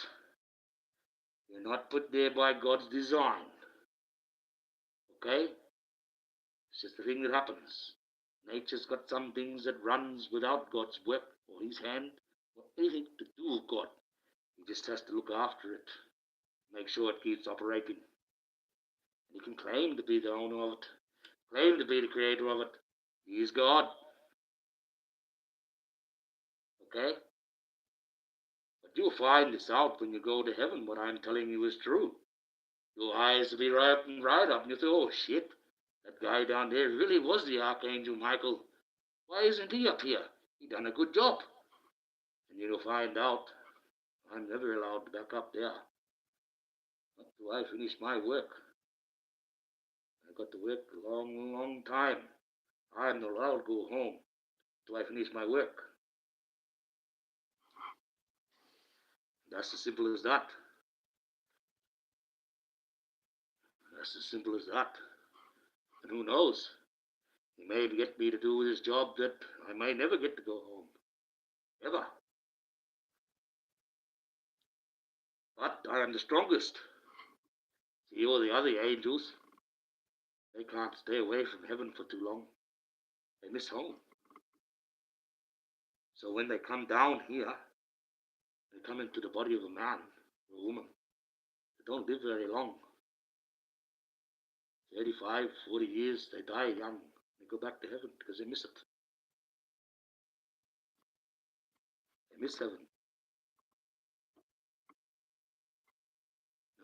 You're not put there by God's design. Okay? It's just the thing that happens. Nature's got some things that runs without God's work or his hand or anything to do with God. He just has to look after it, make sure it keeps operating. And he can claim to be the owner of it, claim to be the creator of it. He is God. Okay? But you'll find this out when you go to heaven. What I'm telling you is true. Your eyes will be right up, and you'll say, oh shit, that guy down there really was the Archangel Michael. Why isn't he up here? He done a good job. And you'll find out I'm never allowed back up there. Not till I finish my work. I got to work a long, long time. I'm not allowed to go home till I finish my work. That's as simple as that. That's as simple as that. And who knows? He may get me to do this job that I may never get to go home. Ever. But I am the strongest. See, all the other angels, they can't stay away from heaven for too long. They miss home. So when they come down here, they come into the body of a man or a woman. They don't live very long. 35, 40 years, they die young. They go back to heaven because they miss it. They miss heaven.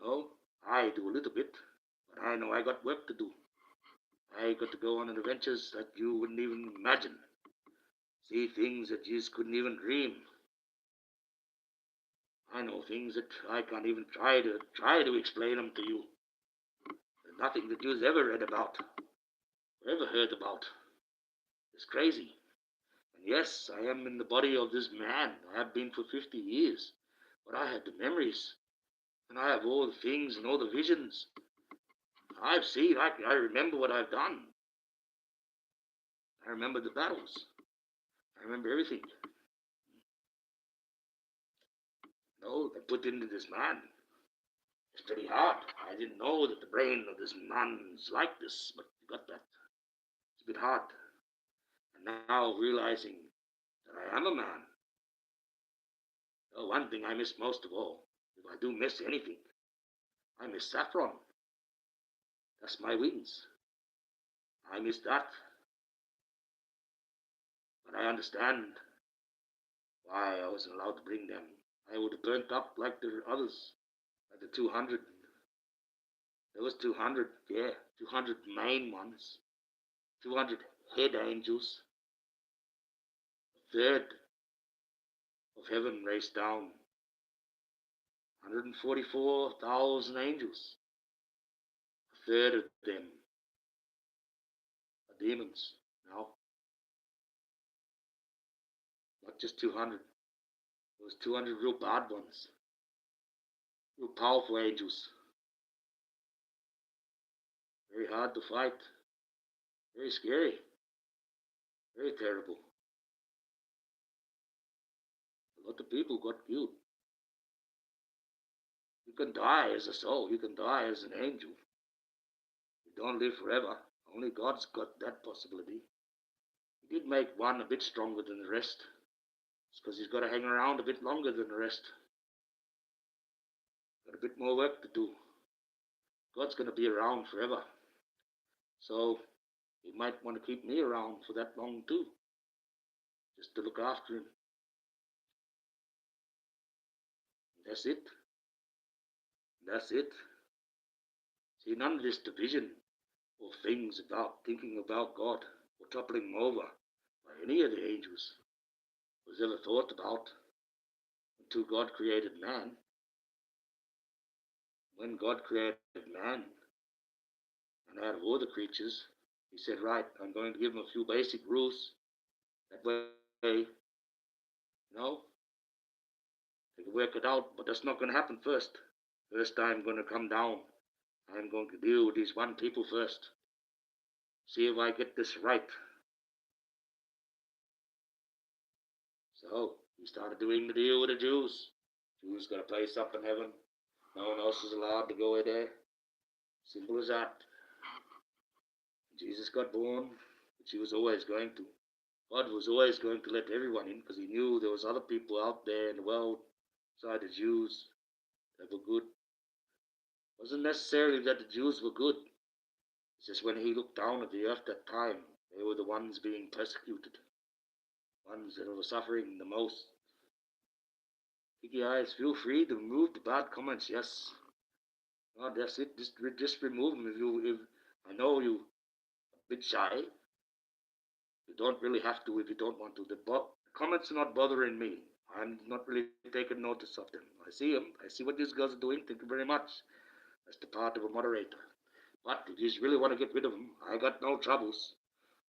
No, I do a little bit, but I know I got work to do. I got to go on adventures that you wouldn't even imagine. See things that you just couldn't even dream. I know things that I can't even try to explain them to you. There's nothing that you've ever read about, or ever heard about. It's crazy. And yes, I am in the body of this man. I have been for 50 years. But I had the memories. And I have all the things and all the visions. I've seen, I remember what I've done. I remember the battles. I remember everything. No, they put into this man. It's pretty hard. I didn't know that the brain of this man is like this, but you got that. It's a bit hard. And now realizing that I am a man. Oh, one thing I miss most of all, if I do miss anything, I miss saffron. That's my wings. I miss that. But I understand why I wasn't allowed to bring them. I would have burnt up like the others, like the 200. There was 200, yeah, 200 main ones, 200 head angels. A third of heaven raced down, 144,000 angels. A third of them are demons now. Not just 200. There was 200 real bad ones, real powerful angels. Very hard to fight, very scary, very terrible. A lot of people got killed. You can die as a soul, you can die as an angel. You don't live forever. Only God's got that possibility. He did make one a bit stronger than the rest. It's because he's got to hang around a bit longer than the rest. Got a bit more work to do. God's going to be around forever. So he might want to keep me around for that long too. Just to look after him. That's it. That's it. See, none of this division or things about thinking about God or toppling him over by any of the angels was ever thought about until God created man. when God created man and had all the creatures, he said, right, I'm going to give him a few basic rules. That way, you know, they can work it out, but that's not going to happen first. First, I'm going to come down. I'm going to deal with these one people first. See if I get this right. So he started doing the deal with the Jews. Jews got a place up in heaven. No one else is allowed to go there. Simple as that. Jesus got born, which he was always going to. God was always going to let everyone in because he knew there was other people out there in the world, besides the Jews, that were good. It wasn't necessarily that the Jews were good. It's just when he looked down at the earth that time, they were the ones being persecuted, ones that were suffering the most. Guys, feel free to remove the bad comments. Yes, no, that's it. Just remove them. If I know you a bit shy, you don't really have to if you don't want to. The comments are not bothering me. I'm not really taking notice of them. I see them. I see what these guys are doing. Thank you very much. That's the part of a moderator. But if you really want to get rid of them, I got no troubles.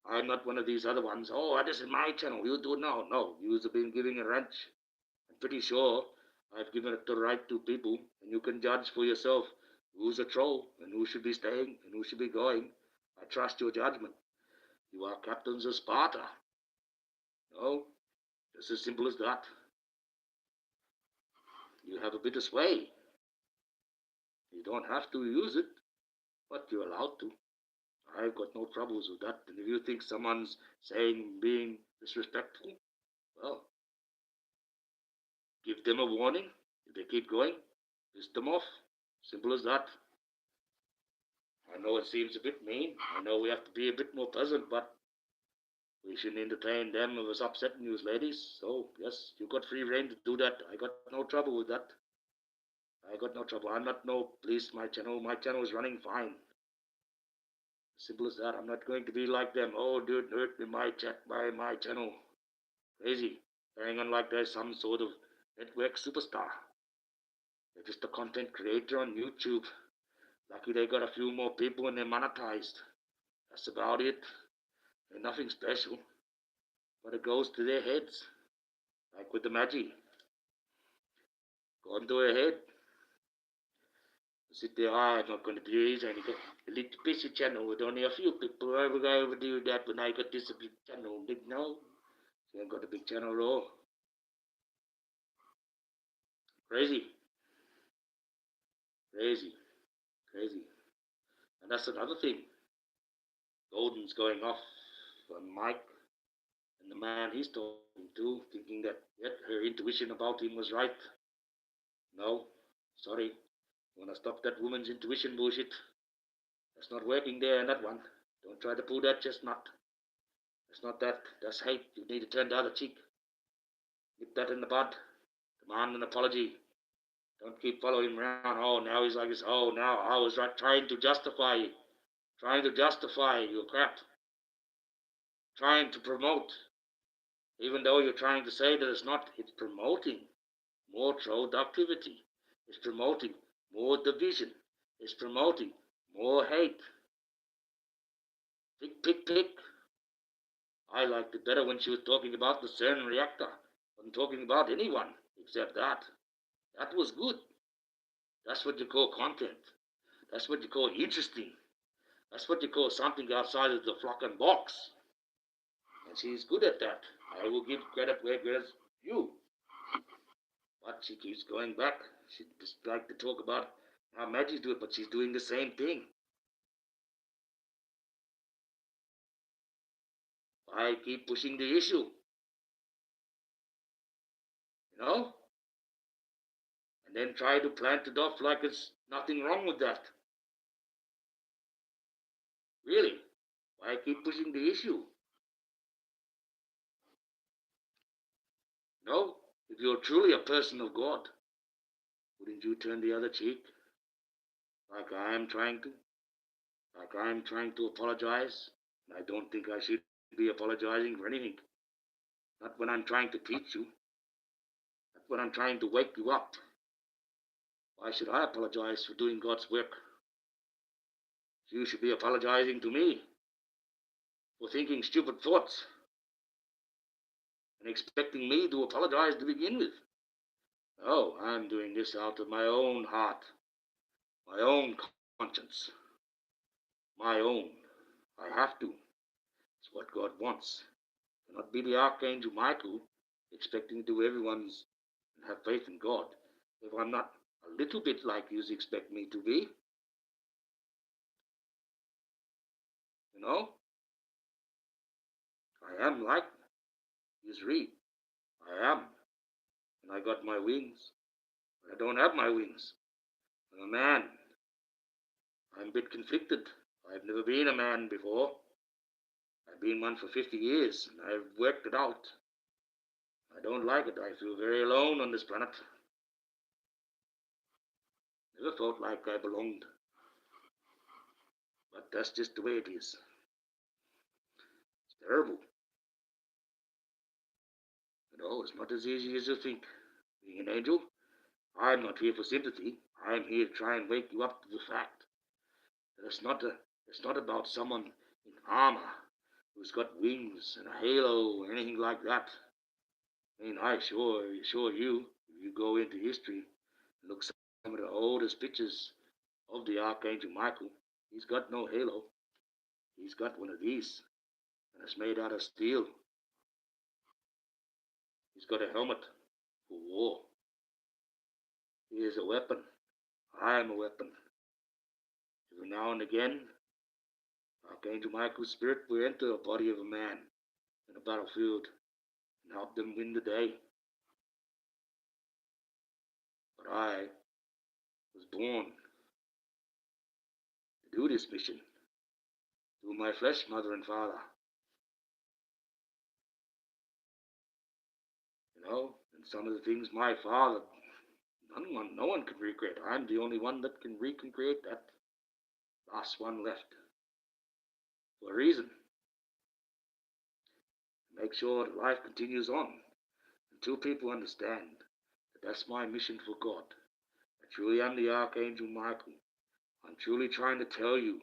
I'm not one of these other ones. Oh, this is my channel. You do it now. No, you've been giving a wrench. I'm pretty sure I've given it the right to people, and you can judge for yourself who's a troll and who should be staying and who should be going. I trust your judgment. You are captains of Sparta. No, just as simple as that. You have a bit of sway. You don't have to use it, but you're allowed to. I've got no troubles with that. And if you think someone's saying being disrespectful, well, give them a warning. If they keep going, piss them off. Simple as that. I know it seems a bit mean. I know we have to be a bit more pleasant, but we shouldn't entertain them if it's upsetting you ladies. So, yes, you've got free reign to do that. I got no trouble with that. I got no trouble. I'm not no police, my channel. My channel is running fine. Simple as that. I'm not going to be like them. Oh, dude, hurt me, my channel. Crazy. Carrying on like they're some sort of network superstar. They're just a content creator on YouTube. Lucky they got a few more people and they're monetized. That's about it. They're nothing special. But it goes to their heads. Like with the Magi. Go into her head. Sit there, I'm not going to do this. I got a little piece of channel with only a few people. Why would I ever do that when I got this big channel? No. I ain't got a big channel at all. Crazy. Crazy. Crazy. And that's another thing. Golden's going off on Mike and the man he's talking to, thinking that her intuition about him was right. No. Sorry. You want to stop that woman's intuition bullshit? That's not working there in that one. Don't try to pull that chestnut. That's not that. That's hate. You need to turn the other cheek. Nip that in the bud. Demand an apology. Don't keep following him around. Oh, now he's like this. Oh, now I was right, trying to justify your crap. Trying to promote. Even though you're trying to say that it's not, it's promoting more productivity. It's promoting more division. It's promoting more hate. Pick. I liked it better when she was talking about the CERN reactor. Wasn't talking about anyone except that. That was good. That's what you call content. That's what you call interesting. That's what you call something outside of the flock and box. And she's good at that. I will give credit where credit's due. But she keeps going back. She just like to talk about how Maggie do it, but she's doing the same thing. I keep pushing the issue. You know? And then try to plant it off like it's nothing wrong with that. Really? Why keep pushing the issue? No? If you're truly a person of God, wouldn't you turn the other cheek? Like I am trying to? Like I'm trying to apologize? I don't think I should be apologizing for anything. Not when I'm trying to teach you. Not when I'm trying to wake you up. Why should I apologize for doing God's work? You should be apologizing to me for thinking stupid thoughts and expecting me to apologize to begin with. No, I'm doing this out of my own heart, my own conscience, my own. I have to. It's what God wants. I cannot be the Archangel Michael expecting to do everyone's and have faith in God if I'm not a little bit like you expect me to be. You know? I am like you read. I am. And I got my wings. But I don't have my wings. I'm a man. I'm a bit conflicted. I've never been a man before. I've been one for 50 years, and I've worked it out. I don't like it. I feel very alone on this planet. Never felt like I belonged. But that's just the way it is. It's terrible. It's not as easy as you think. Being an angel, I'm not here for sympathy. I'm here to try and wake you up to the fact that it's not about someone in armor who's got wings and a halo or anything like that. I mean, I assure you, if you go into history and look at some of the oldest pictures of the Archangel Michael, he's got no halo. He's got one of these, and it's made out of steel. He's got a helmet for war. He is a weapon. I am a weapon. Every now and again, Archangel Michael's spirit will enter a body of a man in a battlefield and help them win the day. But I was born to do this mission through my flesh mother and father. And some of the things my father, no one can recreate. I'm the only one that can recreate that last one left. For a reason. Make sure that life continues on until people understand that that's my mission for God. I truly am the Archangel Michael. I'm truly trying to tell you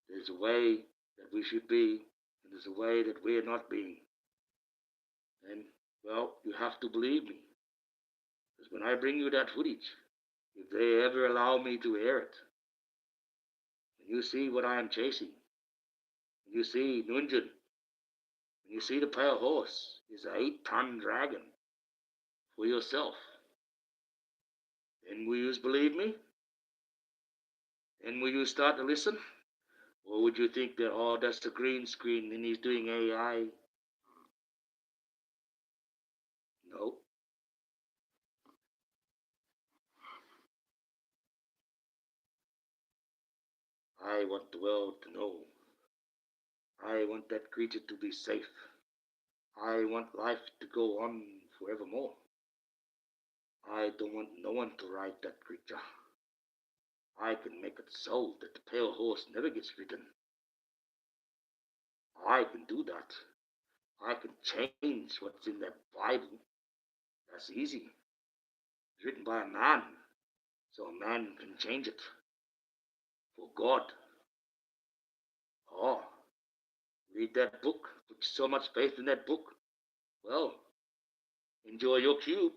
there's a way that we should be, and there's a way that we're not being. And, well, you have to believe me. Because when I bring you that footage, if they ever allow me to air it, and you see what I am chasing, and you see Nunjan, and you see the pale horse is an 8-ton dragon for yourself, then will you believe me? And will you start to listen? Or would you think that, oh, that's a green screen and he's doing AI? No. I want the world to know. I want that creature to be safe. I want life to go on forevermore. I don't want no one to ride that creature. I can make it so that the pale horse never gets ridden. I can do that. I can change what's in that Bible. That's easy. It's written by a man, so a man can change it. For God. Oh, read that book. Put so much faith in that book. Well, enjoy your cube.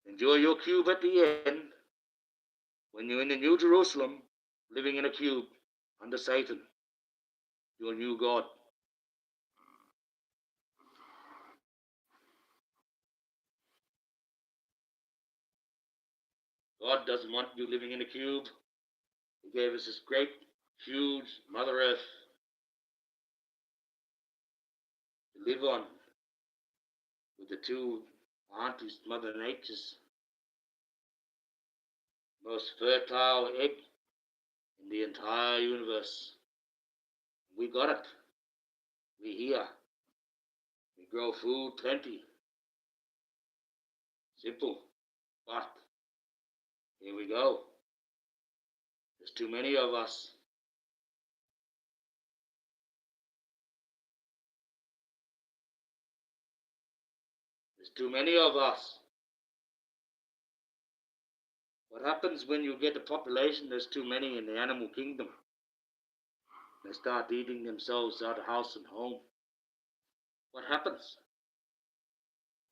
Enjoy your cube at the end. When you're in the New Jerusalem, living in a cube under Satan, your new God. God doesn't want you living in a cube. He gave us this great, huge Mother Earth to live on with the two aunties, Mother Nature's most fertile egg in the entire universe. We got it. We're here. We grow food plenty. Simple. But here we go. There's too many of us. There's too many of us. What happens when you get a population, there's too many in the animal kingdom? They start eating themselves out of house and home. What happens?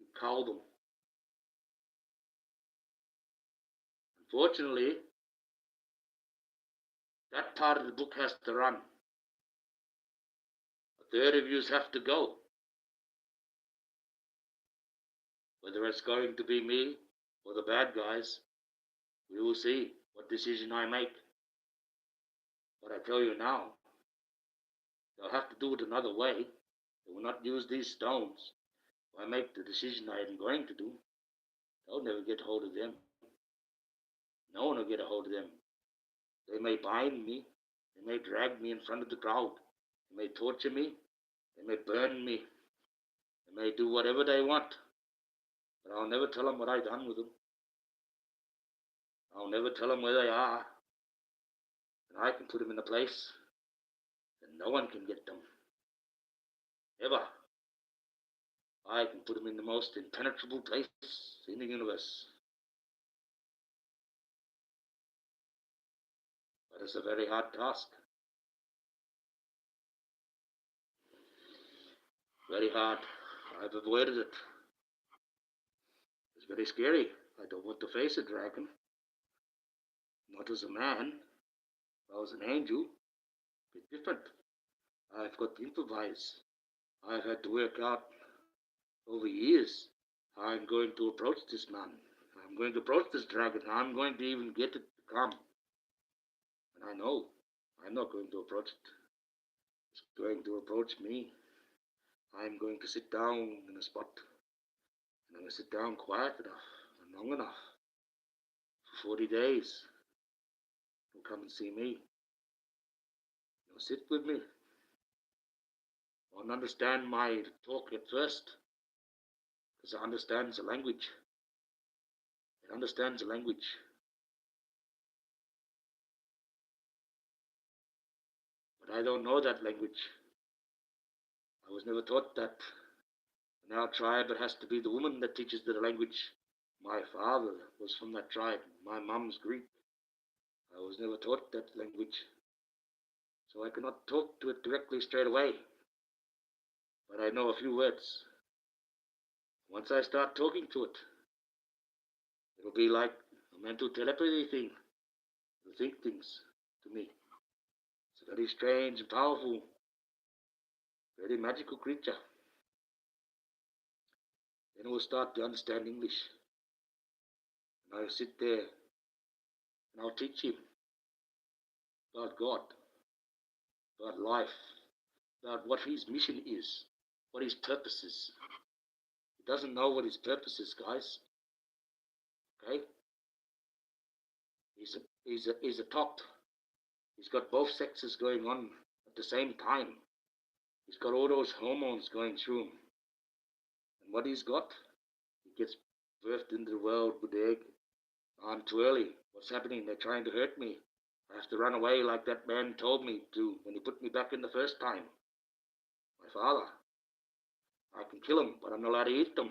You cull them. Unfortunately, that part of the book has to run. A third of yous have to go. Whether it's going to be me or the bad guys, we will see what decision I make. But I tell you now, they'll have to do it another way. They will not use these stones. If I make the decision I am going to do, they'll never get hold of them. No one will get a hold of them. They may bind me. They may drag me in front of the crowd. They may torture me. They may burn me. They may do whatever they want. But I'll never tell them what I've done with them. I'll never tell them where they are. And I can put them in a place that no one can get them. Ever. I can put them in the most impenetrable place in the universe. But it's a very hard task. Very hard. I've avoided it. It's very scary. I don't want to face a dragon. Not as a man. If I was an angel, a bit different. I've got to improvise. I've had to work out over years how I'm going to approach this man. I'm going to approach this dragon. I'm going to even get it to come. And I know I'm not going to approach it. It's going to approach me. I'm going to sit down in a spot. And I'm going to sit down quiet enough and long enough for 40 days. You'll come and see me. You'll sit with me. Won't understand my talk at first, because it understands the language. It understands the language. But I don't know that language. I was never taught that. In our tribe, it has to be the woman that teaches the language. My father was from that tribe. My mom's Greek. I was never taught that language. So I cannot talk to it directly straight away. But I know a few words. Once I start talking to it, it'll be like a mental telepathy thing. It'll think things to me. It's a very strange and powerful, very magical creature. Then it will start to understand English. And I'll sit there and I'll teach him about God, about life, about what his mission is, what his purpose is. He doesn't know what his purpose is, guys. Okay? He's a top. He's got both sexes going on at the same time. He's got all those hormones going through him. And what he's got, he gets birthed into the world with the egg. I'm too early. What's happening? They're trying to hurt me. I have to run away like that man told me to when he put me back in the first time. My father. I can kill him, but I'm not allowed to eat them.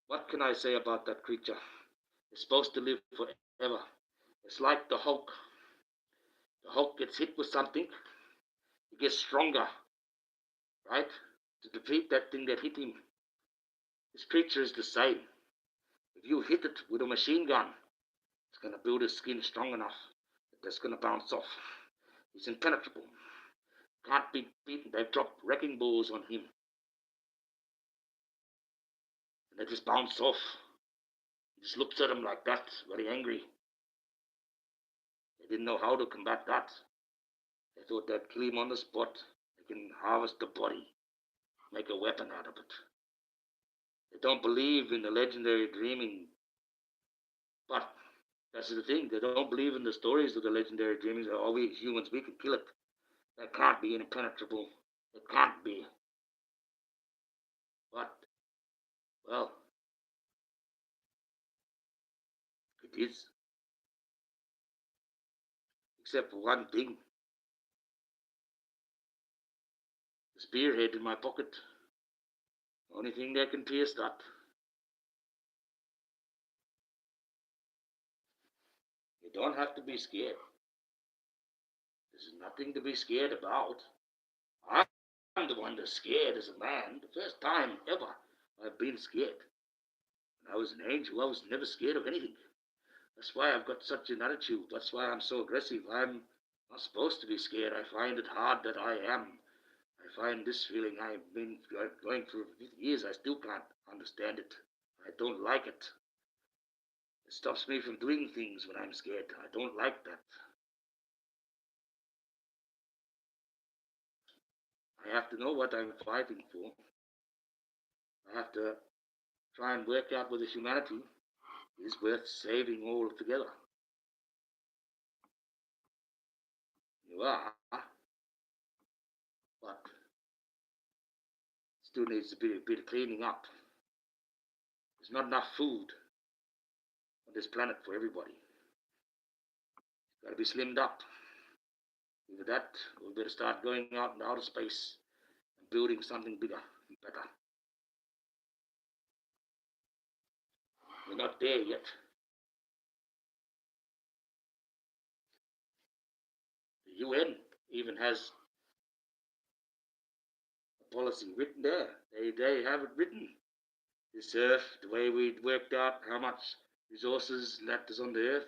What can I say about that creature? It's supposed to live forever. It's like the Hulk. The Hulk gets hit with something. He gets stronger, right? To defeat that thing that hit him. This creature is the same. If you hit it with a machine gun, it's going to build his skin strong enough that that's going to bounce off. He's impenetrable. Can't be beaten. They've dropped wrecking balls on him. And they just bounce off. He just looks at them like that, very angry. They didn't know how to combat that. They thought they'd kill him on the spot. They can harvest the body, make a weapon out of it. They don't believe in the legendary dreaming. But that's the thing. They don't believe in the stories of the legendary dreaming. Oh, we humans, we can kill it. That can't be impenetrable. It can't be. But, well, it is. Except for one thing. The spearhead in my pocket. Only thing that can pierce that. don't have to be scared. There's nothing to be scared about. I'm the one that's scared as a man. The first time ever I've been scared. When I was an angel, I was never scared of anything. That's why I've got such an attitude. That's why I'm so aggressive. I'm not supposed to be scared. I find it hard that I am. I find this feeling I've been going through for 50 years. I still can't understand it. I don't like it. It stops me from doing things when I'm scared. I don't like that. I have to know what I'm fighting for. I have to try and work out whether humanity is worth saving altogether. You are, but still needs a bit of cleaning up. There's not enough food on this planet for everybody. It's got to be slimmed up. Either that, or we better start going out into outer space and building something bigger and better. We're not there yet. The UN even has a policy written there. They have it written. This earth, the way we worked out how much resources left is on the earth,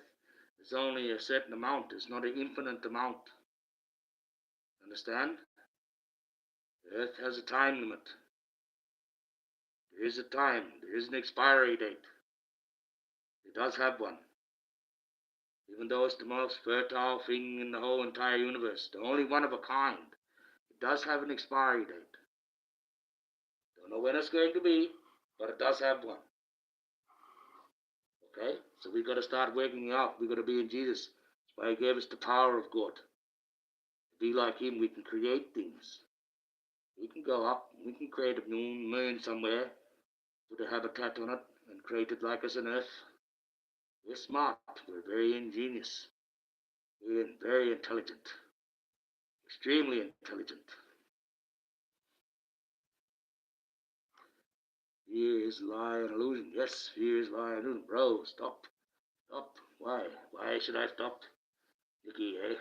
there's only a certain amount. It's not an infinite amount. Understand? The earth has a time limit. There is a time. There is an expiry date. It does have one. Even though it's the most fertile thing in the whole entire universe, the only one of a kind, it does have an expiry date. Don't know when it's going to be, but it does have one. Okay? So we've got to start working it out. We've got to be in Jesus. That's why he gave us the power of God. To be like him, we can create things. We can go up, we can create a moon somewhere, put a habitat on it, and create it like us on Earth. We're smart. We're very ingenious. We're very intelligent. Extremely intelligent. Fear is a lie and illusion. Yes, fear is a lie and illusion. Bro, stop. Stop. Why? Why should I stop? Nicky, eh?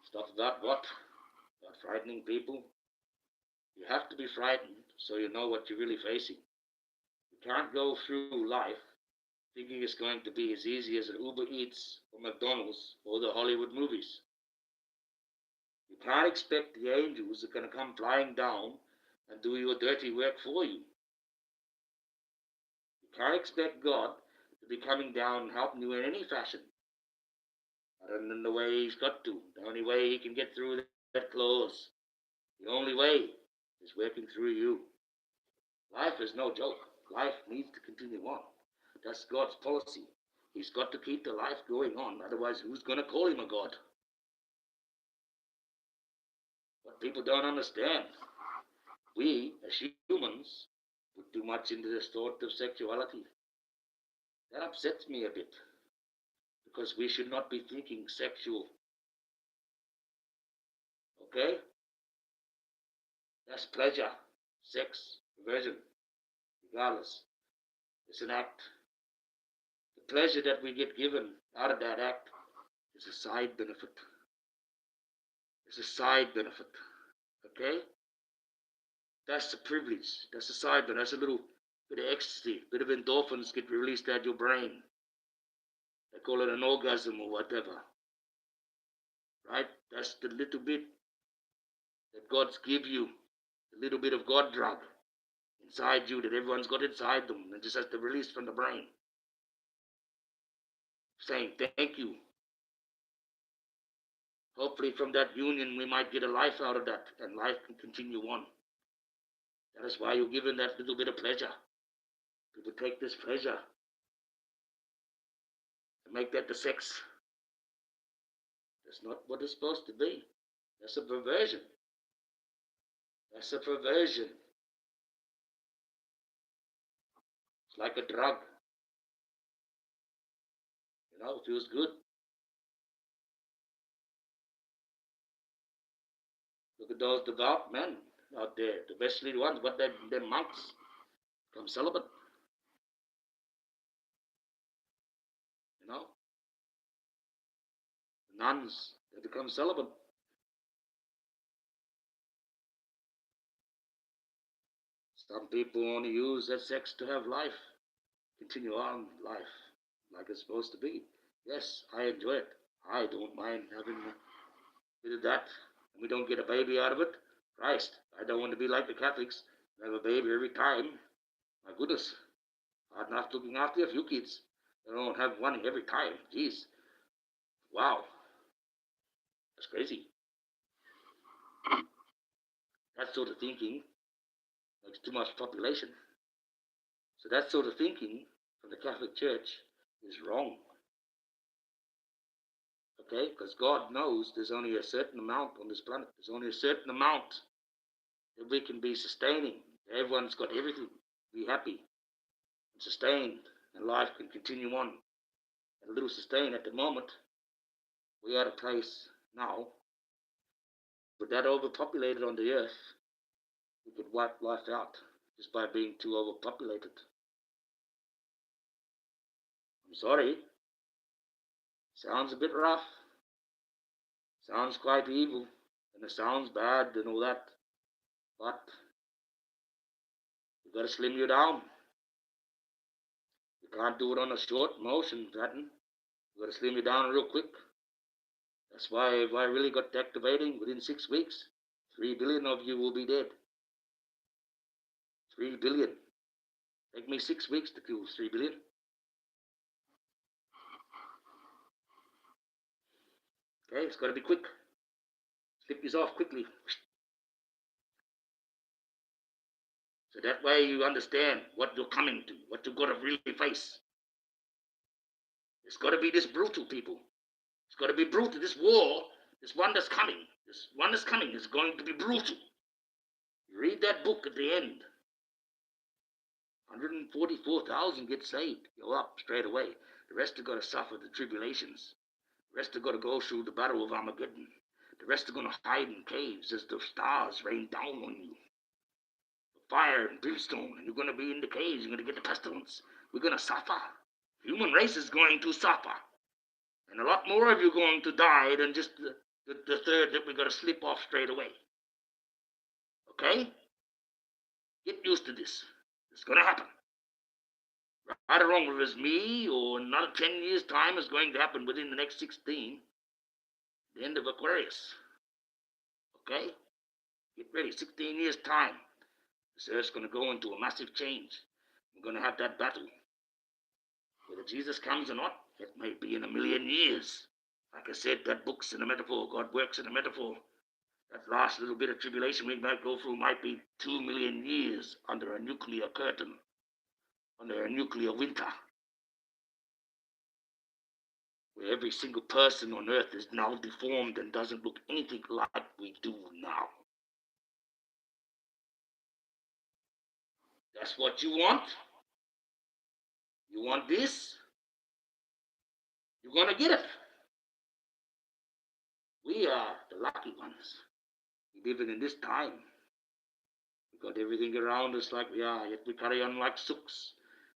Stop that what? About frightening people? You have to be frightened so you know what you're really facing. You can't go through life thinking it's going to be as easy as an Uber Eats or McDonald's or the Hollywood movies. You can't expect the angels are going to come flying down and do your dirty work for you. You can't expect God to be coming down and helping you in any fashion, other than the way he's got to. The only way he can get through that clause, the only way is working through you. Life is no joke. Life needs to continue on. That's God's policy. He's got to keep the life going on. Otherwise, who's going to call him a God? What people don't understand, we as humans put too much into this thought of sexuality. That upsets me a bit, because we should not be thinking sexual. Okay? That's pleasure, sex, perversion, regardless. It's an act. The pleasure that we get given out of that act is a side benefit. It's a side benefit. Okay? That's the privilege. That's the side benefit. That's a little bit of ecstasy, a bit of endorphins get released out of your brain. They call it an orgasm or whatever. Right? That's the little bit that God's give you, the little bit of God drug inside you that everyone's got inside them and just has to release from the brain. Saying thank you. Hopefully from that union we might get a life out of that, and life can continue on. That is why you're given that little bit of pleasure. People take this pleasure and make that the sex. That's not what it's supposed to be. That's a perversion. That's a perversion. It's like a drug. You know, it feels good. Look at those devout men out there, especially the ones, but they're monks, become celibate. nuns, they become celibate. Some people only use their sex to have life, continue on life like it's supposed to be. Yes, I enjoy it. I don't mind having a bit of that, and we don't get a baby out of it. Christ, I don't want to be like the Catholics, have a baby every time. My goodness, hard enough looking after a few kids. They don't have one every time. Jeez, wow, that's crazy. That sort of thinking makes too much population. So that sort of thinking from the Catholic Church is wrong. Okay? Because God knows there's only a certain amount on this planet. There's only a certain amount that we can be sustaining. Everyone's got everything. Be happy and sustained, and life can continue on. And a little sustained at the moment. We are at a place now, with that overpopulated on the earth, we could wipe life out just by being too overpopulated. I'm sorry. Sounds a bit rough. Sounds quite evil. And it sounds bad and all that. But you've got to slim you down. You can't do it on a short motion pattern. You've got to slim you down real quick. That's why if I really got activating within 6 weeks, 3 billion of you will be dead. 3 billion. Take me 6 weeks to kill 3 billion. Okay, it's got to be quick. Slip this off quickly. So that way you understand what you're coming to, what you've got to really face. It's got to be this brutal, people. It's got to be brutal. This war, this one that's coming is going to be brutal. You read that book at the end. 144,000 get saved. Go up straight away. The rest are going to suffer the tribulations. The rest are going to go through the battle of Armageddon. The rest are going to hide in caves as the stars rain down on you. Fire and brimstone, and you're going to be in the caves. You're going to get the pestilence. We're going to suffer. The human race is going to suffer. And a lot more of you are going to die than just the third that we're going to slip off straight away. Okay? Get used to this. It's going to happen. Right or wrong, whether it's me or another 10 years' time is going to happen within the next 16. The end of Aquarius. Okay? Get ready. 16 years' time. This earth's going to go into a massive change. We're going to have that battle. Whether Jesus comes or not, it may be in 1,000,000 years. Like I said, that book's in a metaphor. God works in a metaphor. That last little bit of tribulation we might go through might be 2,000,000 years under a nuclear curtain, under a nuclear winter, where every single person on earth is now deformed and doesn't look anything like we do now. That's what you want? You want this? You're going to get it. We are the lucky ones. We live in this time. We got everything around us like we are, yet we carry on like sooks.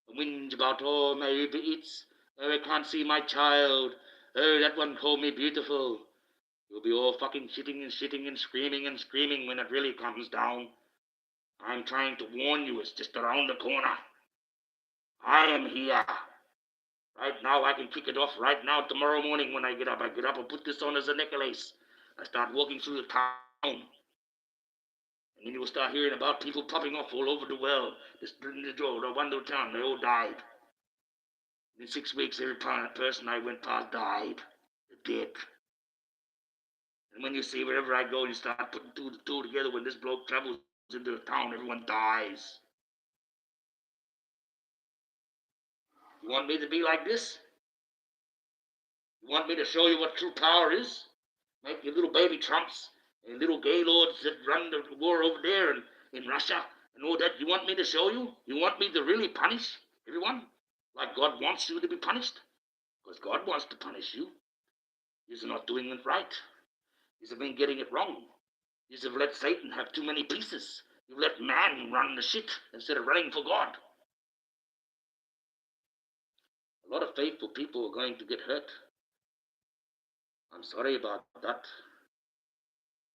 And whinge about, oh, my baby eats. Oh, I can't see my child. Oh, that one called me beautiful. You'll be all fucking shitting and screaming when it really comes down. I'm trying to warn you, it's just around the corner. I am here. Right now, I can kick it off right now, tomorrow morning when I get up. I get up and put this on as a necklace. I start walking through the town. And then you will start hearing about people popping off all over the world. This one little town, they all died. In 6 weeks, every person I went past died. They're dead. And when you see wherever I go, you start putting two together. When this bloke travels into the town, everyone dies. You want me to be like this? You want me to show you what true power is? Make your little baby Trumps and little gaylords that run the war over there and in Russia and all that. You want me to show you? You want me to really punish everyone like God wants you to be punished? Because God wants to punish you. You're not doing it right. You've been getting it wrong. You've let Satan have too many pieces. You've let man run the shit instead of running for God. A lot of faithful people are going to get hurt. I'm sorry about that.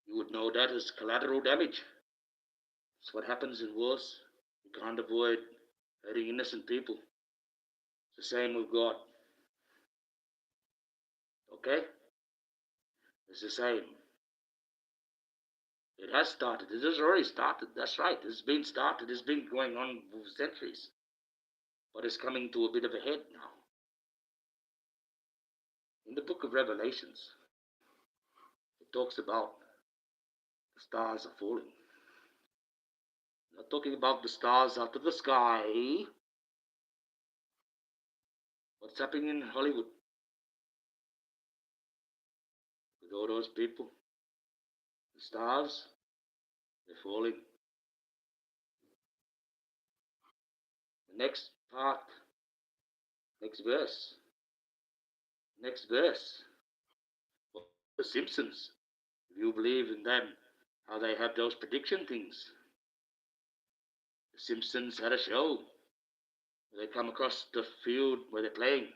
You would know that as collateral damage. It's what happens in wars. You can't avoid hurting innocent people. It's the same with God. Okay? It's the same. It has started. It has already started. That's right. It's been started. It's been going on for centuries. But it's coming to a bit of a head now. In the book of Revelations, it talks about the stars are falling. I'm not talking about the stars out of the sky. What's happening in Hollywood with all those people? The stars, they're falling. The next part, next verse. Well, the Simpsons, if you believe in them, how they have those prediction things. The Simpsons had a show where they come across the field where they're playing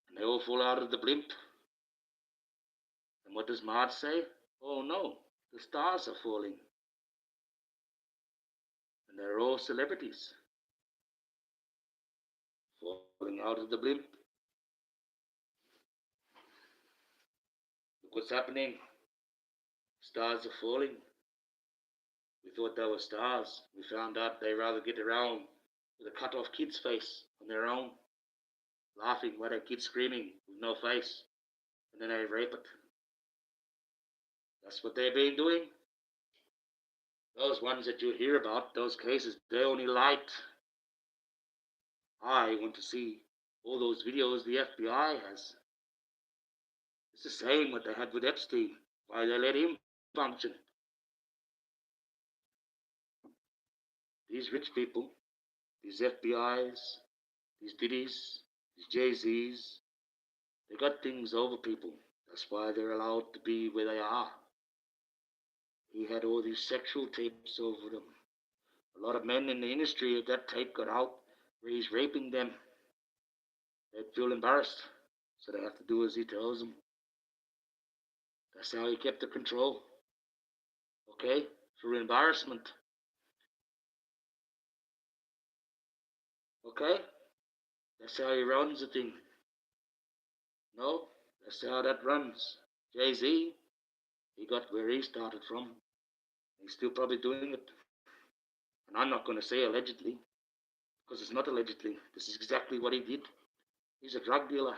and they all fall out of the blimp. And what does Marge say? Oh no, the stars are falling. And they're all celebrities falling out of the blimp. Look what's happening. Stars are falling. We thought they were stars. We found out they rather get around with a cut off kid's face on their own, laughing while their kid's screaming with no face, and then they rape it. That's what they've been doing. Those ones that you hear about, those cases, they only light. I want to see all those videos the FBI has. It's the same what they had with Epstein, why they let him function. These rich people, these FBIs, these Diddies, these Jay-Z's, they got things over people. That's why they're allowed to be where they are. He had all these sexual tapes over them. A lot of men in the industry, if that tape got out where he's raping them, they'd feel embarrassed. So they have to do as he tells them. That's how he kept the control. Okay? Through embarrassment. Okay? That's how he runs the thing. No, that's how that runs. Jay-Z, he got where he started from. He's still probably doing it. And I'm not going to say allegedly, because it's not allegedly. This is exactly what he did. He's a drug dealer.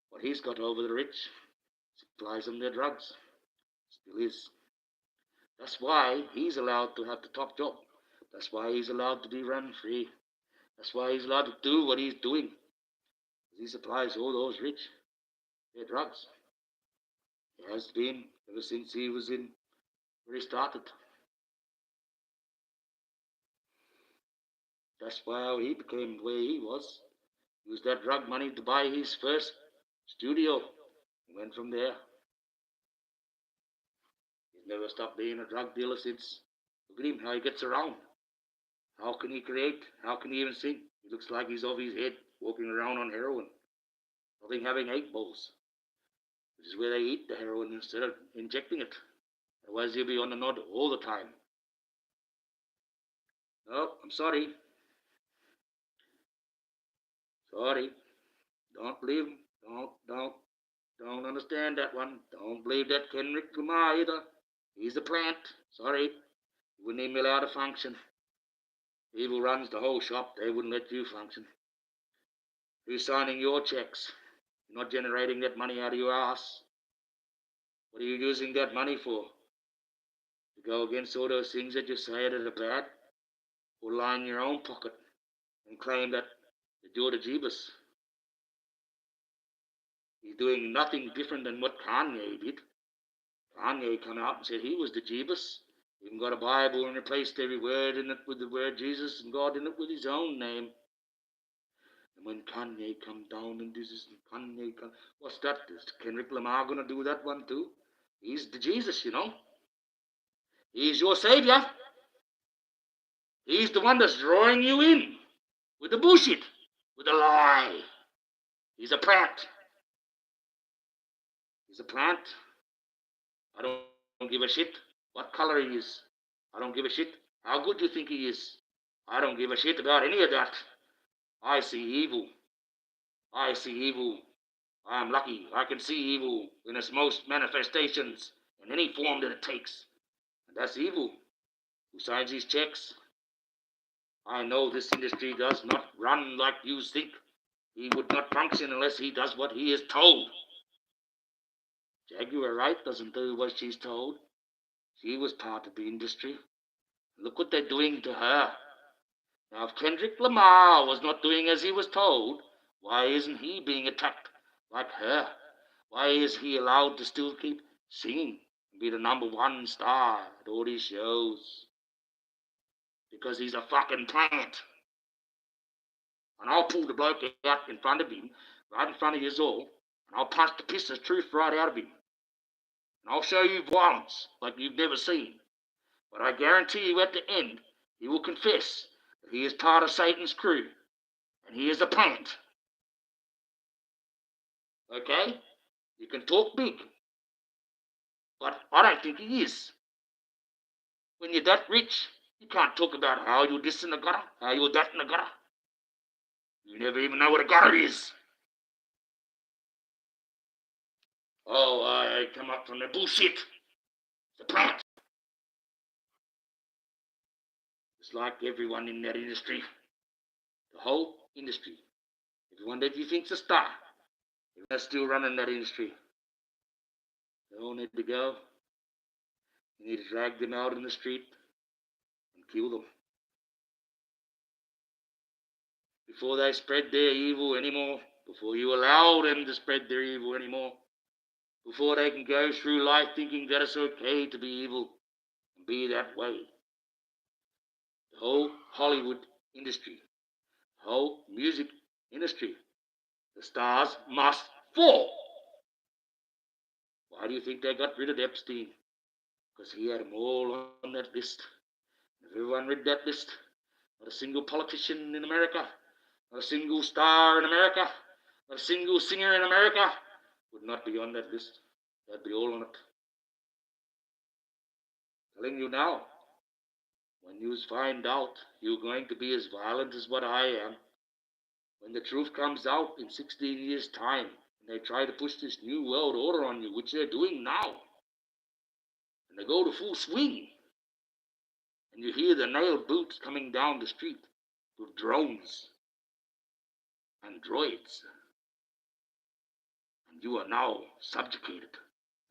What he's got over the rich, supplies them their drugs. Still is. That's why he's allowed to have the top job. That's why he's allowed to be run free. That's why he's allowed to do what he's doing. He supplies all those rich their drugs. He has been ever since he was in where he started. That's why he became the way he was. He used that drug money to buy his first studio. He went from there. He's never stopped being a drug dealer since. Look at him, how he gets around. How can he create? How can he even sing? He looks like he's off his head, walking around on heroin. Nothing having 8 balls. Which is where they eat the heroin instead of injecting it. Otherwise he'll be on the nod all the time. No, I'm sorry. Sorry. Don't believe him. Don't understand that one. Don't believe that Kendrick Lamar either. He's a plant. Sorry. You wouldn't even be allowed to function. Evil runs the whole shop. They wouldn't let you function. Who's signing your checks? You're not generating that money out of your ass. What are you using that money for? To go against all those things that you say that are bad? Or line your own pocket and claim that you're the Jeebus? He's doing nothing different than what Kanye did. Kanye came out and said he was the Jeebus. He even got a Bible and replaced every word in it with the word Jesus and God in it with his own name. And when Kanye come down and this is Kanye, what's that? Is Kendrick Lamar going to do that one too? He's the Jesus, you know. He's your savior. He's the one that's drawing you in with the bullshit, with the lie. He's a plant. He's a plant. I don't give a shit what color he is. I don't give a shit how good you think he is. I don't give a shit about any of that. I see evil. I see evil. I am lucky. I can see evil in its most manifestations in any form that it takes. And that's evil. Who signs these checks? I know this industry does not run like you think. He would not function unless he does what he is told. Jaguar Wright doesn't do what she's told. She was part of the industry. Look what they're doing to her. Now, if Kendrick Lamar was not doing as he was told, why isn't he being attacked like her? Why is he allowed to still keep singing and be the #1 star at all these shows? Because he's a fucking plant. And I'll pull the bloke out in front of him, right in front of you all, and I'll punch the piss of truth right out of him. And I'll show you violence like you've never seen. But I guarantee you at the end, he will confess that he is part of Satan's crew, and he is a plant. Okay? You can talk big, but I don't think he is. When you're that rich, you can't talk about how you're this in the gutter, how you're that in the gutter. You never even know what a gutter is. Oh, I come up from the bullshit. The plant. It's like everyone in that industry. The whole industry. Everyone that you think's a star. Everyone's still running that industry. They all need to go. You need to drag them out in the street and kill them. Before they spread their evil anymore. Before you allow them to spread their evil anymore. Before they can go through life thinking that it's okay to be evil and be that way. The whole Hollywood industry, the whole music industry, the stars must fall. Why do you think they got rid of Epstein? Because he had them all on that list. If everyone read that list, not a single politician in America, not a single star in America, not a single singer in America would not be on that list. They'd be all on it. Telling you now, when you find out you're going to be as violent as what I am, when the truth comes out in 16 years' time, and they try to push this new world order on you, which they're doing now, and they go to full swing, and you hear the nailed boots coming down the street with drones and droids, and you are now subjugated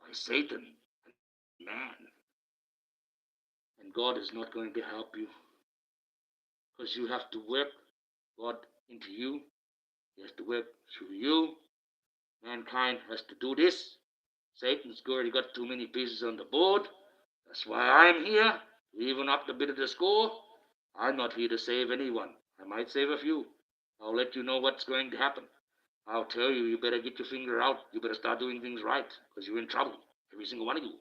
by Satan and man. And God is not going to help you, because you have to work God into you. He has to work through you. Mankind has to do this. Satan's already got too many pieces on the board. That's why I'm here, to even up the bit of the score. I'm not here to save anyone. I might save a few. I'll let you know what's going to happen. I'll tell you, you better get your finger out. You better start doing things right, because you're in trouble. Every single one of you.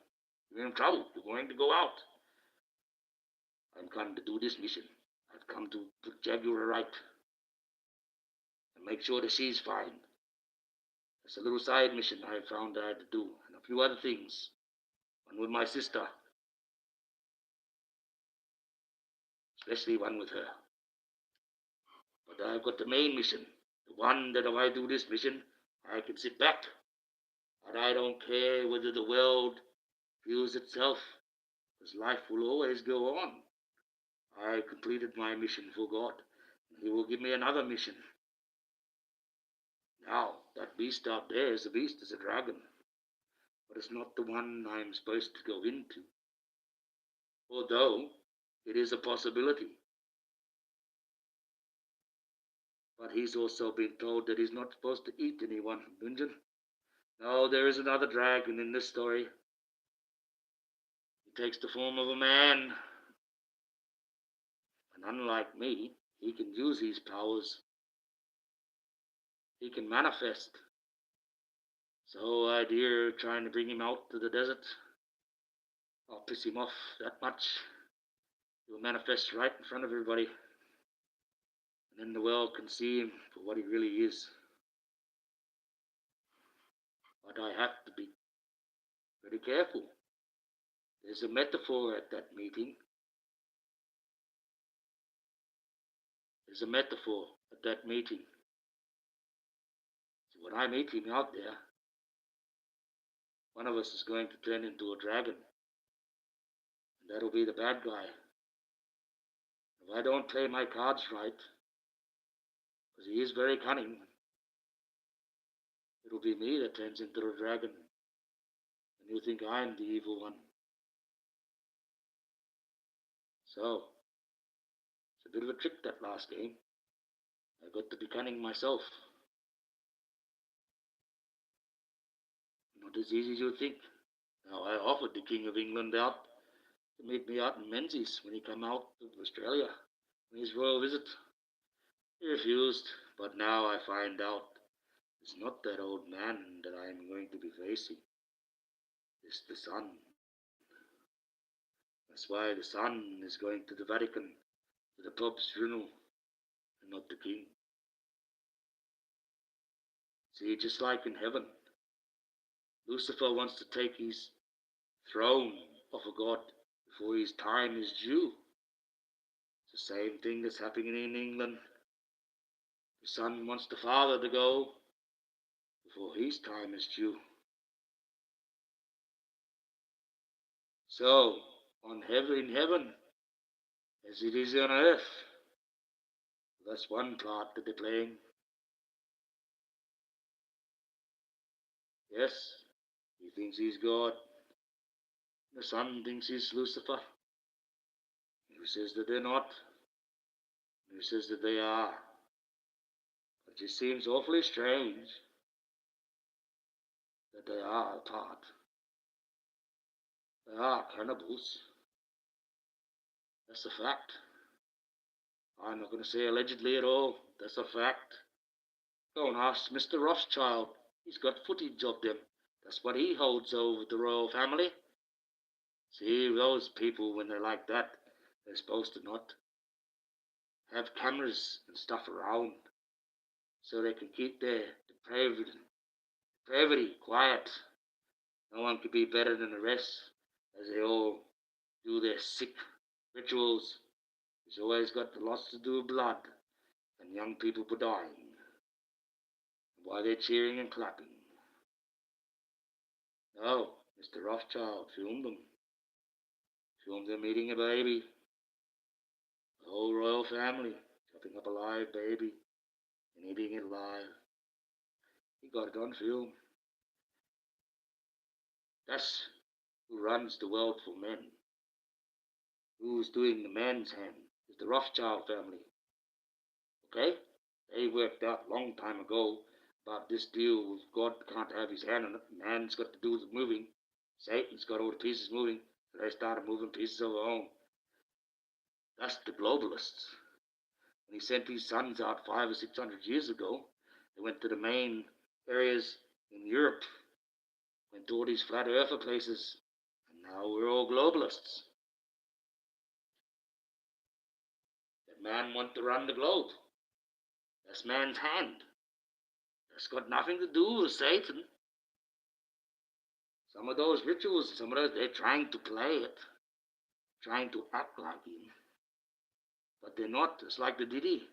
You're in trouble. You're going to go out. I'm come to do this mission. I've come to put Jaguar right and make sure that she's fine. It's a little side mission I found I had to do, and a few other things. One with my sister, especially one with her. But I've got the main mission, the one that if I do this mission, I can sit back. And I don't care whether the world heals itself, because life will always go on. I completed my mission for God. He will give me another mission. Now, that beast out there is a beast, is a dragon. But it's not the one I'm supposed to go into. Although, it is a possibility. But he's also been told that he's not supposed to eat anyone from Dungeon. No, there is another dragon in this story. He takes the form of a man. And unlike me, he can use his powers. He can manifest. So I dare trying to bring him out to the desert. I'll piss him off that much. He'll manifest right in front of everybody. And then the world can see him for what he really is. But I have to be Very careful. There's a metaphor at that meeting. There's a metaphor at that meeting. So when I meet him out there, one of us is going to turn into a dragon. And that'll be the bad guy. If I don't play my cards right, because he is very cunning, it'll be me that turns into a dragon. And you think I'm the evil one. So, it's a bit of a trick that last game. I got to be cunning myself. Not as easy as you think. Now, I offered the King of England out to meet me out in Menzies when he come out of Australia on his royal visit. He refused, but now I find out it's not that old man that I am going to be facing. It's the son. That's why the son is going to the Vatican, to the Pope's funeral, and not the king. See, just like in heaven, Lucifer wants to take his throne off of God before his time is due. It's the same thing that's happening in England. The son wants the father to go before his time is due. So, in heaven, as it is on earth, that's one part that they're playing. Yes, he thinks he's God. The son thinks he's Lucifer. Who says that they're not? Who says that they are? It just seems awfully strange that they are apart. They are cannibals. That's a fact. I'm not going to say allegedly at all. That's a fact. Go and ask Mr. Rothschild. He's got footage of them. That's what he holds over the royal family. See, those people, when they're like that, they're supposed to not have cameras and stuff around so they can keep their depravity quiet. No one could be better than the rest as they all do their sick rituals. It's always got lots to do with blood and young people dying while they're cheering and clapping. No, Mr. Rothschild filmed them. Filmed them eating a baby. The whole royal family chopping up a live baby and eating it live. He got it on film. That's who runs the world for men. Who's doing the man's hand is the Rothschild family. Okay? They worked out a long time ago about this deal with God can't have his hand on it. Man's got to do the moving. Satan's got all the pieces moving. So they started moving pieces of their own. That's the globalists. When he sent his sons out 500 or 600 years ago, they went to the main areas in Europe, went to all these flat earther places, and now we're all globalists. That man wants to run the globe. That's man's hand. That's got nothing to do with Satan. Some of those rituals, they're trying to play it, trying to act like him. But they're not. It's like the Diddy.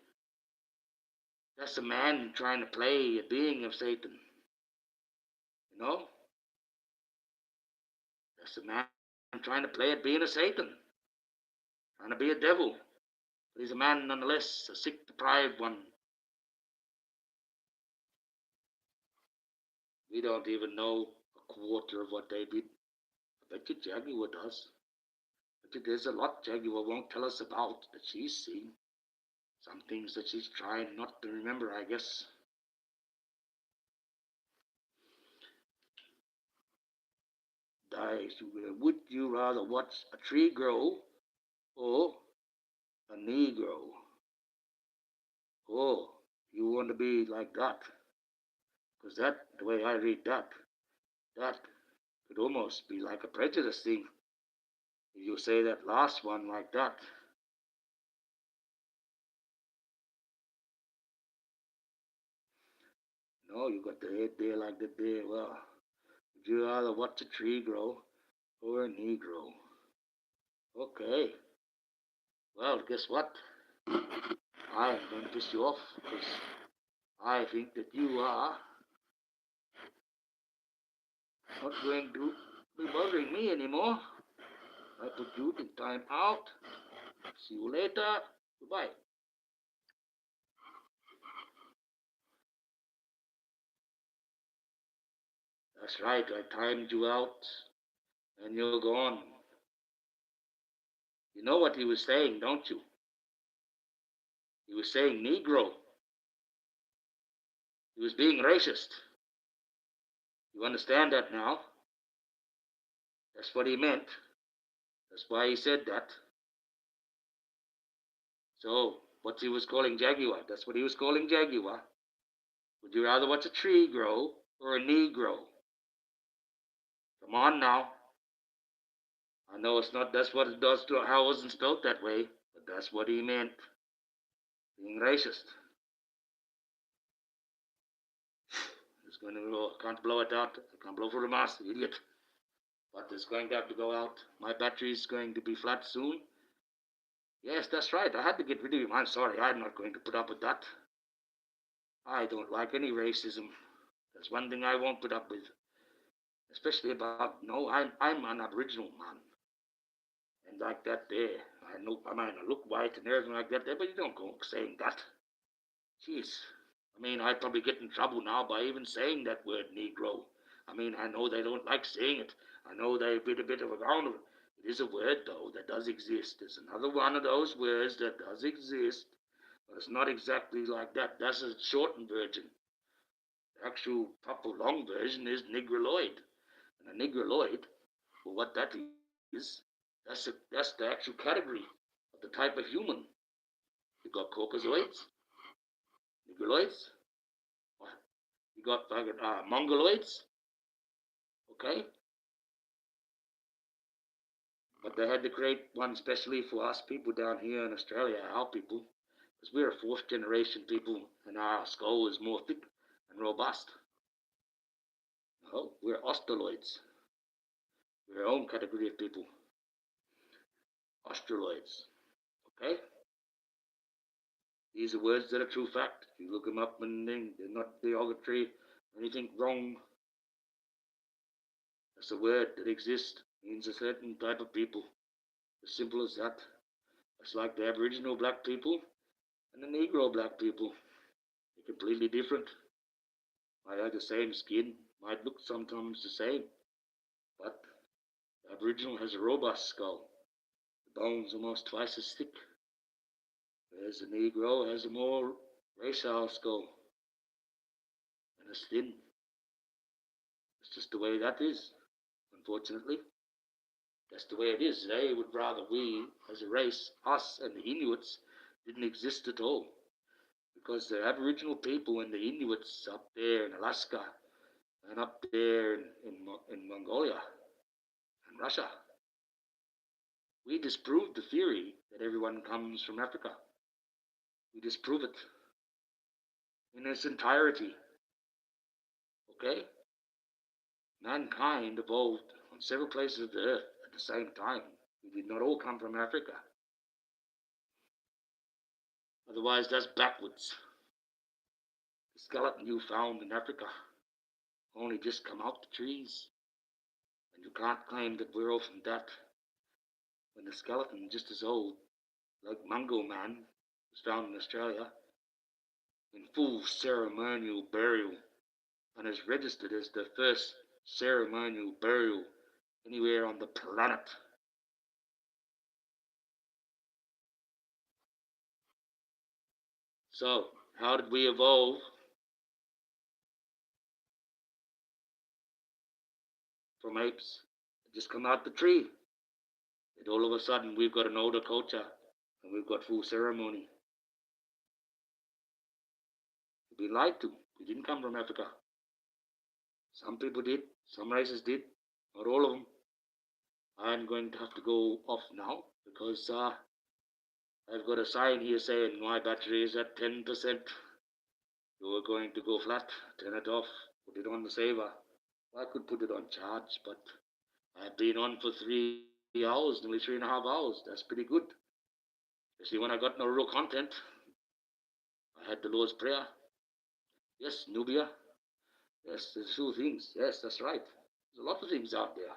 That's a man trying to play a being of Satan. You know? That's a man trying to play a being of Satan. Trying to be a devil. But he's a man nonetheless, a sick, deprived one. We don't even know a quarter of what they did. I bet you Jaguar does. But there's a lot Jaguar won't tell us about that she's seen. Some things that she's trying not to remember, I guess. Would you rather watch a tree grow or a knee grow? Oh, you want to be like that? Because that, the way I read that could almost be like a prejudice thing. If you say that last one like that. No, you got the head there like that there. Well, Would you rather watch a tree grow or a Negro? Okay. Well, guess what? I am going to piss you off because I think that you are not going to be bothering me anymore. I put you in time out. See you later. Goodbye. That's right, I timed you out and you're gone. You know what he was saying, don't you? He was saying Negro. He was being racist. You understand that now? That's what he meant. That's why he said that. So, what he was calling Jaguar, that's what he was calling Jaguar. Would you rather watch a tree grow or a Negro? Come on now. I know it's not, that's what it does to, how it wasn't spelt that way, but that's what he meant. Being racist. It's going to go, I can't blow it out. I can't blow for the master, idiot. But it's going to have to go out. My battery is going to be flat soon. Yes, that's right. I had to get rid of him. I'm sorry. I'm not going to put up with that. I don't like any racism. That's one thing I won't put up with. Especially about, no, I'm an Aboriginal man. And like that there. I know, I mean, I look white and everything like that there, but you don't go saying that. Jeez. I mean, I'd probably get in trouble now by even saying that word Negro. I mean, I know they don't like saying it. I know they're a bit of a ground. It is a word, though, that does exist. It's another one of those words that does exist, but it's not exactly like that. That's a shortened version. The actual proper long version is Negroloid. And a Negroloid, well, what that is, that's the actual category of the type of human. You got Caucasoids, Negroloids, you got Mongoloids, okay? But they had to create one specially for us people down here in Australia, our people, because we're a fourth generation people and our skull is more thick and robust. No, we're Australoids. We're our own category of people. Australoids, okay? These are words that are true fact. If you look them up and they're not derogatory, anything wrong. That's a word that exists, means a certain type of people. As simple as that. It's like the Aboriginal black people and the Negro black people. They're completely different. Might have the same skin, might look sometimes the same, but the Aboriginal has a robust skull. The bones almost twice as thick, whereas the Negro has a more racial skull and it's thin. It's just the way that is, unfortunately. That's the way it is. They would rather we, as a race, us and the Inuits, didn't exist at all. Because the Aboriginal people and the Inuits up there in Alaska and up there in Mongolia and Russia, we disprove the theory that everyone comes from Africa. We disprove it in its entirety. Okay? Mankind evolved on several places of the earth at the same time. We did not all come from Africa. Otherwise, that's backwards. The skeleton you found in Africa only just come out the trees. And you can't claim that we're all from that when the skeleton just as old, like Mungo Man, was found in Australia in full ceremonial burial and is registered as the first ceremonial burial anywhere on the planet. So, how did we evolve from apes? Just come out the tree. And all of a sudden, we've got an older culture and we've got full ceremony. We've been lied to. We didn't come from Africa. Some people did, some races did, not all of them. I'm going to have to go off now because I've got a sign here saying my battery is at 10%. You're going to go flat, turn it off, put it on the saver. I could put it on charge, but I've been on for 3 hours, nearly 3.5 hours. That's pretty good. You see, when I got no real content, I had the Lord's Prayer. Yes, Nubia. Yes, there's two things. Yes, that's right. There's a lot of things out there.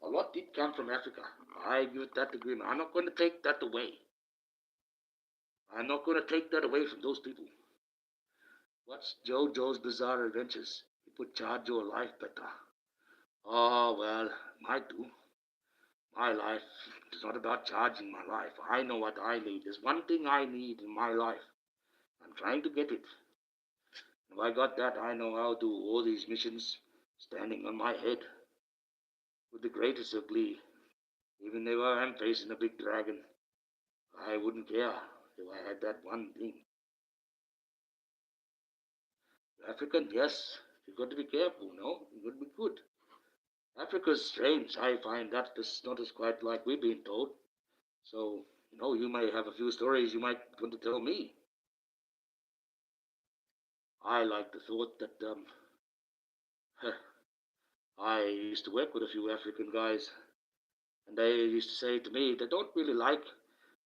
A lot did come from Africa. I give that agreement. I'm not going to take that away. I'm not going to take that away from those people. What's JoJo's Bizarre Adventures? He put charge your life better. Oh, well, might do. My life is not about charging my life. I know what I need. There's one thing I need in my life. I'm trying to get it. If I got that, I know I'll do all these missions standing on my head with the greatest of glee. Even if I am facing a big dragon, I wouldn't care if I had that one thing. African, yes, you've got to be careful, no? You've got to be good. Africa's strange. I find that it's not as quite like we've been told. So, you may have a few stories you might want to tell me. I like the thought that I used to work with a few African guys, and they used to say to me they don't really like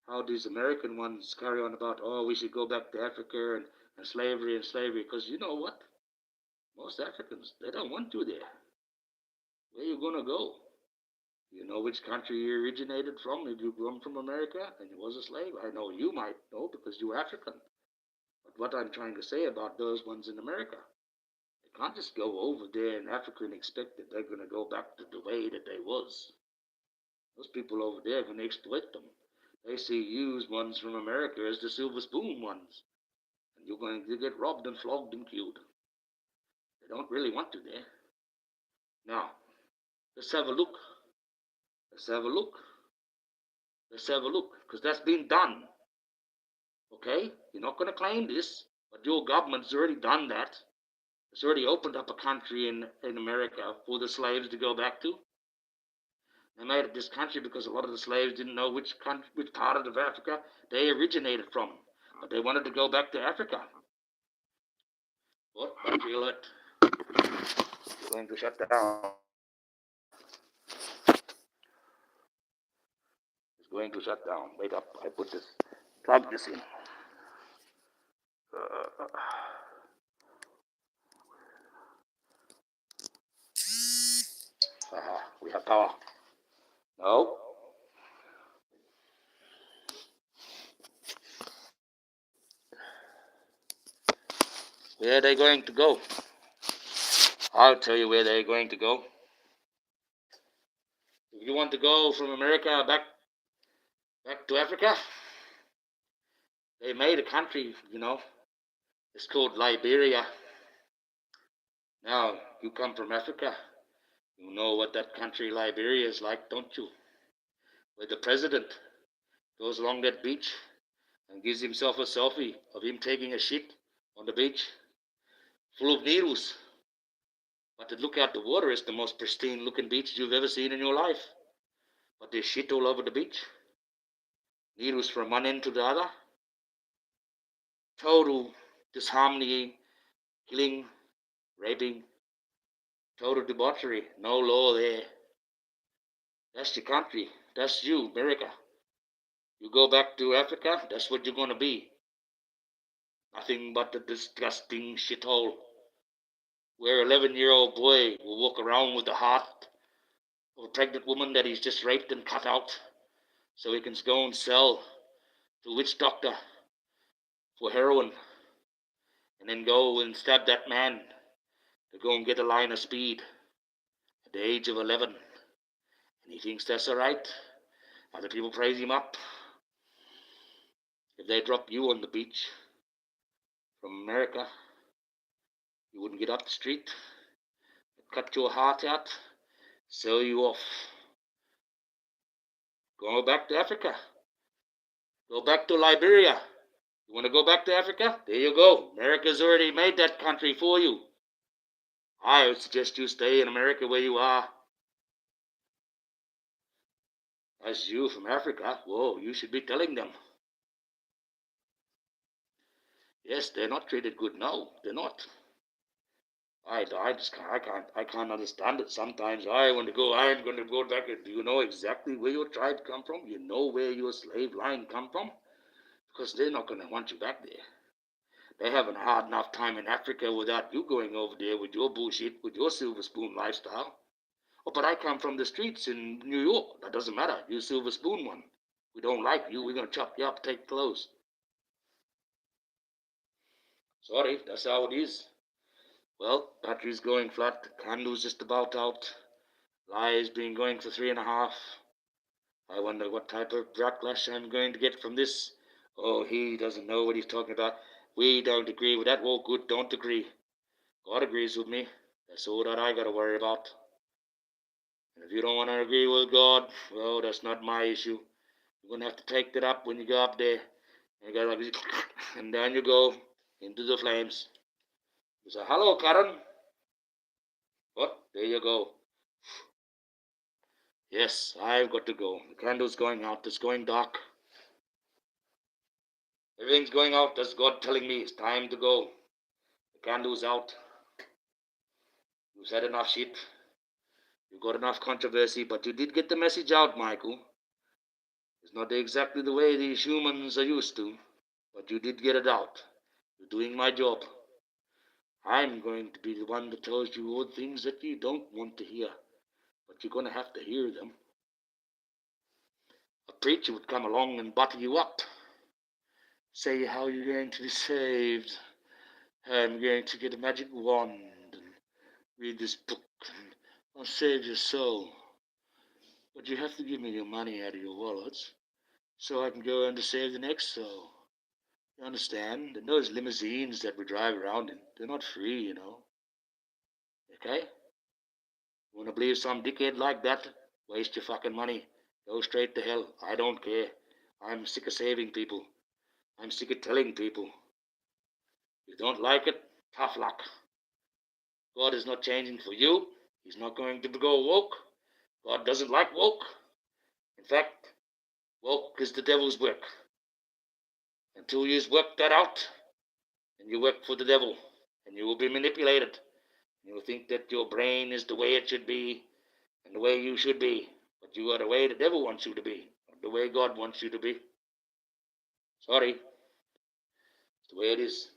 how these American ones carry on about, oh, we should go back to Africa and slavery, because you know what? Most Africans, they don't want you there. Where you going to go? You know which country you originated from? If you come from America and you was a slave? I know you might know because you're African. But what I'm trying to say about those ones in America, they can't just go over there in Africa and expect that they're going to go back to the way that they was. Those people over there are going to exploit them. They see you ones from America as the silver spoon ones. And you're going to get robbed and flogged and killed. They don't really want you there. Now, let's have a look. Let's have a look. Let's have a look. Because that's been done. Okay? You're not going to claim this, but your government's already done that. It's already opened up a country in America for the slaves to go back to. They made it this country because a lot of the slaves didn't know which part of Africa they originated from. But they wanted to go back to Africa. What? Battery alert. It's going to shut down. It's going to shut down. Wait up. I put this. Plug this in. We have power. No. Where are they going to go? I'll tell you where they're going to go. If you want to go from America back to Africa, they made a country, It's called Liberia. Now, you come from Africa. You know what that country Liberia is like, don't you? Where the president goes along that beach and gives himself a selfie of him taking a shit on the beach full of needles. But to look at the water, it's the most pristine looking beach you've ever seen in your life. But there's shit all over the beach. Needles from one end to the other. Total disharmony, killing, raping, total debauchery. No law there. That's your country. That's you, America. You go back to Africa, that's what you're going to be. Nothing but a disgusting shithole where an 11-year-old boy will walk around with the heart of a pregnant woman that he's just raped and cut out so he can go and sell to a witch doctor for heroin and then go and stab that man to go and get a line of speed at the age of 11. And he thinks that's all right. Other people praise him up. If they drop you on the beach from America, you wouldn't get up the street, cut your heart out, sell you off. Go back to Africa. Go back to Liberia. You want to go back to Africa? There you go. America's already made that country for you. I would suggest you stay in America where you are. As you from Africa, whoa, you should be telling them. Yes, they're not treated good. No, they're not. I can't understand it. Sometimes I want to go. I'm going to go back. Do you know exactly where your tribe come from? You know where your slave line come from? Because they're not going to want you back there. They haven't hard enough time in Africa without you going over there with your bullshit, with your silver spoon lifestyle. Oh, but I come from the streets in New York. That doesn't matter. You silver spoon one. We don't like you. We're going to chop you up, take clothes. Sorry, that's how it is. Well, battery's going flat. The candle's just about out. Lie's been going for 3.5. I wonder what type of backlash I'm going to get from this. Oh, he doesn't know what he's talking about. We don't agree with that. Well, good, don't agree. God agrees with me. That's all that I got to worry about. And if you don't want to agree with God, well, that's not my issue. You're going to have to take that up when you go up there. And you go like this, and down you go into the flames. You say, hello, Karen. What? There you go. Yes, I've got to go. The candle's going out. It's going dark. Everything's going out. That's God telling me it's time to go. The candle's out. You've said enough shit. You got enough controversy, but you did get the message out, Michael. It's not exactly the way these humans are used to, but you did get it out. You're doing my job. I'm going to be the one that tells you all things that you don't want to hear, but you're going to have to hear them. A preacher would come along and butter you up, say how you're going to be saved. I'm going to get a magic wand and read this book and I'll save your soul. But you have to give me your money out of your wallets so I can go on to save the next soul. You understand? And those limousines that we drive around in, they're not free, you know. Okay? You want to believe some dickhead like that? Waste your fucking money. Go straight to hell. I don't care. I'm sick of saving people. I'm sick of telling people. You don't like it? Tough luck. God is not changing for you. He's not going to go woke. God doesn't like woke. In fact, woke is the devil's work. Until you work that out, and you work for the devil, and you will be manipulated. You will think that your brain is the way it should be, and the way you should be. But you are the way the devil wants you to be, not the way God wants you to be. Sorry, it's the way it is.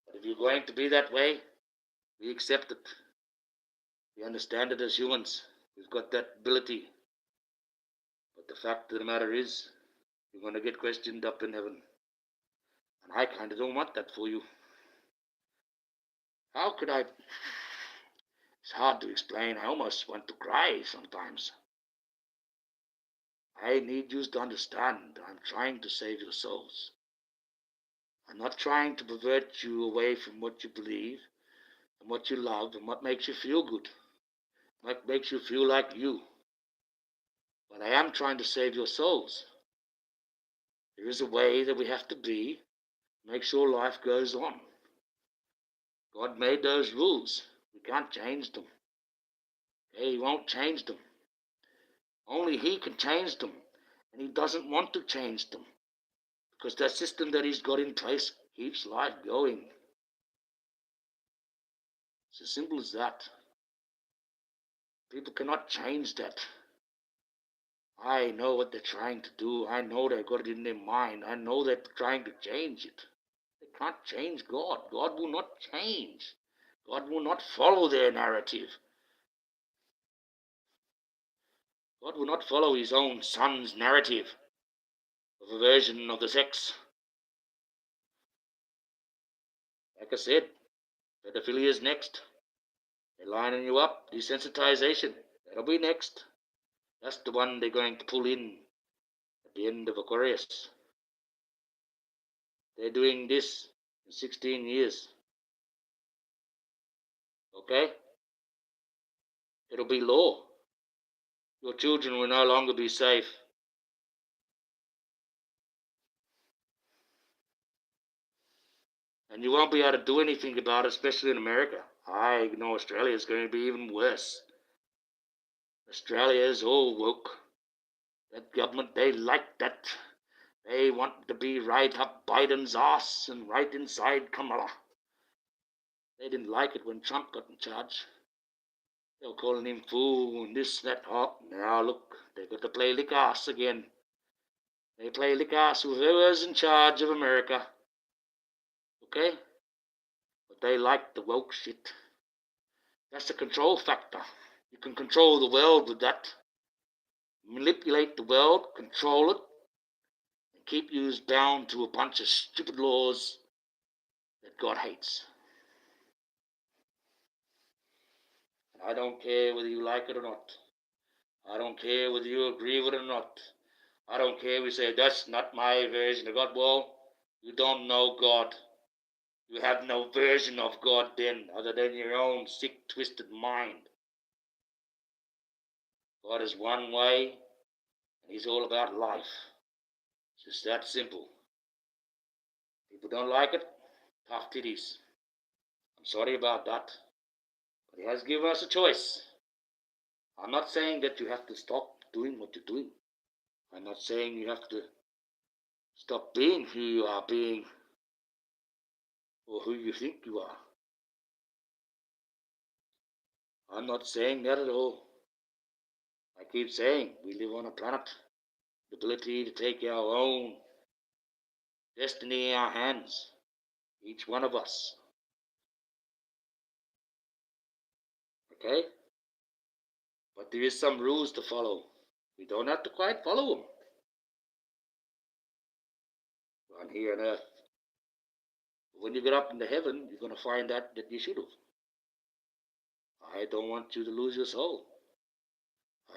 But if you're going to be that way, we accept it. We understand it as humans. We've got that ability. But the fact of the matter is, you're going to get questioned up in heaven. And I kind of don't want that for you. How could I? It's hard to explain. I almost want to cry sometimes. I need you to understand. I'm trying to save your souls. I'm not trying to pervert you away from what you believe and what you love and what makes you feel good, what makes you feel like you. But I am trying to save your souls. There is a way that we have to be, make sure life goes on. God made those rules. We can't change them. Okay, He won't change them. Only He can change them. And He doesn't want to change them. Because that system that He's got in place keeps life going. It's as simple as that. People cannot change that. I know what they're trying to do. I know they've got it in their mind. I know they're trying to change it. They can't change God. God will not change. God will not follow their narrative. God will not follow His own Son's narrative of a version of the sex. Like I said, pedophilia is next. They're lining you up. Desensitization. That'll be next. That's the one they're going to pull in at the end of Aquarius. They're doing this in 16 years. Okay? It'll be law. Your children will no longer be safe. And you won't be able to do anything about it, especially in America. I know Australia is going to be even worse. Australia is all woke. That government, they like that. They want to be right up Biden's ass and right inside Kamala. They didn't like it when Trump got in charge. They were calling him fool and this, that, oh. Now look, they got to play lick ass again. They play lick ass with whoever's in charge of America. Okay? But they like the woke shit. That's the control factor. You can control the world with that. Manipulate the world, control it, and keep you bound to a bunch of stupid laws that God hates. I don't care whether you like it or not. I don't care whether you agree with it or not. I don't care if you say, that's not my version of God. Well, you don't know God. You have no version of God then, other than your own sick, twisted mind. God is one way, and He's all about life. It's just that simple. People don't like it, tough titties. I'm sorry about that. But He has given us a choice. I'm not saying that you have to stop doing what you're doing. I'm not saying you have to stop being who you are being or who you think you are. I'm not saying that at all. I keep saying we live on a planet, the ability to take our own destiny in our hands, each one of us. Okay? But there is some rules to follow. We don't have to quite follow them. We're on here on earth. But when you get up into heaven, you're going to find out that you should have. I don't want you to lose your soul.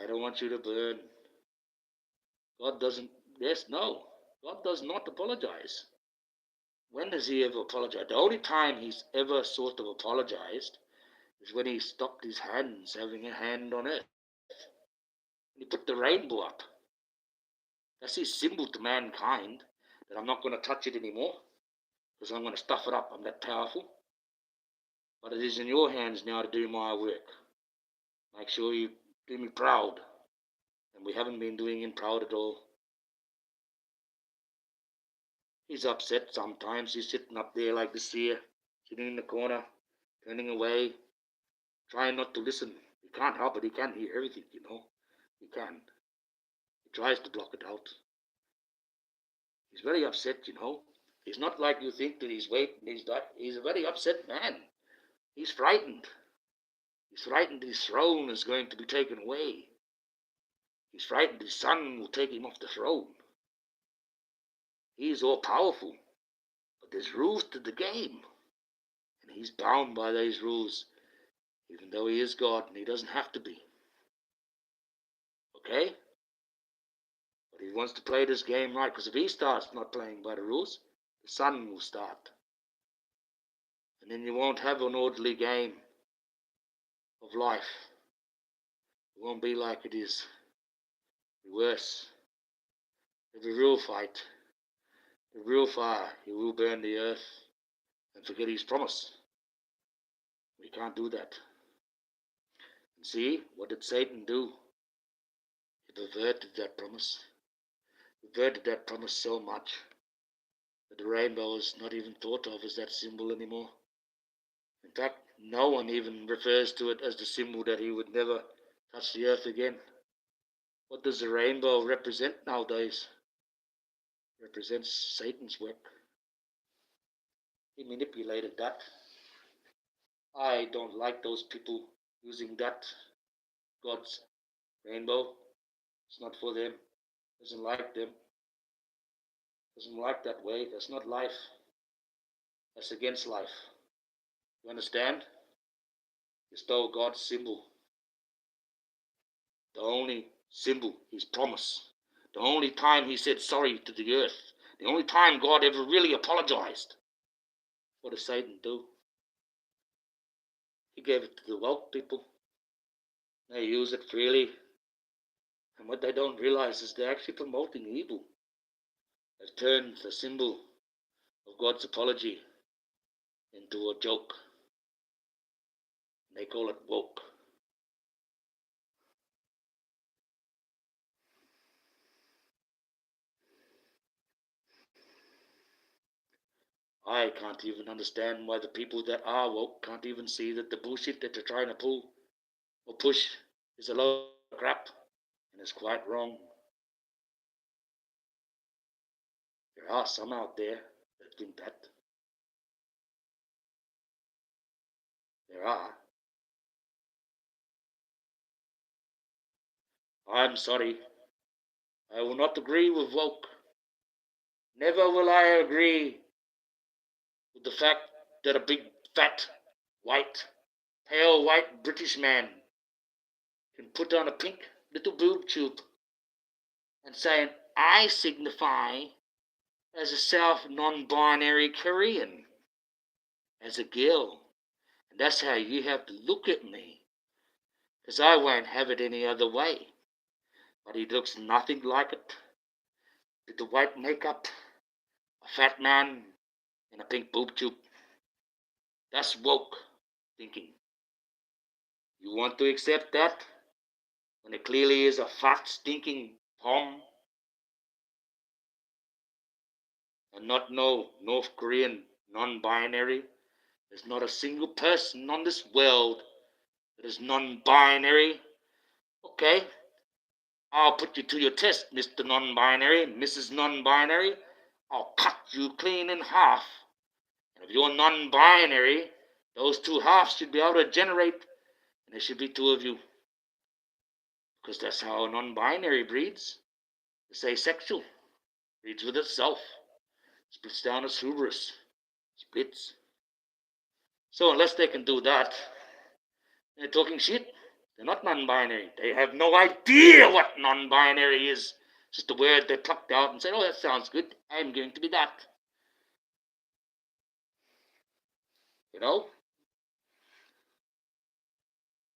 I don't want you to burn. God doesn't, yes, no. God does not apologize. When does He ever apologize? The only time He's ever sort of apologized is when He stopped His hands having a hand on earth. He put the rainbow up. That's His symbol to mankind, that I'm not going to touch it anymore because I'm going to stuff it up. I'm that powerful. But it is in your hands now to do my work. Make sure you do me proud. And we haven't been doing Him proud at all. He's upset sometimes. He's sitting up there like this here, sitting in the corner, turning away, trying not to listen. He can't help it. He can't hear everything, you know. He can. He tries to block it out. He's very upset, you know. He's not like you think that he's waiting. He's a very upset man. He's frightened. He's frightened his throne is going to be taken away. He's frightened his son will take him off the throne. He is all powerful. But there's rules to the game. And he's bound by those rules, even though he is God and he doesn't have to be. Okay? But he wants to play this game right, because if he starts not playing by the rules, the son will start. And then you won't have an orderly game of life. It won't be like it is. It'll be worse. There'll be real fight. The real fire. He will burn the earth and forget His promise. We can't do that. And see, what did Satan do? He perverted that promise. He perverted that promise so much that the rainbow is not even thought of as that symbol anymore. In fact, no one even refers to it as the symbol that he would never touch the earth again. What does the rainbow represent nowadays? It represents Satan's work. He manipulated that. I don't like those people using that. God's rainbow. It's not for them. Doesn't like them. Doesn't like that way. That's not life. That's against life. You understand? You stole God's symbol. The only symbol, His promise. The only time He said sorry to the earth. The only time God ever really apologized. What does Satan do? He gave it to the woke people. They use it freely. And what they don't realize is they're actually promoting evil. They've turned the symbol of God's apology into a joke. They call it woke. I can't even understand why the people that are woke can't even see that the bullshit that they're trying to pull or push is a load of crap, and it's quite wrong. There are some out there that think that. There are. I'm sorry. I will not agree with woke. Never will I agree with the fact that a big, fat, white, pale white British man can put on a pink little boob tube and say, I signify as a self non-binary Korean, as a girl. And that's how you have to look at me, because I won't have it any other way. But he looks nothing like it. With the white makeup, a fat man in a pink boob tube. That's woke thinking. You want to accept that when it clearly is a fat, stinking Pom and not no North Korean non-binary? There's not a single person on this world that is non-binary. Okay, I'll put you to your test, Mr. Non-binary, Mrs. Non-binary. I'll cut you clean in half. And if you're non-binary, those two halves should be able to generate, and there should be two of you. Because that's how a non-binary breeds. It's asexual. Breeds with itself. Splits down its hubris. Splits. So unless they can do that, they're talking shit. They're not non-binary. They have no idea what non-binary is. It's just a word they plucked out and said, oh, that sounds good. I'm going to be that. You know?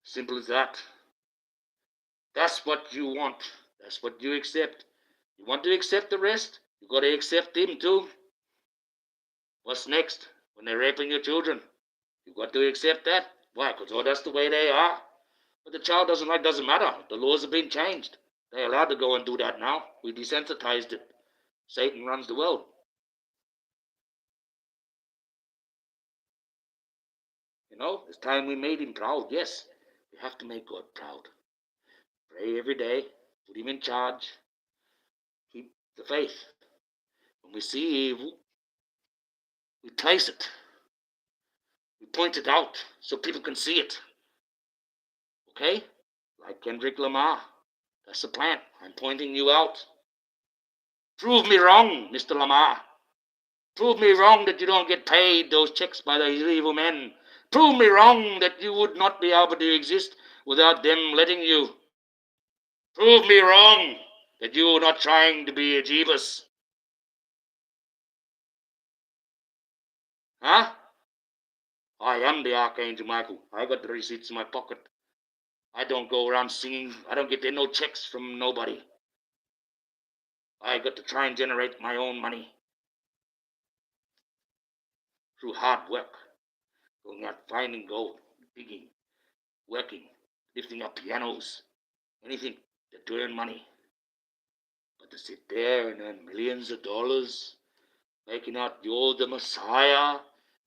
Simple as that. That's what you want. That's what you accept. You want to accept the rest? You got to accept them too. What's next? When they're raping your children, you got to accept that. Why? Because that's the way they are. But the child doesn't like, doesn't matter. The laws have been changed. They're allowed to go and do that now. We desensitized it. Satan runs the world. You know, it's time we made him proud. Yes, we have to make God proud. Pray every day. Put him in charge. Keep the faith. When we see evil, we place it. We point it out so people can see it. Okay? Like Kendrick Lamar. That's the plan. I'm pointing you out. Prove me wrong, Mr. Lamar. Prove me wrong that you don't get paid those checks by those evil men. Prove me wrong that you would not be able to exist without them letting you. Prove me wrong that you are not trying to be a Jeebus. Huh? I am the Archangel Michael. I got the receipts in my pocket. I don't go around singing. I don't get no checks from nobody. I got to try and generate my own money through hard work, going out finding gold, digging, working, lifting up pianos, anything to earn money. But to sit there and earn millions of dollars, making out you're the Messiah,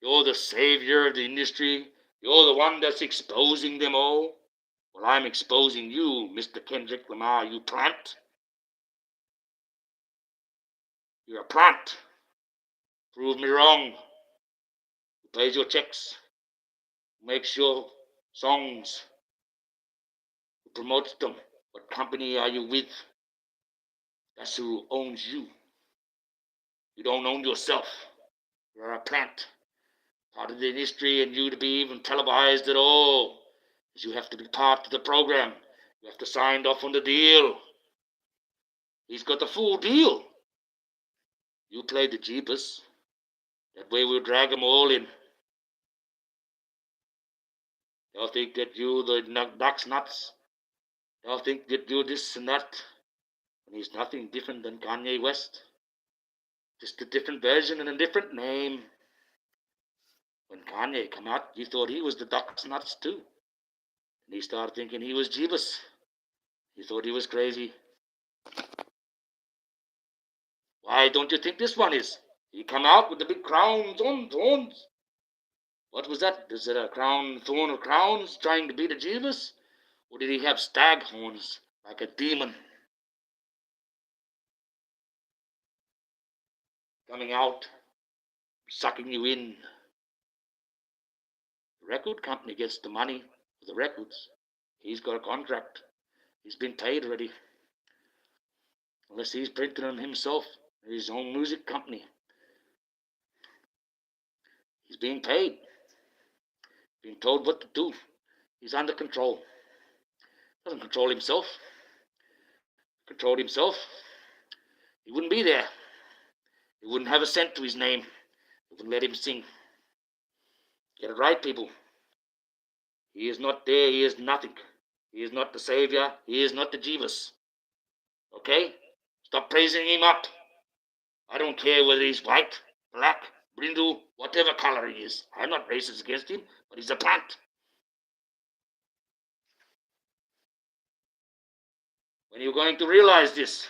you're the savior of the industry, you're the one that's exposing them all. Well, I'm exposing you, Mr. Kendrick Lamar, you plant. You're a plant. Prove me wrong. Who pays your checks? Who makes your songs? Who promotes them? What company are you with? That's who owns you. You don't own yourself. You're a plant. Part of the industry, and you to be even televised at all, is you have to be part of the program. You have to sign off on the deal. He's got the full deal. You play the Jeepers. That way we'll drag them all in. They'll think that you the ducks nuts. They'll think that you're this and that. And he's nothing different than Kanye West. Just a different version and a different name. When Kanye came out, you thought he was the ducks nuts too. And he started thinking he was Jeebus. You thought he was crazy. Why don't you think this one is? He come out with the big crowns on thorns. What was that? Is it a thorn of crowns trying to be the Jesus? Or did he have stag horns like a demon coming out, sucking you in? The record company gets the money for the records. He's got a contract. He's been paid already. Unless he's printing them himself, his own music company. He's being paid. Being told what to do. He's under control. Doesn't control himself. Controlled himself, he wouldn't be there. He wouldn't have a cent to his name. He wouldn't let him sing. Get it right, people. He is not there. He is nothing. He is not the Savior. He is not the Jesus. Okay? Stop praising him up. I don't care whether he's white, black, brindle, whatever color he is. I'm not racist against him, but he's a plant. When are you going to realize this?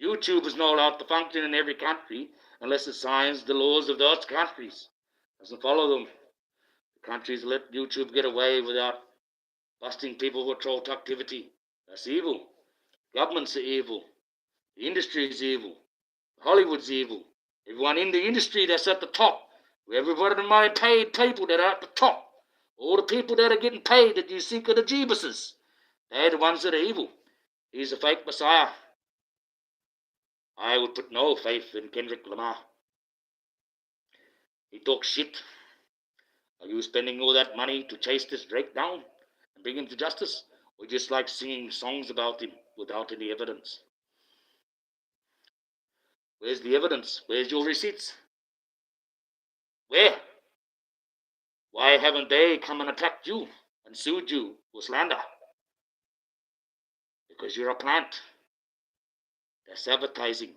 YouTube is not allowed to function in every country unless it signs the laws of those countries. Doesn't follow them. The countries let YouTube get away without busting people for troll activity. That's evil. Governments are evil. The industry is evil. Hollywood's evil. Everyone in the industry that's at the top. Everybody of my paid people that are at the top. All the people that are getting paid that you think are the Jebuses. They're the ones that are evil. He's a fake Messiah. I would put no faith in Kendrick Lamar. He talks shit. Are you spending all that money to chase this Drake down and bring him to justice? Or just like singing songs about him without any evidence? Where's the evidence? Where's your receipts? Where? Why haven't they come and attacked you and sued you for slander? Because you're a plant. That's advertising.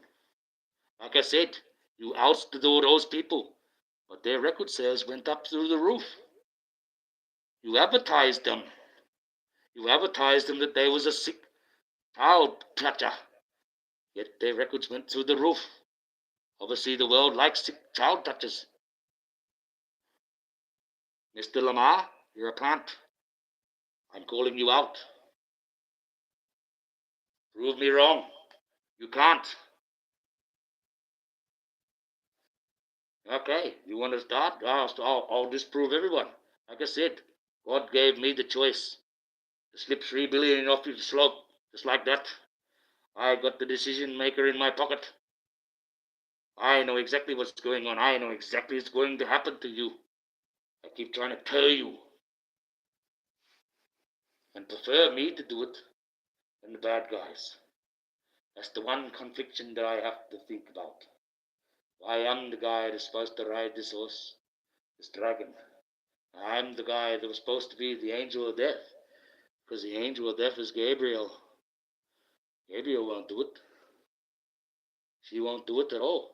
Like I said, you ousted all those people, but their record sales went up through the roof. You advertised them. You advertised them that they was a sick child toucher, yet their records went through the roof. Obviously, the world likes sick child touchers. Mr. Lamar, you're a plant. I'm calling you out. Prove me wrong. You can't. Okay, you want to start? I'll disprove everyone. Like I said, God gave me the choice to slip $3 billion off the slope, just like that. I got the decision maker in my pocket. I know exactly what's going on. I know exactly what's going to happen to you. I keep trying to tell you. And prefer me to do it than the bad guys. That's the one conviction that I have to think about. I am the guy that's supposed to ride this horse, this dragon. I'm the guy that was supposed to be the angel of death, because the angel of death is Gabriel. Gabriel won't do it. She won't do it at all.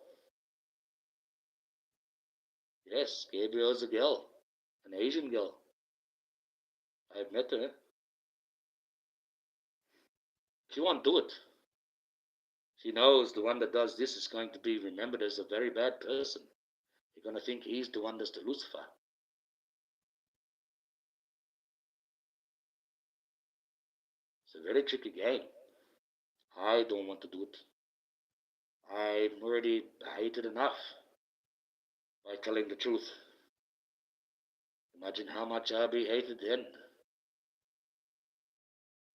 Yes, Gabriel is a girl, an Asian girl. I've met her. She won't do it. She knows the one that does this is going to be remembered as a very bad person. You're going to think he's the one that's the Lucifer. It's a very tricky game. I don't want to do it. I'm already hated enough by telling the truth. Imagine how much I'll be hated then.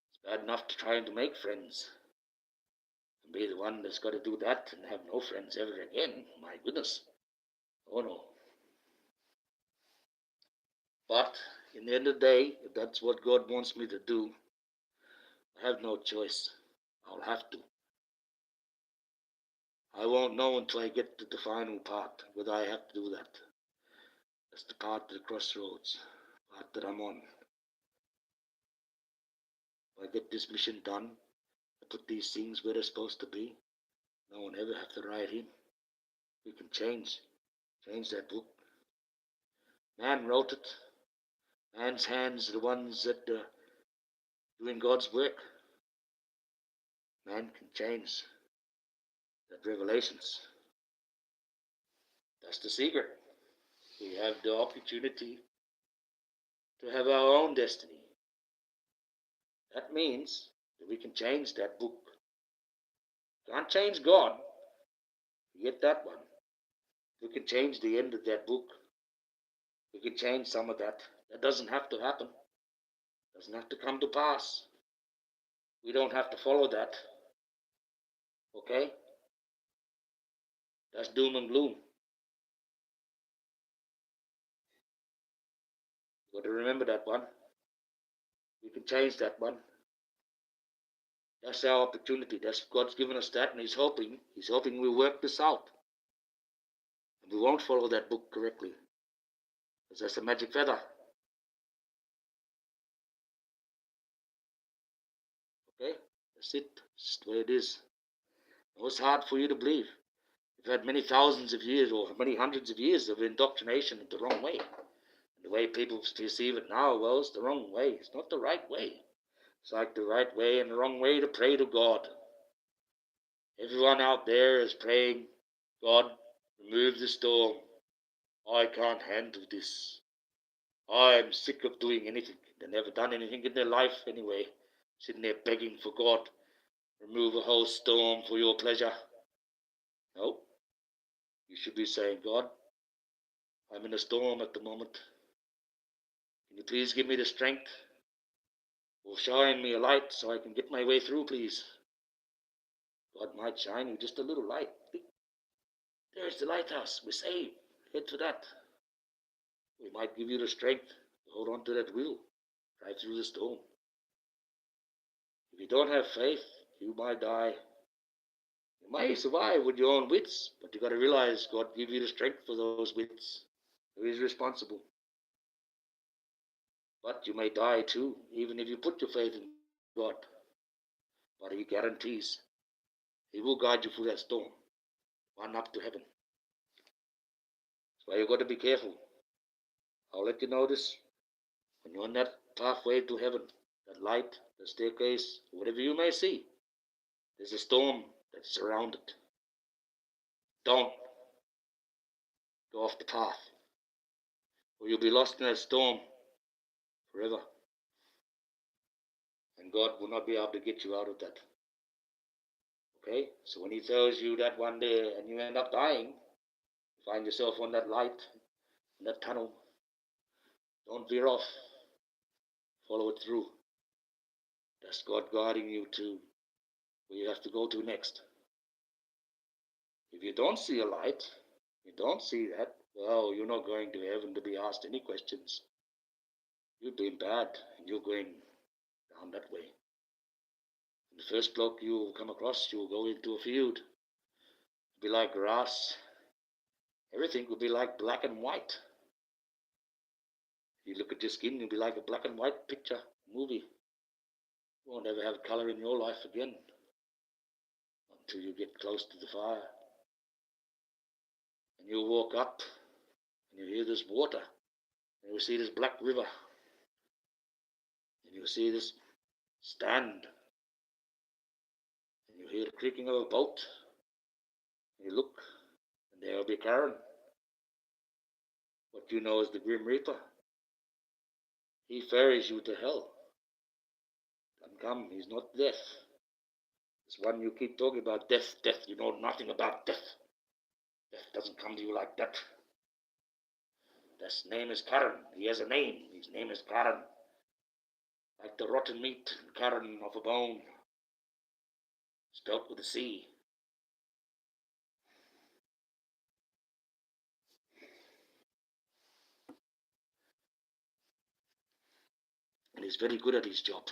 It's bad enough to trying to make friends. And be the one that's got to do that and have no friends ever again. My goodness. Oh no. But in the end of the day, if that's what God wants me to do, I have no choice. I'll have to. I won't know until I get to the final part whether I have to do that. That's the part of the crossroads, part that I'm on. If I get this mission done, I put these things where they're supposed to be, no one ever have to write in. We can change that book. Man wrote it. Man's hands are the ones that are doing God's work. Man can change that revelations. That's the secret. We have the opportunity to have our own destiny. That means that we can change that book. Can't change God. Forget that one. We can change the end of that book. We can change some of that. That doesn't have to happen. Doesn't have to come to pass. We don't have to follow that. Okay? That's doom and gloom. You got to remember that one. We can change that one. That's our opportunity. That's God's given us that, and He's hoping we work this out. And we won't follow that book correctly, because that's a magic feather. Okay? That's it. That's the way it is. It's hard for you to believe. You've had many thousands of years or many hundreds of years of indoctrination in the wrong way. And the way people perceive it now, well, it's the wrong way. It's not the right way. It's like the right way and the wrong way to pray to God. Everyone out there is praying, God, remove the storm. I can't handle this. I'm sick of doing anything. They've never done anything in their life anyway. Sitting there begging for God, remove a whole storm for your pleasure. No. You should be saying, God, I'm in a storm at the moment. Can you please give me the strength? Or shine me a light so I can get my way through, please. God might shine you just a little light. There's the lighthouse. We're saved. Head for that. We might give you the strength to hold on to that wheel right through the storm. If you don't have faith, you might die. You might survive with your own wits, but you got to realize God gave you the strength for those wits. He's responsible. But you may die too, even if you put your faith in God. But He guarantees He will guide you through that storm, one up to heaven. That's why you've got to be careful. I'll let you know this when you're on that pathway to heaven, that light, the staircase, whatever you may see. There's a storm that's around it. Don't go off the path, or you'll be lost in that storm forever. And God will not be able to get you out of that. Okay? So when He tells you that one day and you end up dying, you find yourself on that light, in that tunnel, don't veer off. Follow it through. That's God guiding you to where you have to go to next. If you don't see a light, you don't see that, well, you're not going to heaven to be asked any questions. You're doing bad, and you're going down that way. And the first bloke you'll come across, you'll go into a field. It'll be like grass. Everything will be like black and white. You look at your skin, you'll be like a black and white picture, movie. You won't ever have color in your life again until you get close to the fire. And you'll walk up, and you'll hear this water, and you'll see this black river, and you'll see this stand, and you'll hear the creaking of a boat, and you look, and there'll be Karen. What you know is the Grim Reaper. He ferries you to hell. Doesn't come, he's not death. This one you keep talking about, death, you know nothing about death. Death doesn't come to you like that. His name is Karen. He has a name. His name is Karen. Like the rotten meat, Karen of a bone. Spelt with a C. And he's very good at his job.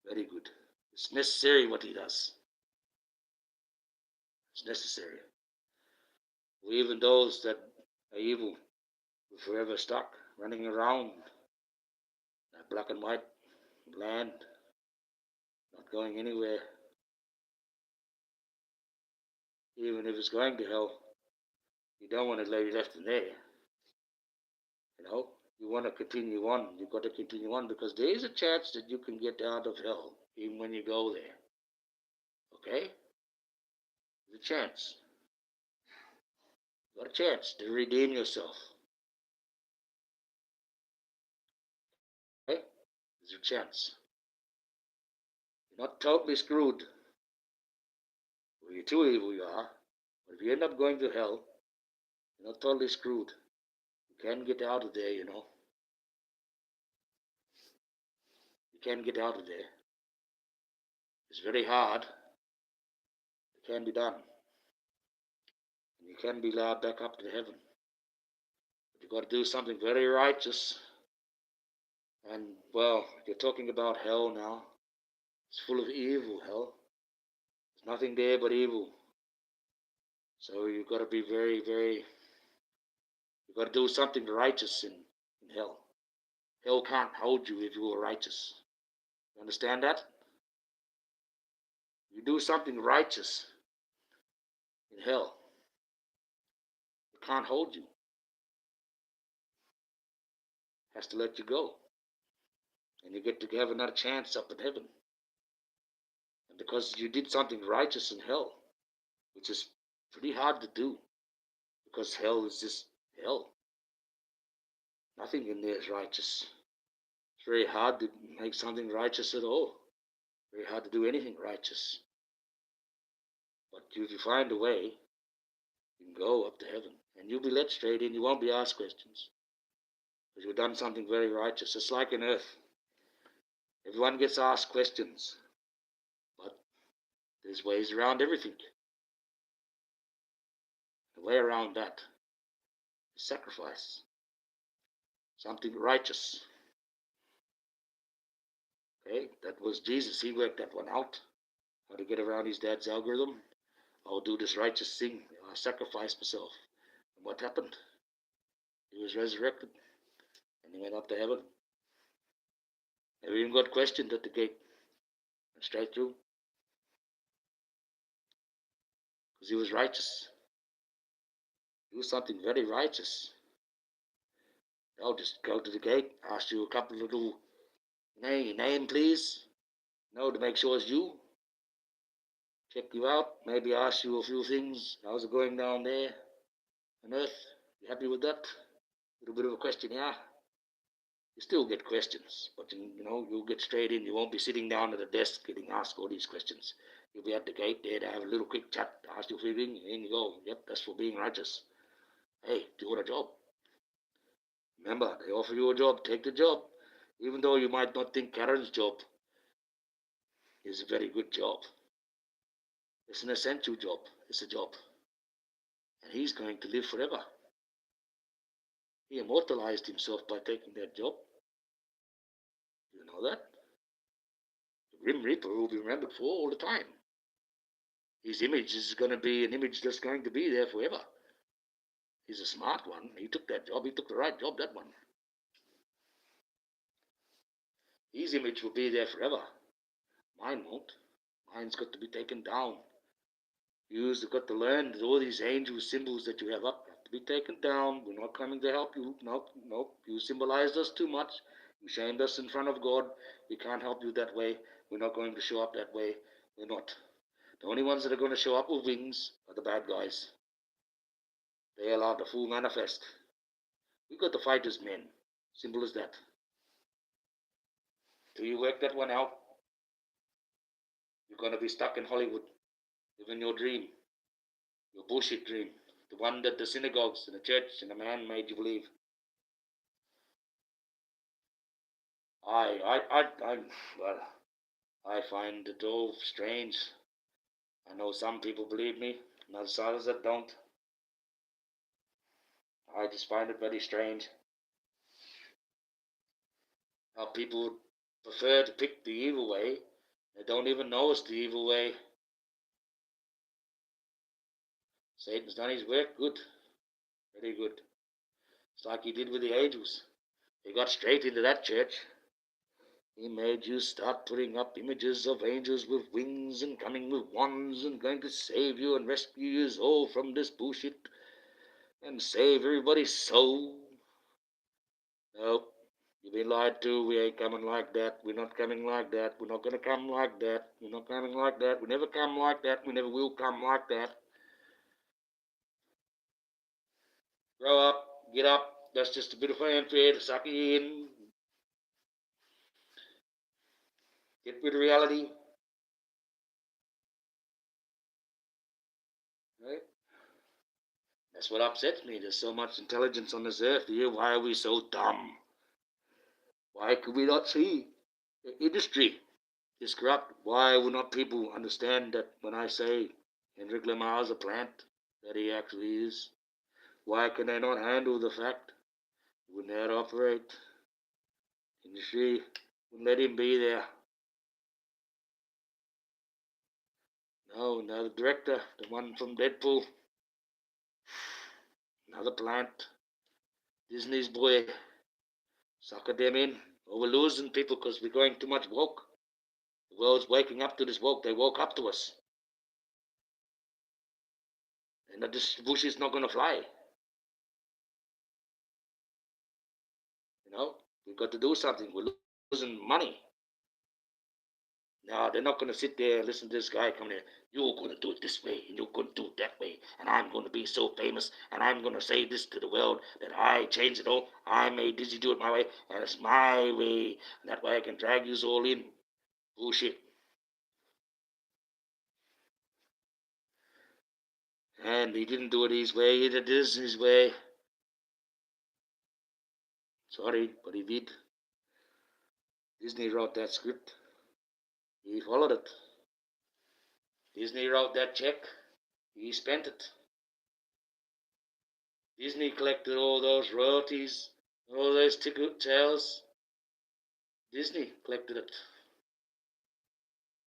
Very good. It's necessary what he does. It's necessary. Even those that are evil will forever stuck, running around that black and white land, not going anywhere. Even if it's going to hell, you don't want to lay left in there. You know, you want to continue on. You've got to continue on because there is a chance that you can get out of hell even when you go there. Okay? There's a chance. You got a chance to redeem yourself. Okay? There's a chance. You're not totally screwed. Well, you're too evil, you are. But if you end up going to hell, you're not totally screwed. You can get out of there, you know. You can get out of there. It's very hard. It can be done. And you can be allowed back up to heaven. But you've got to do something very righteous. And, well, you're talking about hell now. It's full of evil, hell. There's nothing there but evil. So you've got to be very, very, you've got to do something righteous in hell. Hell can't hold you if you are righteous. You understand that? You do something righteous in hell, it can't hold you. It has to let you go. And you get to have another chance up in heaven. And because you did something righteous in hell, which is pretty hard to do, because hell is just hell. Nothing in there is righteous. It's very hard to make something righteous at all. Very hard to do anything righteous. But if you find a way, you can go up to heaven. And you'll be led straight in. You won't be asked questions. Because you've done something very righteous. It's like on earth. Everyone gets asked questions. But there's ways around everything. The way around that is sacrifice. Something righteous. Okay, that was Jesus. He worked that one out. How to get around his dad's algorithm. I'll do this righteous thing. I'll sacrifice myself. And what happened? He was resurrected. And he went up to heaven. Never even got questioned at the gate. Went straight through. Because he was righteous. Do something very righteous. They'll just go to the gate, ask you a couple of little, name please. No, to make sure it's you. Check you out, maybe ask you a few things. How's it going down there on earth? You happy with that? A little bit of a questionnaire. You still get questions, but you'll get straight in. You won't be sitting down at a desk getting asked all these questions. You'll be at the gate there to have a little quick chat, ask you a few things, and in you go. Yep, that's for being righteous. Hey, do you want a job? Remember, they offer you a job, take the job. Even though you might not think Karen's job is a very good job. It's an essential job. It's a job. And he's going to live forever. He immortalized himself by taking that job. You know that? The Grim Reaper will be remembered for all the time. His image is going to be an image that's going to be there forever. He's a smart one. He took that job. He took the right job, that one. His image will be there forever. Mine won't. Mine's got to be taken down. You've got to learn that all these angel symbols that you have up have to be taken down. We're not coming to help you. No. You symbolized us too much. You shamed us in front of God. We can't help you that way. We're not going to show up that way. We're not. The only ones that are going to show up with wings are the bad guys. They allow the full manifest. We've got to fight as men. Simple as that. Till you work that one out, you're going to be stuck in Hollywood, living your dream, your bullshit dream, the one that the synagogues and the church and the man made you believe. I find it all strange. I know some people believe me, and others that don't. I just find it very strange how people prefer to pick the evil way. They don't even know it's the evil way. Satan's done his work good, very good. It's like he did with the angels. He got straight into that church. He made you start putting up images of angels with wings and coming with wands and going to save you and rescue you all from this bullshit and save everybody's soul. Nope. You've been lied to. We ain't coming like that. We're not coming like that. We're not going to come like that. We're not coming like that. We never come like that. We never will come like that. Grow up. Get up. That's just a bit of fanfare to suck you in. Get with reality. Right? That's what upsets me. There's so much intelligence on this earth here. Why are we so dumb? Why could we not see the industry is corrupt? Why would not people understand that when I say Hendrik Lamar is a plant, that he actually is? Why can they not handle the fact? Wouldn't that operate? Industry wouldn't let him be there. No, the director, the one from Deadpool, another plant, Disney's boy, sucker them in. Well, we're losing people because we're going too much woke. The world's waking up to this woke. They woke up to us. And this bush is not going to fly. We've got to do something. We're losing money. No, they're not going to sit there and listen to this guy coming here. You're going to do it this way, and you're going to do it that way, and I'm going to be so famous, and I'm going to say this to the world that I changed it all. I made Disney do it my way, and it's my way. And that way I can drag you all in. Bullshit. And he didn't do it his way. He did this his way. Sorry, but he did. Disney wrote that script. He followed it. Disney wrote that check. He spent it. Disney collected all those royalties, all those ticket sales. Disney collected it.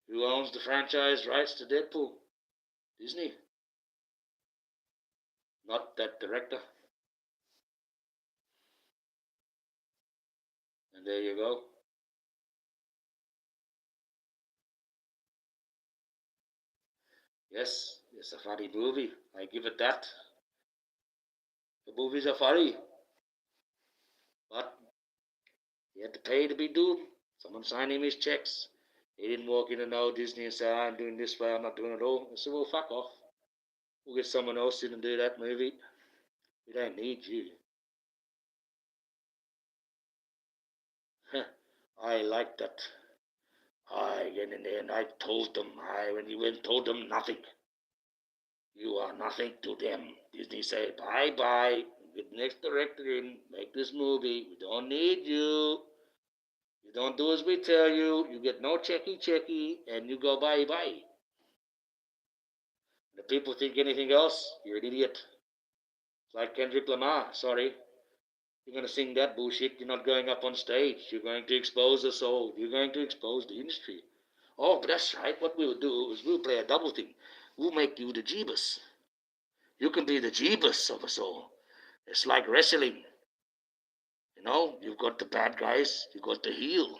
Who owns the franchise rights to Deadpool? Disney. Not that director. And there you go. Yes, it's a funny movie. I give it that. The movies are funny. But he had to pay to be doomed. Someone signed him his checks. He didn't walk in and know Disney and say, I'm doing this way, I'm not doing it all. I said, well, fuck off. We'll get someone else in and do that movie. We don't need you. I like that. I went in there and I told them. I went and told them nothing. You are nothing to them. Disney said, bye-bye. Get the next director in. Make this movie. We don't need you. You don't do as we tell you. You get no checky, and you go bye-bye. If people think anything else, you're an idiot. It's like Kendrick Lamar. Sorry. You're going to sing that bullshit. You're not going up on stage. You're going to expose us all. You're going to expose the industry. Oh, but that's right. What we'll do is we'll play a double thing. We'll make you the Jeebus. You can be the Jeebus of us all. It's like wrestling. You've got the bad guys, you've got the heel,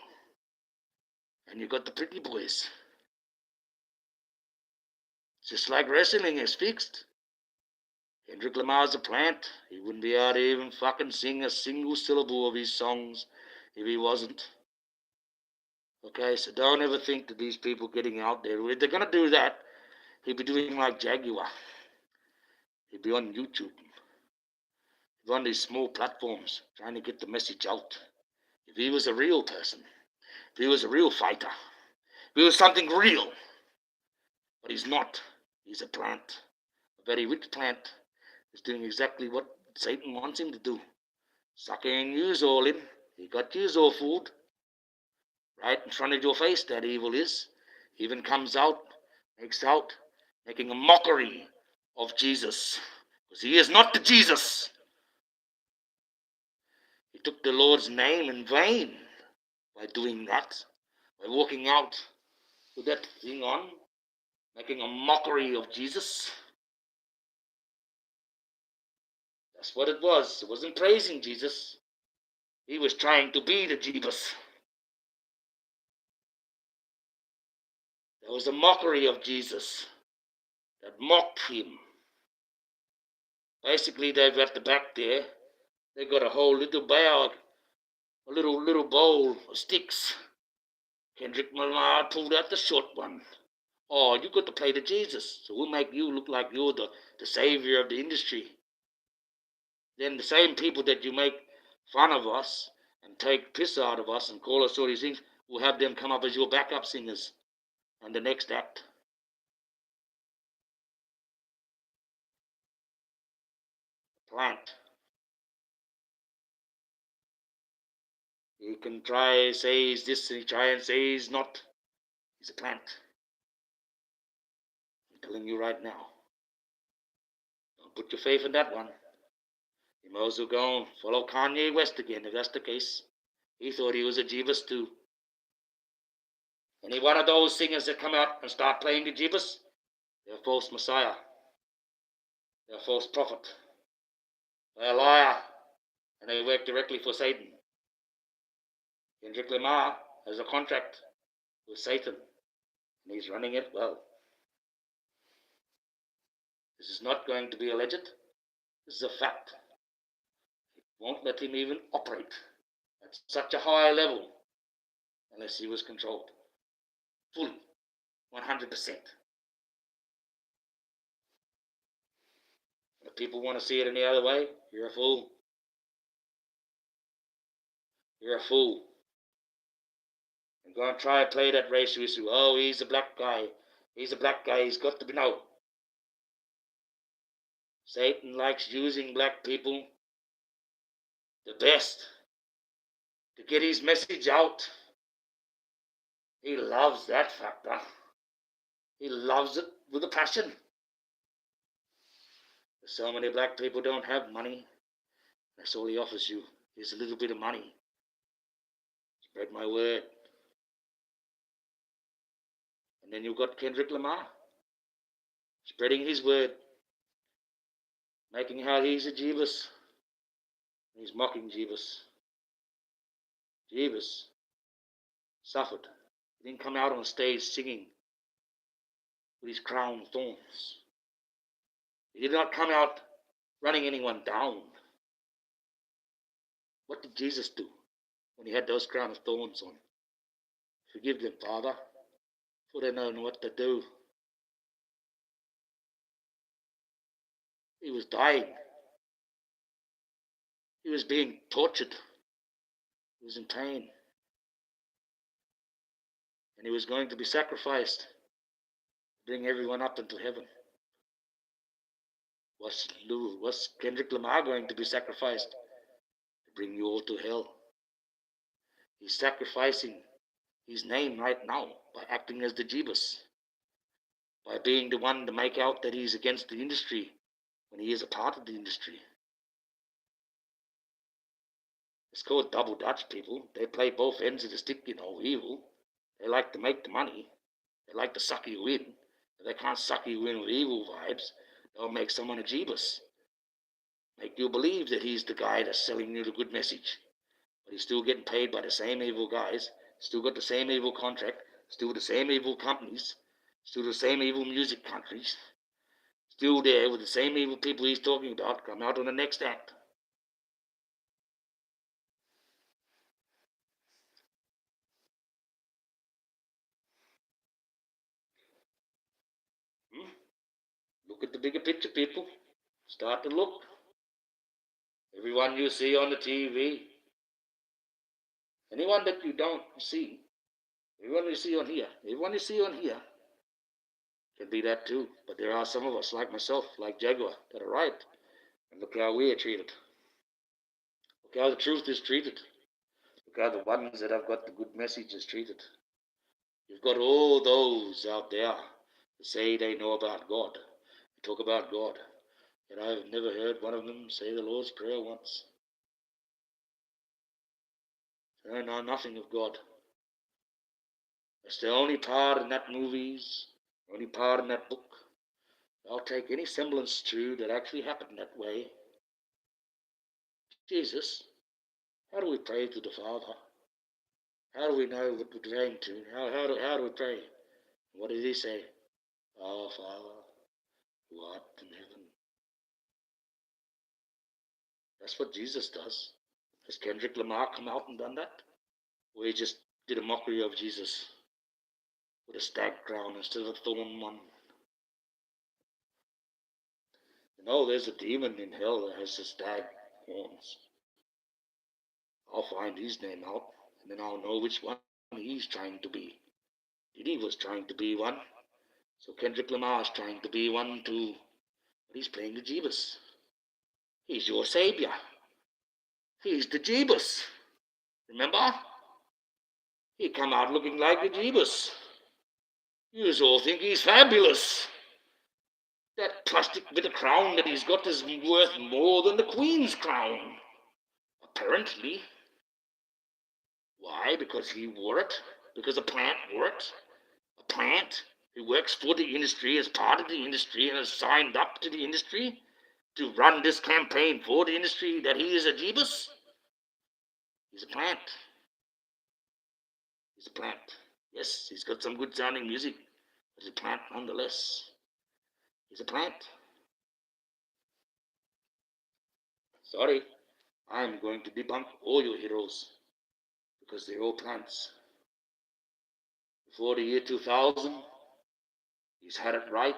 and you've got the pretty boys. It's just like wrestling is fixed. Kendrick Lamar's a plant. He wouldn't be able to even fucking sing a single syllable of his songs if he wasn't. Okay, so don't ever think that these people getting out there, if they're going to do that, he'd be doing like Jaguar. He'd be on YouTube. He'd be on these small platforms trying to get the message out. If he was a real person, if he was a real fighter, if he was something real, but he's not. He's a plant, a very rich plant. He's doing exactly what Satan wants him to do. Sucking yous all in. He got yous all fooled. Right in front of your face, that evil is. He even comes out, making a mockery of Jesus. Because he is not the Jesus. He took the Lord's name in vain by doing that, by walking out with that thing on, making a mockery of Jesus. That's what it was. It wasn't praising Jesus. He was trying to be the Jeebus. There was a mockery of Jesus that mocked him. Basically, they've at the back there, they've got a whole little bow a little bowl of sticks. Kendrick Lamar pulled out the short one. Oh, you got to play the Jesus, so we'll make you look like you're the savior of the industry. Then the same people that you make fun of us and take piss out of us and call us all these things, we'll have them come up as your backup singers on the next act. Plant. He can try say he's this, and he try and say he's not. He's a plant. I'm telling you right now. Don't put your faith in that one. You might as well go and follow Kanye West again, if that's the case. He thought he was a Jeebus too. Any one of those singers that come out and start playing the Jeebus, they're a false Messiah. They're a false prophet. They're a liar. And they work directly for Satan. Kendrick Lamar has a contract with Satan, and he's running it well. This is not going to be alleged. This is a fact. It won't let him even operate at such a high level unless he was controlled. Fully. 100%. If people want to see it any other way, you're a fool. You're a fool. And go and try and play that racial issue. Oh, he's a black guy. He's a black guy. He's got to be. No. Satan likes using black people the best to get his message out. He loves that factor. He loves it with a passion. So many black people don't have money. That's all he offers you is a little bit of money. Spread my word. And then you've got Kendrick Lamar spreading his word, making out he's a Jeebus. He's mocking Jeebus. Jeebus suffered. He didn't come out on stage singing with his crown of thorns. He did not come out running anyone down. What did Jesus do when he had those crown of thorns on? Forgive them, Father, for they know not what to do. He was dying. He was being tortured. He was in pain. And he was going to be sacrificed to bring everyone up into heaven. Was Kendrick Lamar going to be sacrificed to bring you all to hell? He's sacrificing his name right now by acting as the Jeebus, by being the one to make out that he's against the industry when he is a part of the industry. It's called double Dutch, people. They play both ends of the stick, evil. They like to make the money. They like to suck you in. If they can't suck you in with evil vibes, they'll make someone a Jeebus. Make you believe that he's the guy that's selling you the good message. But he's still getting paid by the same evil guys, still got the same evil contract, still the same evil companies, still the same evil music countries, still there with the same evil people he's talking about come out on the next act. Look at the bigger picture, people. Start to look. Everyone you see on the TV, anyone that you don't see, everyone you see on here, can be that too. But there are some of us, like myself, like Jaguar, that are right. And look how we are treated. Look how the truth is treated. Look how the ones that have got the good message is treated. You've got all those out there that say they know about God, they talk about God, yet I've never heard one of them say the Lord's Prayer once. They know nothing of God. That's the only part in that movies, only part in that book. I'll take any semblance to that actually happened that way. Jesus, how do we pray to the Father? How do we know what we're praying to? How do we pray? What did he say? Our Father, who art in heaven. That's what Jesus does. Has Kendrick Lamar come out and done that? Or he just did a mockery of Jesus with a stag crown instead of a thorn one? You know, there's a demon in hell that has the stag horns. I'll find his name out, and then I'll know which one he's trying to be. Diddy was trying to be one, so Kendrick Lamar's trying to be one too. But he's playing the Jeebus. He's your savior. He's the Jeebus. Remember? He come out looking like the Jeebus. You all think he's fabulous. That plastic bit of crown that he's got is worth more than the Queen's crown. Apparently. Why? Because he wore it? Because a plant wore it? A plant who works for the industry, as part of the industry, and has signed up to the industry to run this campaign for the industry that he is a Jeebus? He's a plant. He's a plant. Yes, he's got some good sounding music, but he's a plant nonetheless. He's a plant. Sorry, I'm going to debunk all your heroes because they're all plants. Before the year 2000, he's had it right.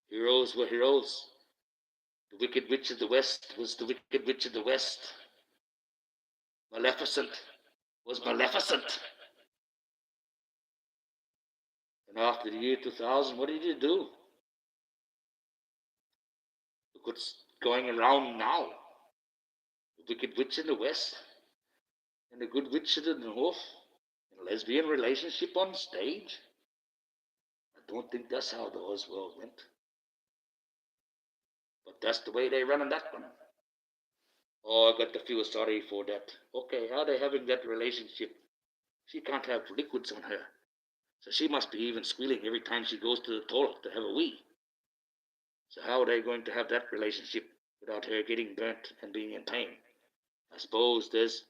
Heroes were heroes. The Wicked Witch of the West was the Wicked Witch of the West. Maleficent was Maleficent. And after the year 2000, what did he do? Look what's going around now. The Wicked Witch in the West and the Good Witch in the North. A lesbian relationship on stage? I don't think that's how the Oz world went. But that's the way they run on that one. Oh, I got to feel sorry for that. Okay, how are they having that relationship? She can't have liquids on her. So she must be even squealing every time she goes to the toilet to have a wee. So how are they going to have that relationship without her getting burnt and being in pain? I suppose there's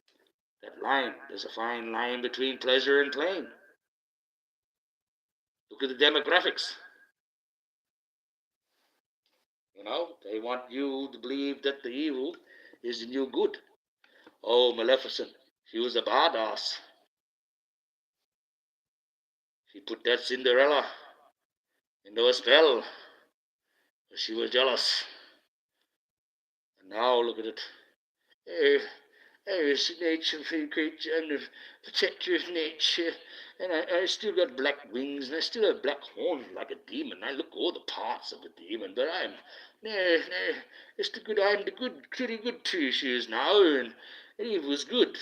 that line. There's a fine line between pleasure and pain. Look at the demographics. You know, they want you to believe that the evil is the new good. Oh, Maleficent, she was a badass. She put that Cinderella into a spell. She was jealous. And now look at it. I was nature creature and the protector of nature, and I still got black wings, and I still have black horns like a demon. I look all the parts of a demon, but no, it's the good, I'm the good, pretty good two shoes now, and evil is good.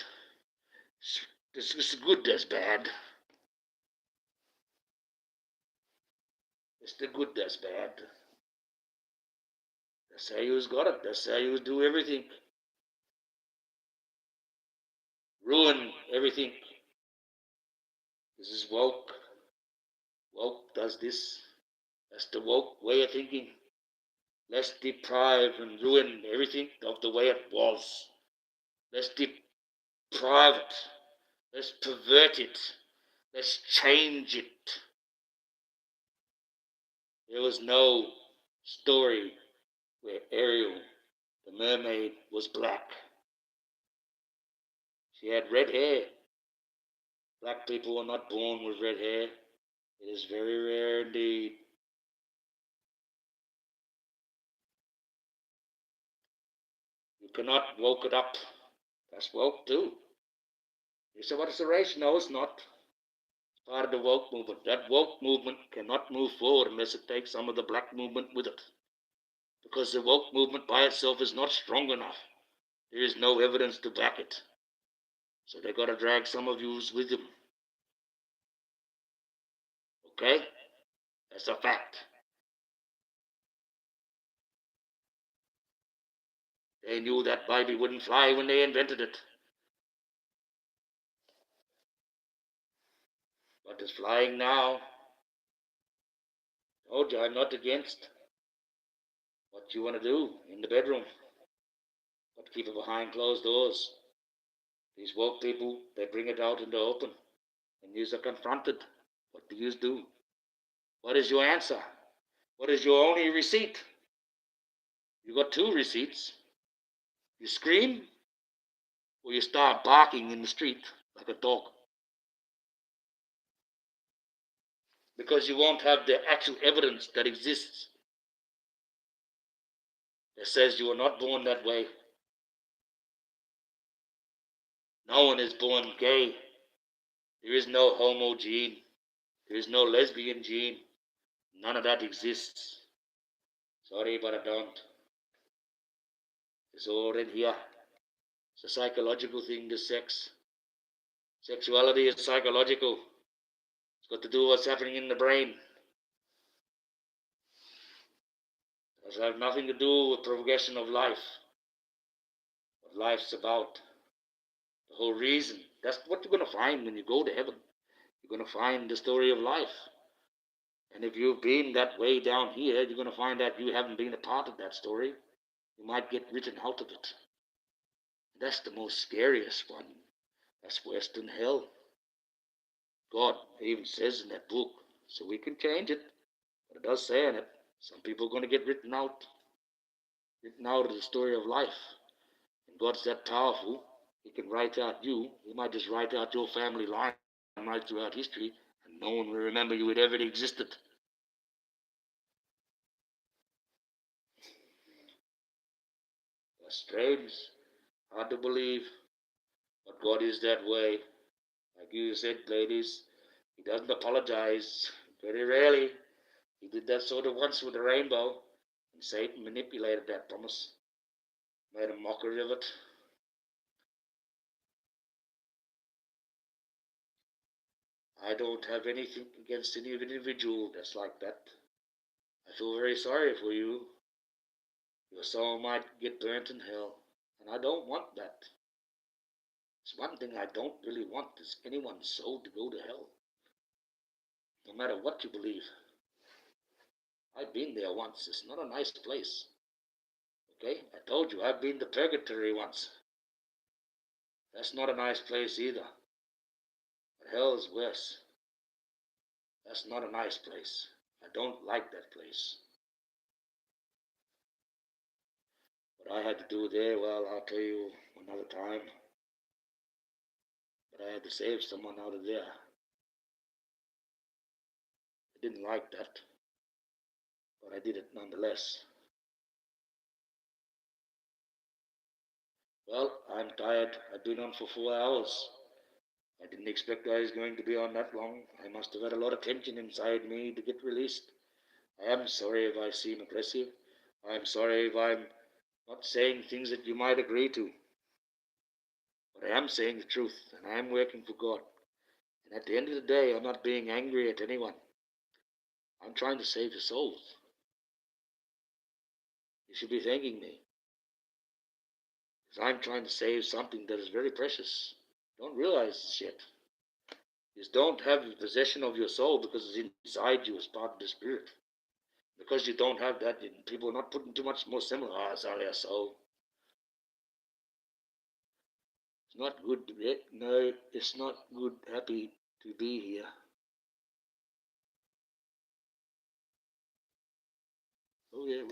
It's good that's bad. It's the good that's bad. That's how you got it. That's how you do everything. Ruin everything. This is woke. Woke does this. That's the woke way of thinking. Let's deprive and ruin everything of the way it was. Let's deprive it. Let's pervert it. Let's change it. There was no story where Ariel, the mermaid, was black. She had red hair. Black people are not born with red hair. It is very rare indeed. You cannot woke it up. That's woke too. You say, what is the race? No, it's not. It's part of the woke movement. That woke movement cannot move forward unless it takes some of the black movement with it. Because the woke movement by itself is not strong enough. There is no evidence to back it. So they got to drag some of you with them. Okay? That's a fact. They knew that baby wouldn't fly when they invented it. But it's flying now. Told you I'm not against what you want to do in the bedroom. But keep it behind closed doors. These woke people, they bring it out in the open. And you are confronted. What do you do? What is your answer? What is your only receipt? You got two receipts. You scream or you start barking in the street like a dog. Because you won't have the actual evidence that exists that says you were not born that way. No one is born gay. There is no homo gene. There is no lesbian gene. None of that exists. Sorry, but I don't. It's all in here. It's a psychological thing, the sex. Sexuality is psychological. It's got to do with what's happening in the brain. It does have nothing to do with progression of life. What life's about. The whole reason. That's what you're going to find when you go to heaven. You're going to find the story of life. And if you've been that way down here, you're going to find that you haven't been a part of that story. You might get written out of it. That's the most scariest one. That's Western hell. God even says in that book, so we can change it, but it does say in it, some people are going to get written out of the story of life. And God's that powerful, He can write out you. He might just write out your family line right throughout history, and no one will remember you had ever existed. That's strange, hard to believe, but God is that way. Like you said, ladies, He doesn't apologize. Very rarely. He did that sort of once with the rainbow, and Satan manipulated that promise, made a mockery of it. I don't have anything against any individual that's like that. I feel very sorry for you. Your soul might get burnt in hell, and I don't want that. It's one thing I don't really want is anyone's soul to go to hell, no matter what you believe. I've been there once. It's not a nice place. Okay? I told you, I've been to purgatory once. That's not a nice place either. But hell is worse. That's not a nice place. I don't like that place. What I had to do there, well, I'll tell you another time. But I had to save someone out of there. I didn't like that, but I did it nonetheless. Well, I'm tired. I've been on for 4 hours. I didn't expect I was going to be on that long. I must have had a lot of tension inside me to get released. I am sorry if I seem aggressive. I'm sorry if I'm not saying things that you might agree to. But I am saying the truth, and I am working for God. And at the end of the day, I'm not being angry at anyone. I'm trying to save your souls. You should be thanking me. Because I'm trying to save something that is very precious. Don't realize this yet. You just don't have possession of your soul because it's inside you as part of the spirit. Because you don't have that, people are not putting too much more similar. Oh, it's only a soul. It's not good. No, it's not good, happy to be here. Oh, yeah.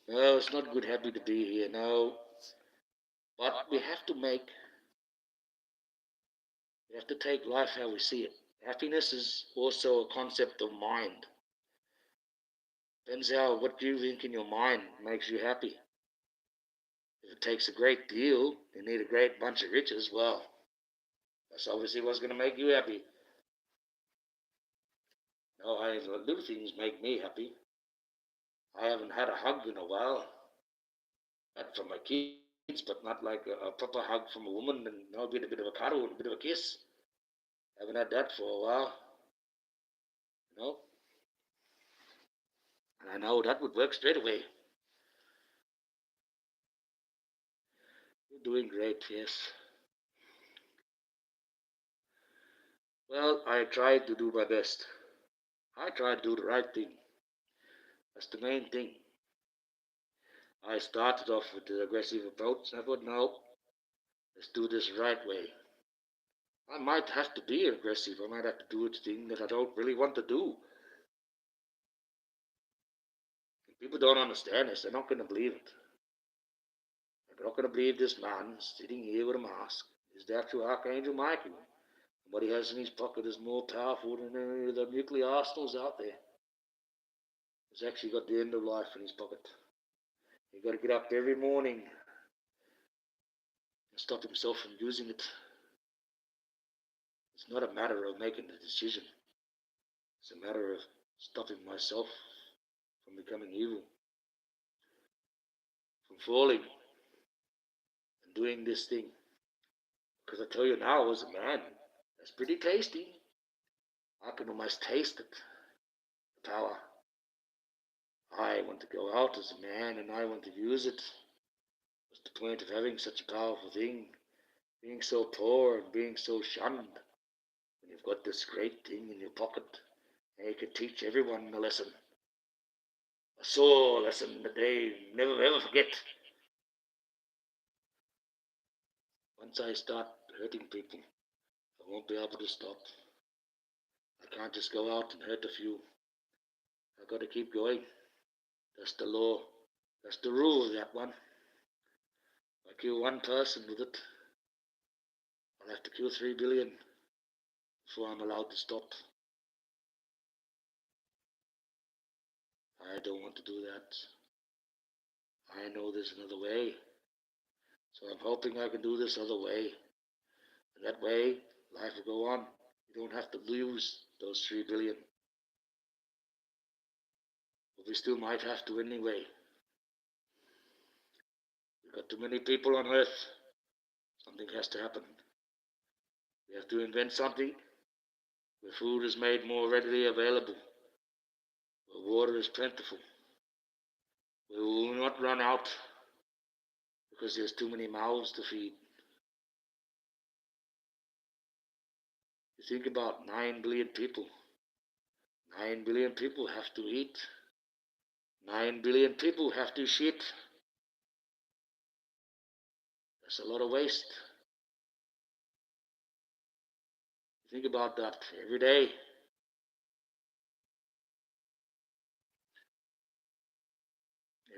No, it's not good, happy to be here. No. But we have to take life how we see it. Happiness is also a concept of mind. Depends how what you think in your mind makes you happy. If it takes a great deal, you need a great bunch of riches, well, that's obviously what's going to make you happy. No, little things make me happy. I haven't had a hug in a while. Not from my kids, but not like a proper hug from a woman and a bit of a cuddle and a bit of a kiss. Haven't had that for a while. You know? And I know that would work straight away. You're doing great, yes. Well, I tried to do my best. I tried to do the right thing. That's the main thing. I started off with the aggressive approach. I thought, no, let's do this right way. I might have to be aggressive. I might have to do a thing that I don't really want to do. People don't understand this. They're not going to believe it. They're not going to believe this man sitting here with a mask is the actual Archangel Michael. And what he has in his pocket is more powerful than any of the nuclear arsenals out there. He's actually got the end of life in his pocket. He's got to get up every morning and stop himself from using it. It's not a matter of making a decision. It's a matter of stopping myself from becoming evil, from falling and doing this thing. Because I tell you now, as a man, that's pretty tasty. I can almost taste it, the power. I want to go out as a man and I want to use it. What's the point of having such a powerful thing, being so poor and being so shunned, when you've got this great thing in your pocket and you can teach everyone a lesson, a soul lesson that they never ever forget. Once I start hurting people, I won't be able to stop. I can't just go out and hurt a few. I've got to keep going. That's the law. That's the rule of that one. If I kill one person with it, I'll have to kill 3 billion before I'm allowed to stop. I don't want to do that. I know there's another way. So I'm hoping I can do this other way. And that way, life will go on. You don't have to lose those 3 billion. But we still might have to anyway. We've got too many people on earth. Something has to happen. We have to invent something where food is made more readily available, where water is plentiful, where we will not run out because there's too many mouths to feed. You think about 9 billion people. 9 billion people have to eat. 9 billion people have to shit. That's a lot of waste. You think about that every day.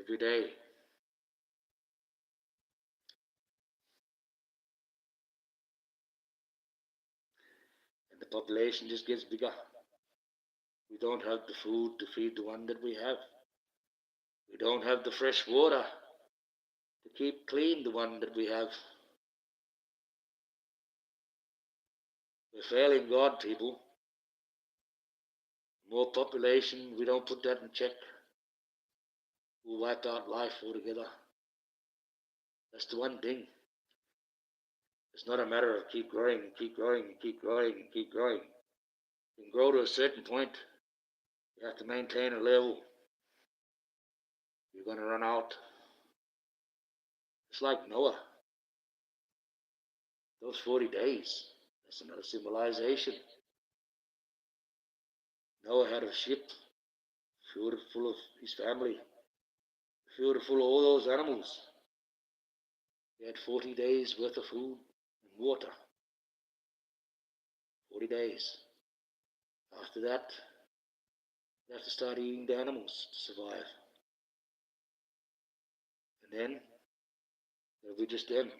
Every day. And the population just gets bigger. We don't have the food to feed the one that we have. We don't have the fresh water to keep clean the one that we have. We're failing God, people. More population, we don't put that in check. We'll wipe out life altogether. That's the one thing. It's not a matter of keep growing and keep growing and keep growing and keep growing. You can grow to a certain point. You have to maintain a level. You're going to run out. It's like Noah. Those 40 days, that's another symbolization. Noah had a ship filled full of his family, filled full of all those animals. He had 40 days worth of food and water. 40 days. After that, you have to start eating the animals to survive. And then, it'll be just them.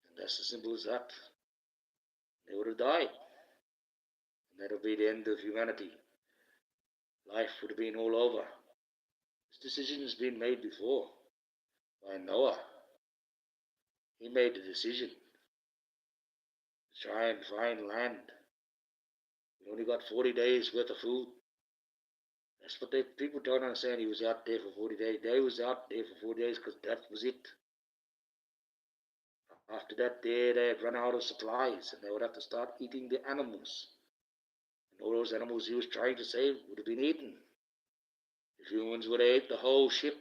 And that's as simple as that. They would have died. And that'll be the end of humanity. Life would have been all over. This decision has been made before by Noah. He made the decision to try and find land. We only got 40 days worth of food. That's what people don't understand. He was out there for 40 days. They was out there for 40 days because that was it. After that day, they had run out of supplies and they would have to start eating the animals. And all those animals he was trying to save would have been eaten. The humans would have ate the whole ship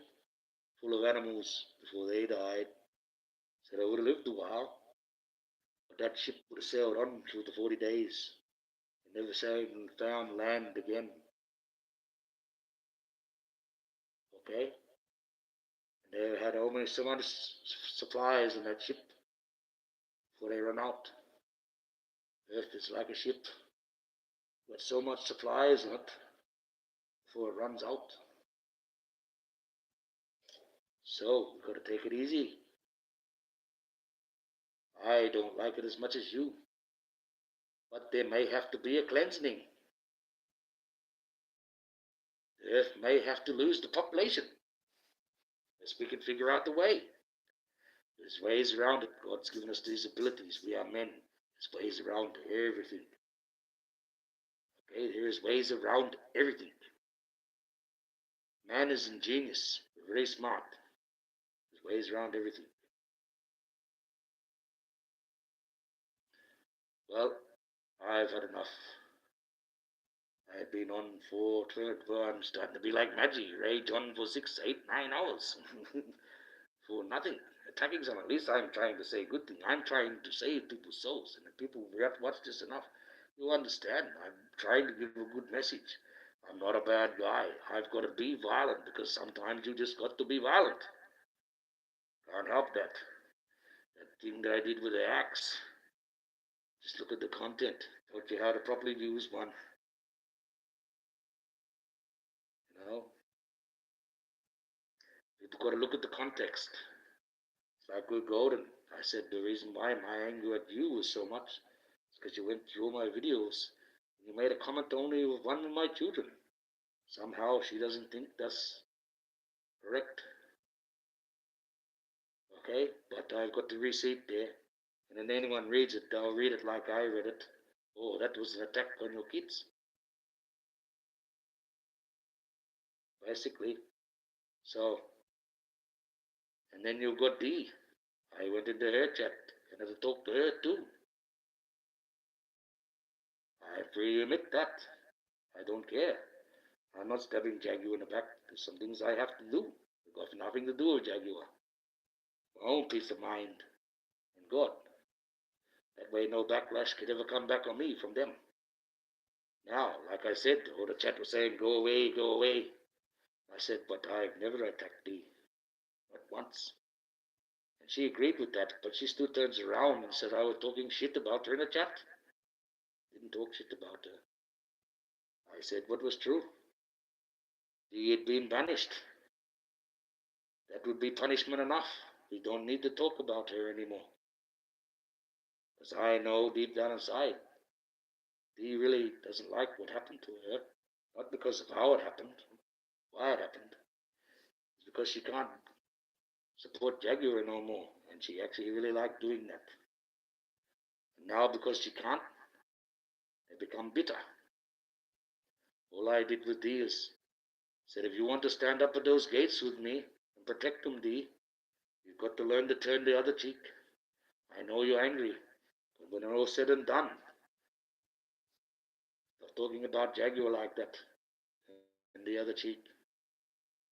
full of animals before they died. So they would have lived a while. But that ship would have sailed on through the 40 days and never found land again. Okay? And they had only so much supplies in that ship before they run out. Earth is like a ship with so much supplies in it before it runs out. So we've got to take it easy. I don't like it as much as you, but there may have to be a cleansing. The Earth may have to lose the population, as we can figure out the way. There's ways around it. God's given us these abilities. We are men. There's ways around everything. Okay, there's ways around everything. Man is ingenious. We're very smart. There's ways around everything. Well, I've had enough. I've been on for, I'm starting to be like Maggie, rage on for 6, 8, 9 hours for nothing. Attacking someone. At least I'm trying to say a good thing. I'm trying to save people's souls. And if people watch this enough, you understand. I'm trying to give a good message. I'm not a bad guy. I've got to be violent because sometimes you just got to be violent. Can't help that. That thing that I did with the axe. Just look at the content. Taught you how to properly use one. You know? You've got to look at the context. It's like with Gordon. I said the reason why my anger at you was so much is because you went through my videos and you made a comment only of one of my children. Somehow she doesn't think that's correct. Okay? But I've got the receipt there. And then anyone reads it, they'll read it like I read it. Oh, that was an attack on your kids. Basically. So, and then you've got D. I went into her chat and had to talk to her too. I freely admit that. I don't care. I'm not stabbing Jaguar in the back. There's some things I have to do. They've got nothing to do with Jaguar. My own peace of mind and God. That way no backlash could ever come back on me from them. Now, like I said, all the chat was saying, go away, go away. I said, but I've never attacked thee. Not once. And she agreed with that, but she still turns around and said I was talking shit about her in the chat. Didn't talk shit about her. I said what was true. He had been banished. That would be punishment enough. We don't need to talk about her anymore. Because I know deep down inside, he really doesn't like what happened to her. Not because of how it happened, why it happened. It's because she can't support Jaguar no more. And she actually really liked doing that. And now because she can't, they become bitter. All I did with Dee is said, if you want to stand up at those gates with me and protect them, Dee, you've got to learn to turn the other cheek. I know you're angry, but when it's all said and done, stop talking about Jaguar like that. And the other cheek.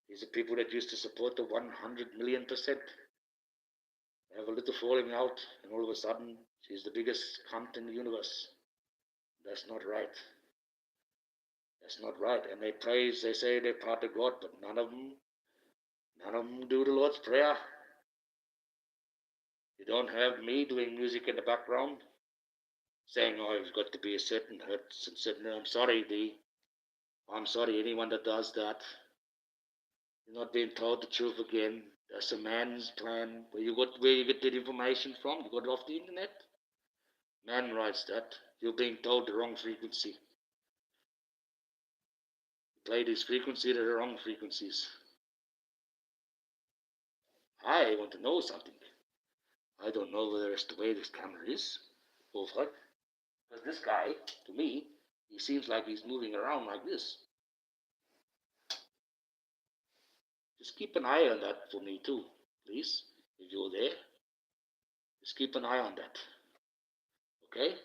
These are people that used to support the 100 million%. They have a little falling out, and all of a sudden, she's the biggest cunt in the universe. That's not right. That's not right. And they praise, they say they're part of God, but none of them do the Lord's Prayer. You don't have me doing music in the background, saying, oh, it's got to be a certain hertz and certain. I'm sorry, Dee. I'm sorry, anyone that does that. You're not being told the truth again. That's a man's plan. Where you get that information from? You got it off the internet? Man writes that. You're being told the wrong frequency. You play these frequencies that are wrong frequencies. I want to know something. I don't know whether it's the way this camera is or what. Because this guy, to me, he seems like he's moving around like this. Just keep an eye on that for me too, please, if you're there. Just keep an eye on that. Okay?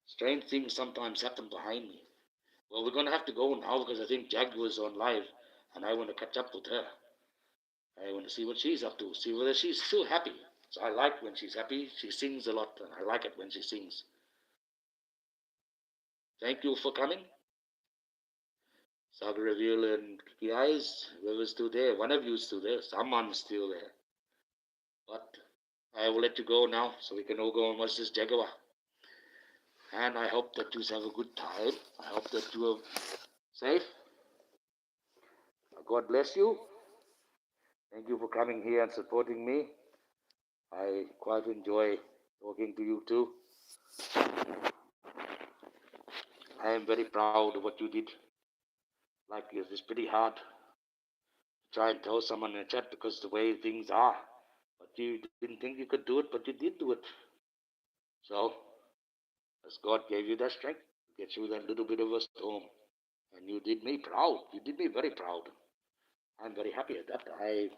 Strange things sometimes happen behind me. Well, we're going to have to go now because I think Jaguar's on live and I want to catch up with her. I want to see what she's up to, see whether she's still happy. So I like when she's happy. She sings a lot and I like it when she sings. Thank you for coming. Saga Reveal and Kiki Eyes, whoever's still there. One of you is still there. Someone's still there. But I will let you go now so we can all go and watch this Jaguar. And I hope that you have a good time. I hope that you are safe. God bless you. Thank you for coming here and supporting me. I quite enjoy talking to you too. I am very proud of what you did. Like it's pretty hard to try and tell someone in a chat because the way things are. But you didn't think you could do it, but you did do it. So, as God gave you that strength to get through that little bit of a storm. And you did me proud. You did me very proud. I'm very happy at that. I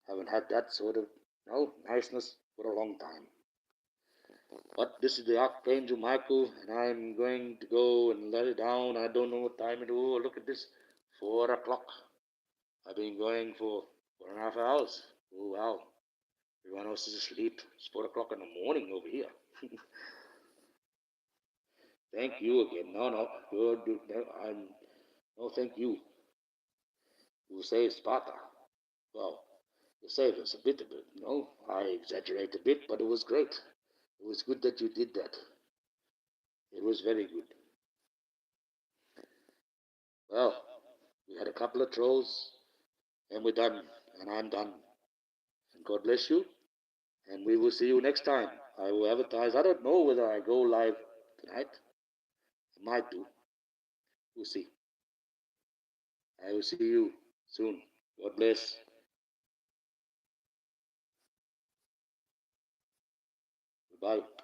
haven't had that sort of niceness for a long time. But this is the Archangel Michael, and I'm going to go and let it down. I don't know what time it is. Oh, look at this. 4 o'clock. I've been going for 4.5 hours. Oh, wow. Everyone else is asleep. It's 4 o'clock in the morning over here. Thank you again. No. No, thank you. You saved Sparta. Well, you saved us a bit. I exaggerate a bit, but it was great. It was good that you did that. It was very good. Well, we had a couple of trolls, and we're done, and I'm done. And God bless you, and we will see you next time. I will advertise. I don't know whether I go live tonight. I might do. We'll see. I will see you soon. God bless. Goodbye.